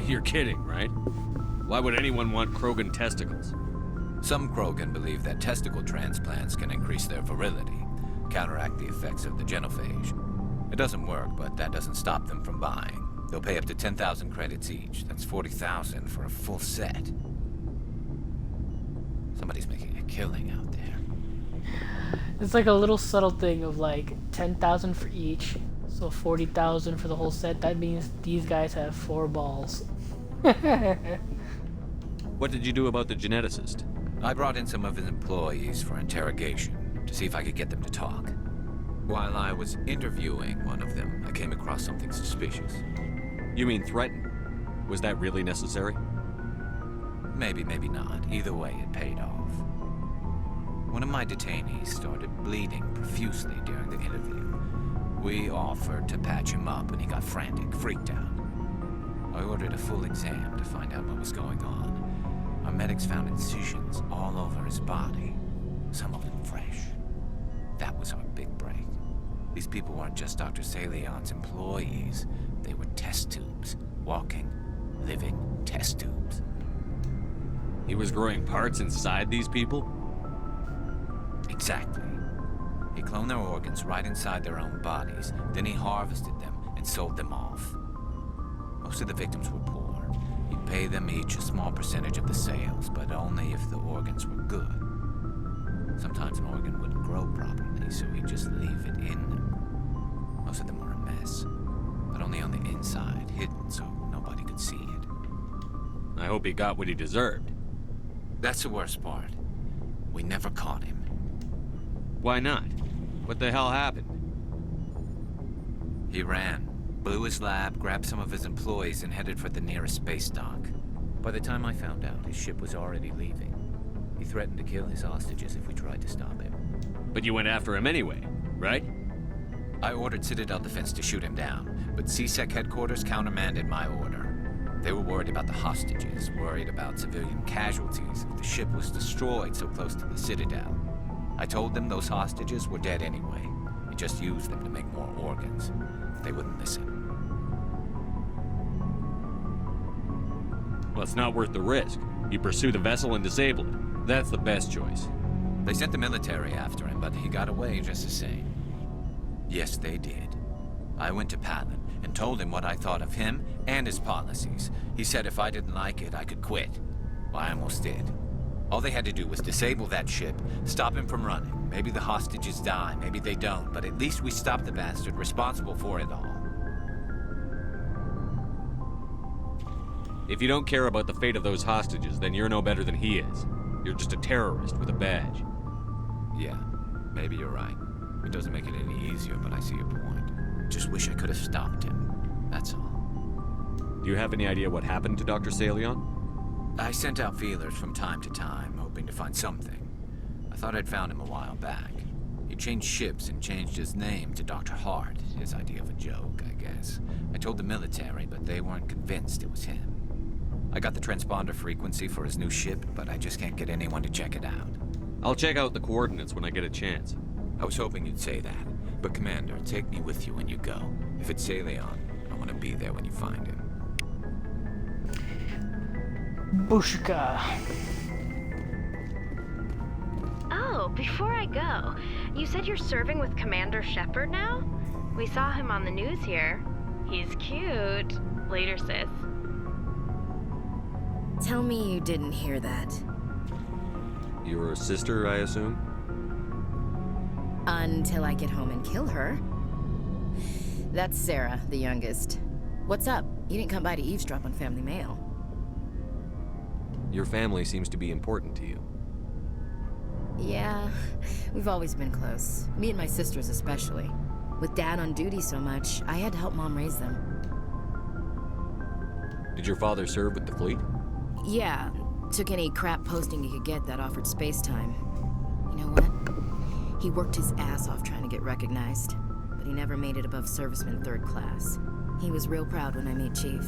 You're kidding, right? Why would anyone want Krogan testicles? Some Krogan believe that testicle transplants can increase their virility, counteract the effects of the genophage. It doesn't work, but that doesn't stop them from buying. They'll pay up to 10,000 credits each. That's 40,000 for a full set. Somebody's making a killing out there. It's like a little subtle thing of like 10,000 for each, so 40,000 for the whole set. That means these guys have 4 balls. What did you do about the geneticist? I brought in some of his employees for interrogation, to see if I could get them to talk. While I was interviewing one of them, I came across something suspicious. You mean threatened? Was that really necessary? Maybe, maybe not. Either way, it paid off. One of my detainees started bleeding profusely during the interview. We offered to patch him up, and he got frantic, freaked out. I ordered a full exam to find out what was going on. Our medics found incisions all over his body, some of them fresh. That was our big break. These people weren't just Dr. Salion's employees. They were test tubes. Walking, living test tubes. He was growing parts inside these people? Exactly. He cloned their organs right inside their own bodies. Then he harvested them and sold them off. Most of the victims were poor. He'd pay them each a small percentage of the sales, but only if the organs were good. Sometimes an organ wouldn't grow properly, so he'd just leave it in them. Most of them were a mess, but only on the inside, hidden so nobody could see it. I hope he got what he deserved. That's the worst part. We never caught him. Why not? What the hell happened? He ran, blew his lab, grabbed some of his employees, and headed for the nearest space dock. By the time I found out, his ship was already leaving. He threatened to kill his hostages if we tried to stop him. But you went after him anyway, right? I ordered Citadel Defense to shoot him down, but CSEC headquarters countermanded my order. They were worried about the hostages, worried about civilian casualties if the ship was destroyed so close to the Citadel. I told them those hostages were dead anyway. We just used them to make more organs. They wouldn't listen. Well, it's not worth the risk. You pursue the vessel and disable it. That's the best choice. They sent the military after him, but he got away just the same. Yes, they did. I went to Palin and told him what I thought of him and his policies. He said if I didn't like it, I could quit. Well, I almost did. All they had to do was disable that ship, stop him from running. Maybe the hostages die, maybe they don't, but at least we stopped the bastard responsible for it all. If you don't care about the fate of those hostages, then you're no better than he is. You're just a terrorist with a badge. Yeah, maybe you're right. It doesn't make it any easier, but I see your point. Just wish I could have stopped him. That's all. Do you have any idea what happened to Dr. Salion? I sent out feelers from time to time, hoping to find something. I thought I'd found him a while back. He changed ships and changed his name to Dr. Hart, his idea of a joke, I guess. I told the military, but they weren't convinced it was him. I got the transponder frequency for his new ship, but I just can't get anyone to check it out. I'll check out the coordinates when I get a chance. I was hoping you'd say that. But Commander, take me with you when you go. If it's Salion, I want to be there when you find him. Bushka. Oh, before I go, you said you're serving with Commander Shepard now? We saw him on the news here. He's cute. Later, sis. Tell me you didn't hear that. You're a sister, I assume? Until I get home and kill her. That's Sarah, the youngest. What's up? You didn't come by to eavesdrop on family mail. Your family seems to be important to you. Yeah, we've always been close. Me and my sisters especially. With Dad on duty so much, I had to help Mom raise them. Did your father serve with the fleet? Yeah, took any crap posting he could get that offered space time. You know what? He worked his ass off trying to get recognized, but he never made it above serviceman 3rd class. He was real proud when I made Chief.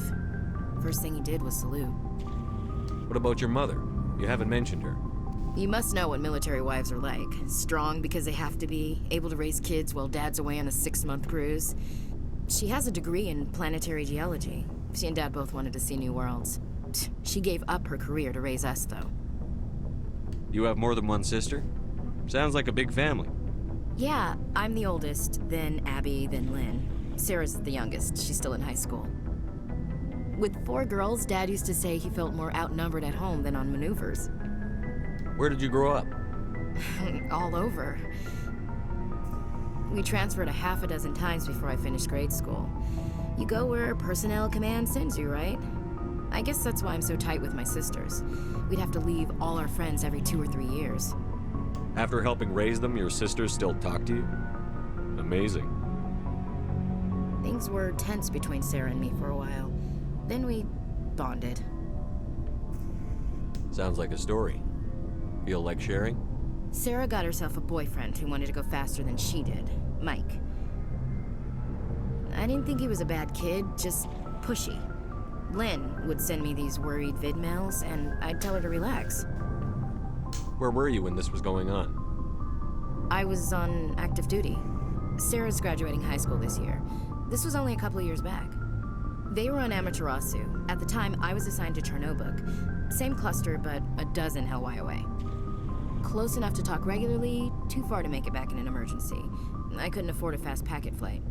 First thing he did was salute. What about your mother? You haven't mentioned her. You must know what military wives are like. Strong because they have to be, able to raise kids while Dad's away on a 6-month cruise. She has a degree in planetary geology. She and Dad both wanted to see new worlds. She gave up her career to raise us, though. You have more than one sister? Sounds like a big family. Yeah, I'm the oldest, then Abby, then Lynn. Sarah's the youngest. She's still in high school. With 4 girls, Dad used to say he felt more outnumbered at home than on maneuvers. Where did you grow up? All over. We transferred a half a dozen times before I finished grade school. You go where personnel command sends you, right? I guess that's why I'm so tight with my sisters. We'd have to leave all our friends every 2 or 3 years. After helping raise them, your sisters still talk to you? Amazing. Things were tense between Sarah and me for a while. Then we bonded. Sounds like a story. Feel like sharing? Sarah got herself a boyfriend who wanted to go faster than she did, Mike. I didn't think he was a bad kid, just pushy. Lynn would send me these worried vidmails, and I'd tell her to relax. Where were you when this was going on? I was on active duty. Sarah's graduating high school this year. This was only a couple of years back. They were on Amaterasu. At the time, I was assigned to Chernobog. Same cluster, but a dozen Hellwire away. Close enough to talk regularly, too far to make it back in an emergency. I couldn't afford a fast packet flight.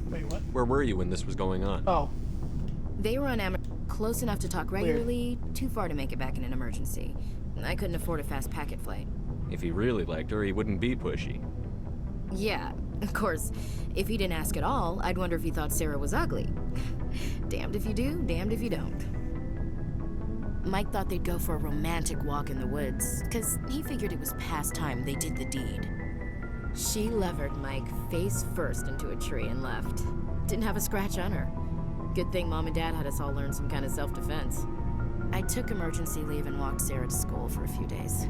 Wait, what? Where were you when this was going on? Oh. They were on close enough to talk regularly, too far to make it back in an emergency. I couldn't afford a fast packet flight. If he really liked her, he wouldn't be pushy. Yeah, of course. If he didn't ask at all, I'd wonder if he thought Sarah was ugly. Damned if you do, damned if you don't. Mike thought they'd go for a romantic walk in the woods, because he figured it was past time they did the deed. She levered Mike face first into a tree and left. Didn't have a scratch on her. Good thing Mom and Dad had us all learn some kind of self-defense. I took emergency leave and walked Sarah to school for a few days.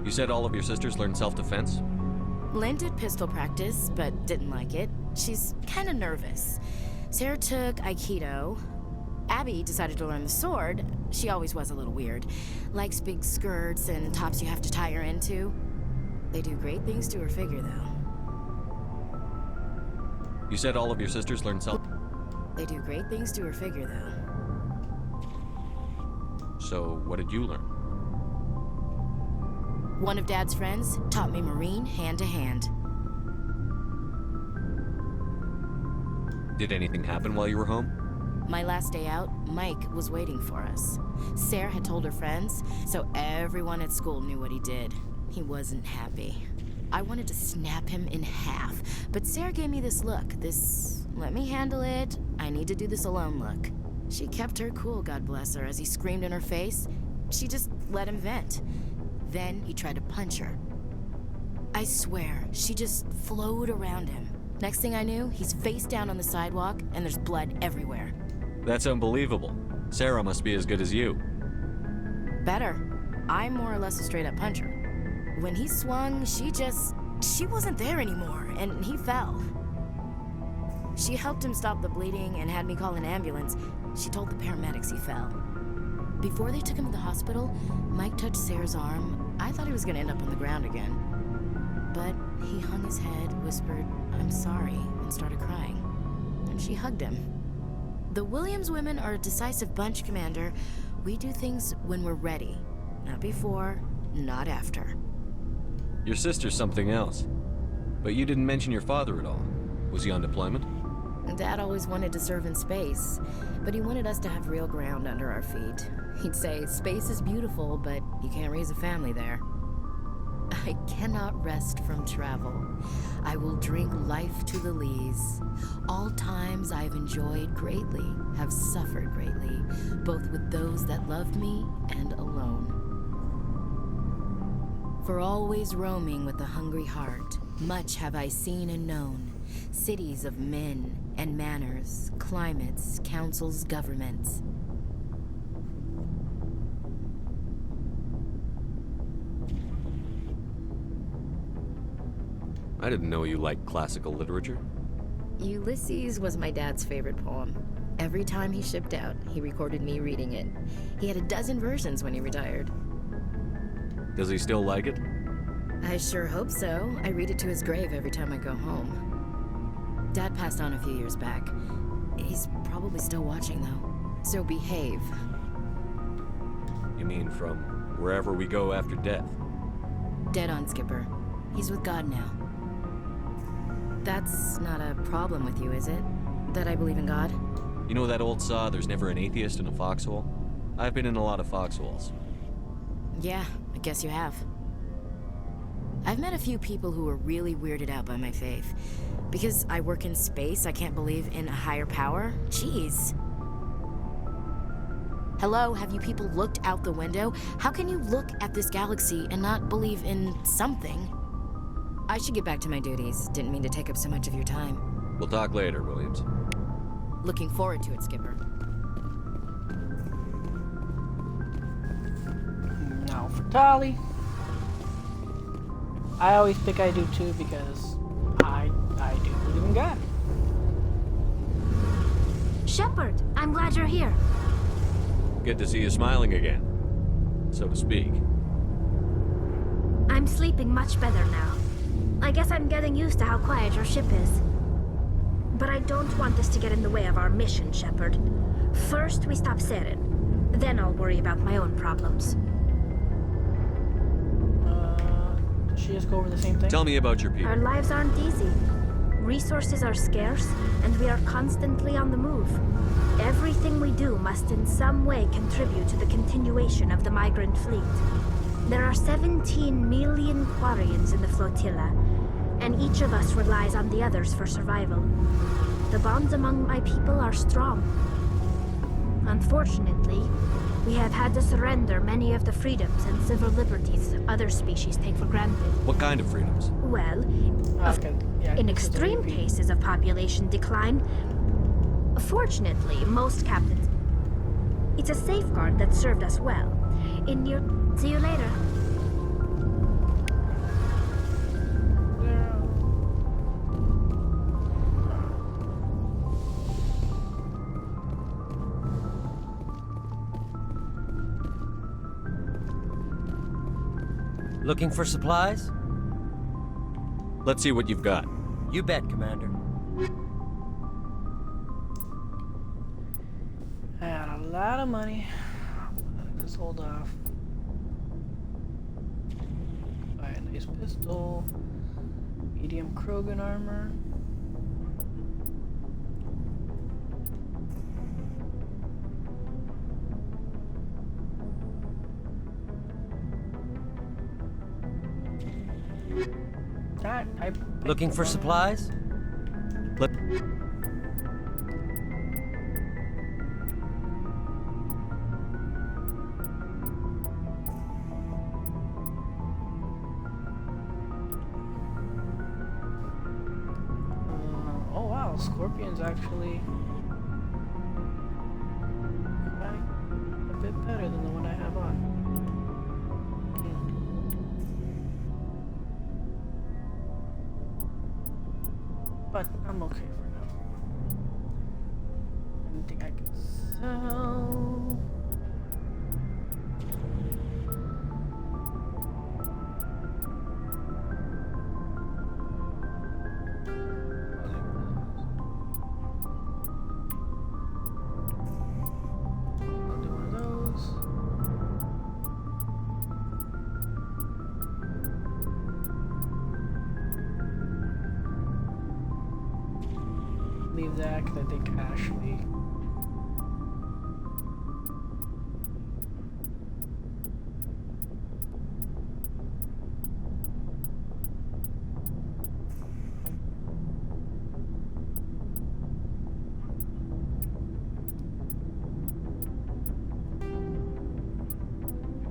You said all of your sisters learned self-defense? Lynn did pistol practice, but didn't like it. She's kind of nervous. Sarah took Aikido. Abby decided to learn the sword. She always was a little weird. Likes big skirts and tops you have to tie her into. They do great things to her figure, though. You said all of your sisters learned self... They do great things to her figure, though. So, what did you learn? One of Dad's friends taught me Marine hand to hand. Did anything happen while you were home? My last day out, Mike was waiting for us. Sarah had told her friends, so everyone at school knew what he did. He wasn't happy. I wanted to snap him in half, but Sarah gave me this look, this let me handle it, I need to do this alone look. She kept her cool, God bless her, as he screamed in her face. She just let him vent. Then he tried to punch her. I swear, she just flowed around him. Next thing I knew, he's face down on the sidewalk, and there's blood everywhere. That's unbelievable. Sarah must be as good as you. Better. I'm more or less a straight-up puncher. When he swung, she wasn't there anymore, and he fell. She helped him stop the bleeding and had me call an ambulance. She told the paramedics he fell. Before they took him to the hospital, Mike touched Sarah's arm. I thought he was gonna end up on the ground again. But he hung his head, whispered, "I'm sorry," and started crying. And she hugged him. The Williams women are a decisive bunch, Commander. We do things when we're ready. Not before, not after. Your sister's something else. But you didn't mention your father at all. Was he on deployment? Dad always wanted to serve in space, but he wanted us to have real ground under our feet. He'd say, space is beautiful, but you can't raise a family there. I cannot rest from travel. I will drink life to the lees. All times I have enjoyed greatly, have suffered greatly, both with those that loved me and alone. For always roaming with a hungry heart, much have I seen and known, cities of men and manners, climates, councils, governments. I didn't know you liked classical literature. Ulysses was my dad's favorite poem. Every time he shipped out, he recorded me reading it. He had a dozen versions when he retired. Does he still like it? I sure hope so. I read it to his grave every time I go home. Dad passed on a few years back. He's probably still watching, though. So behave. You mean from wherever we go after death? Dead on, Skipper. He's with God now. That's not a problem with you, is it? That I believe in God? You know that old saw, there's never an atheist in a foxhole? I've been in a lot of foxholes. Yeah, I guess you have. I've met a few people who were really weirded out by my faith. Because I work in space, I can't believe in a higher power? Jeez. Hello, have you people looked out the window? How can you look at this galaxy and not believe in something? I should get back to my duties. Didn't mean to take up so much of your time. We'll talk later, Williams. Looking forward to it, Skipper. Now for Tali. I always think I do too because I do believe in God. Shepard, I'm glad you're here. Good to see you smiling again, so to speak. I'm sleeping much better now. I guess I'm getting used to how quiet your ship is. But I don't want this to get in the way of our mission, Shepard. First, we stop Saren. Then I'll worry about my own problems. Does she just go over the same thing? Tell me about your people. Our lives aren't easy. Resources are scarce, and we are constantly on the move. Everything we do must in some way contribute to the continuation of the migrant fleet. There are 17 million Quarians in the flotilla, and each of us relies on the others for survival. The bonds among my people are strong. Unfortunately, we have had to surrender many of the freedoms and civil liberties other species take for granted. What kind of freedoms? Well, Yeah, in extreme cases of population decline, fortunately, most captains... It's a safeguard that served us well. See you later. Looking for supplies? Let's see what you've got. You bet, Commander. I had a lot of money. Let's hold off. Buy a nice pistol. Medium Krogan armor. Looking for supplies? Oh wow, Scorpion's actually a bit better than the one I have on. But I'm okay for now. Anything I can sell? I'll do one of those. Leave that because I think Ashley.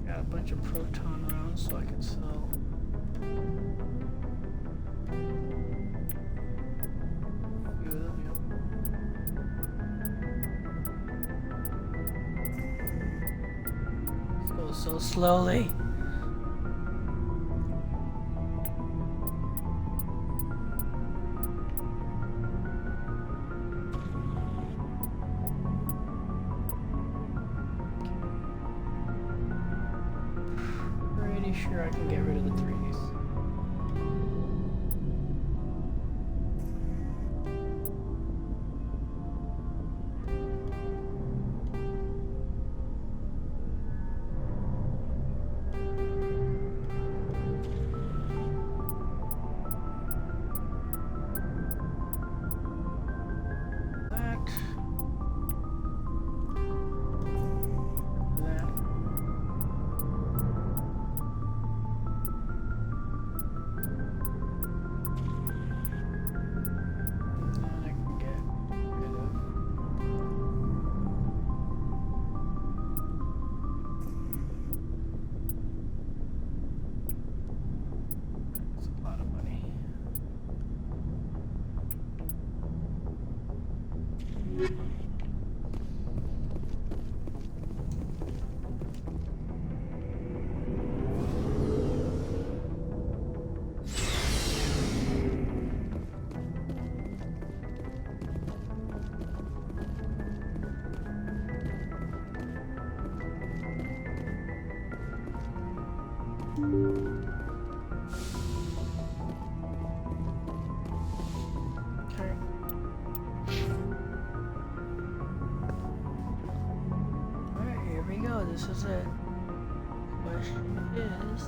Got a bunch of proton rounds so I can sell. So slowly. Pretty sure I can get rid of the threes. this is it. Question is...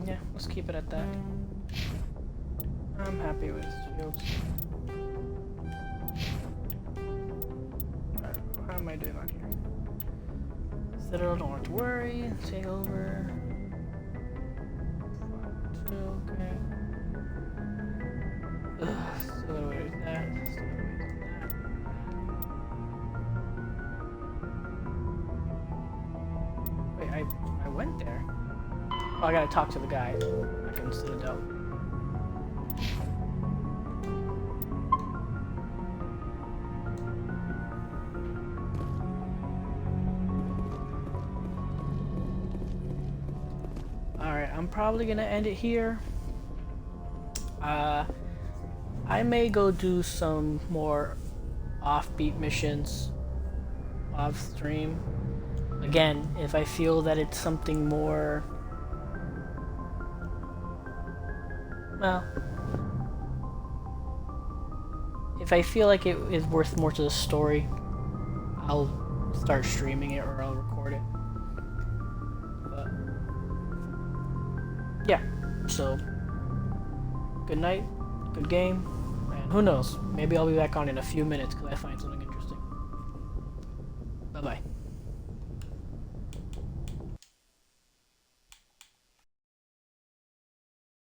Yeah, let's keep it at that. I'm happy with shields. Alright, how am I doing on here? Citadel, don't have to worry. Take over. 2, okay. Ugh, still gotta wait with that. Still gotta wait with that. Wait, I went there. Oh, I gotta talk to the guy back in Citadel. Alright, I'm probably gonna end it here. I may go do some more offbeat missions off stream. Again, if I feel that it's something more... Well, if I feel like it is worth more to the story, I'll start streaming it or I'll record it. But yeah, so good night, good game, and who knows, maybe I'll be back on in a few minutes because I find something interesting. Bye bye.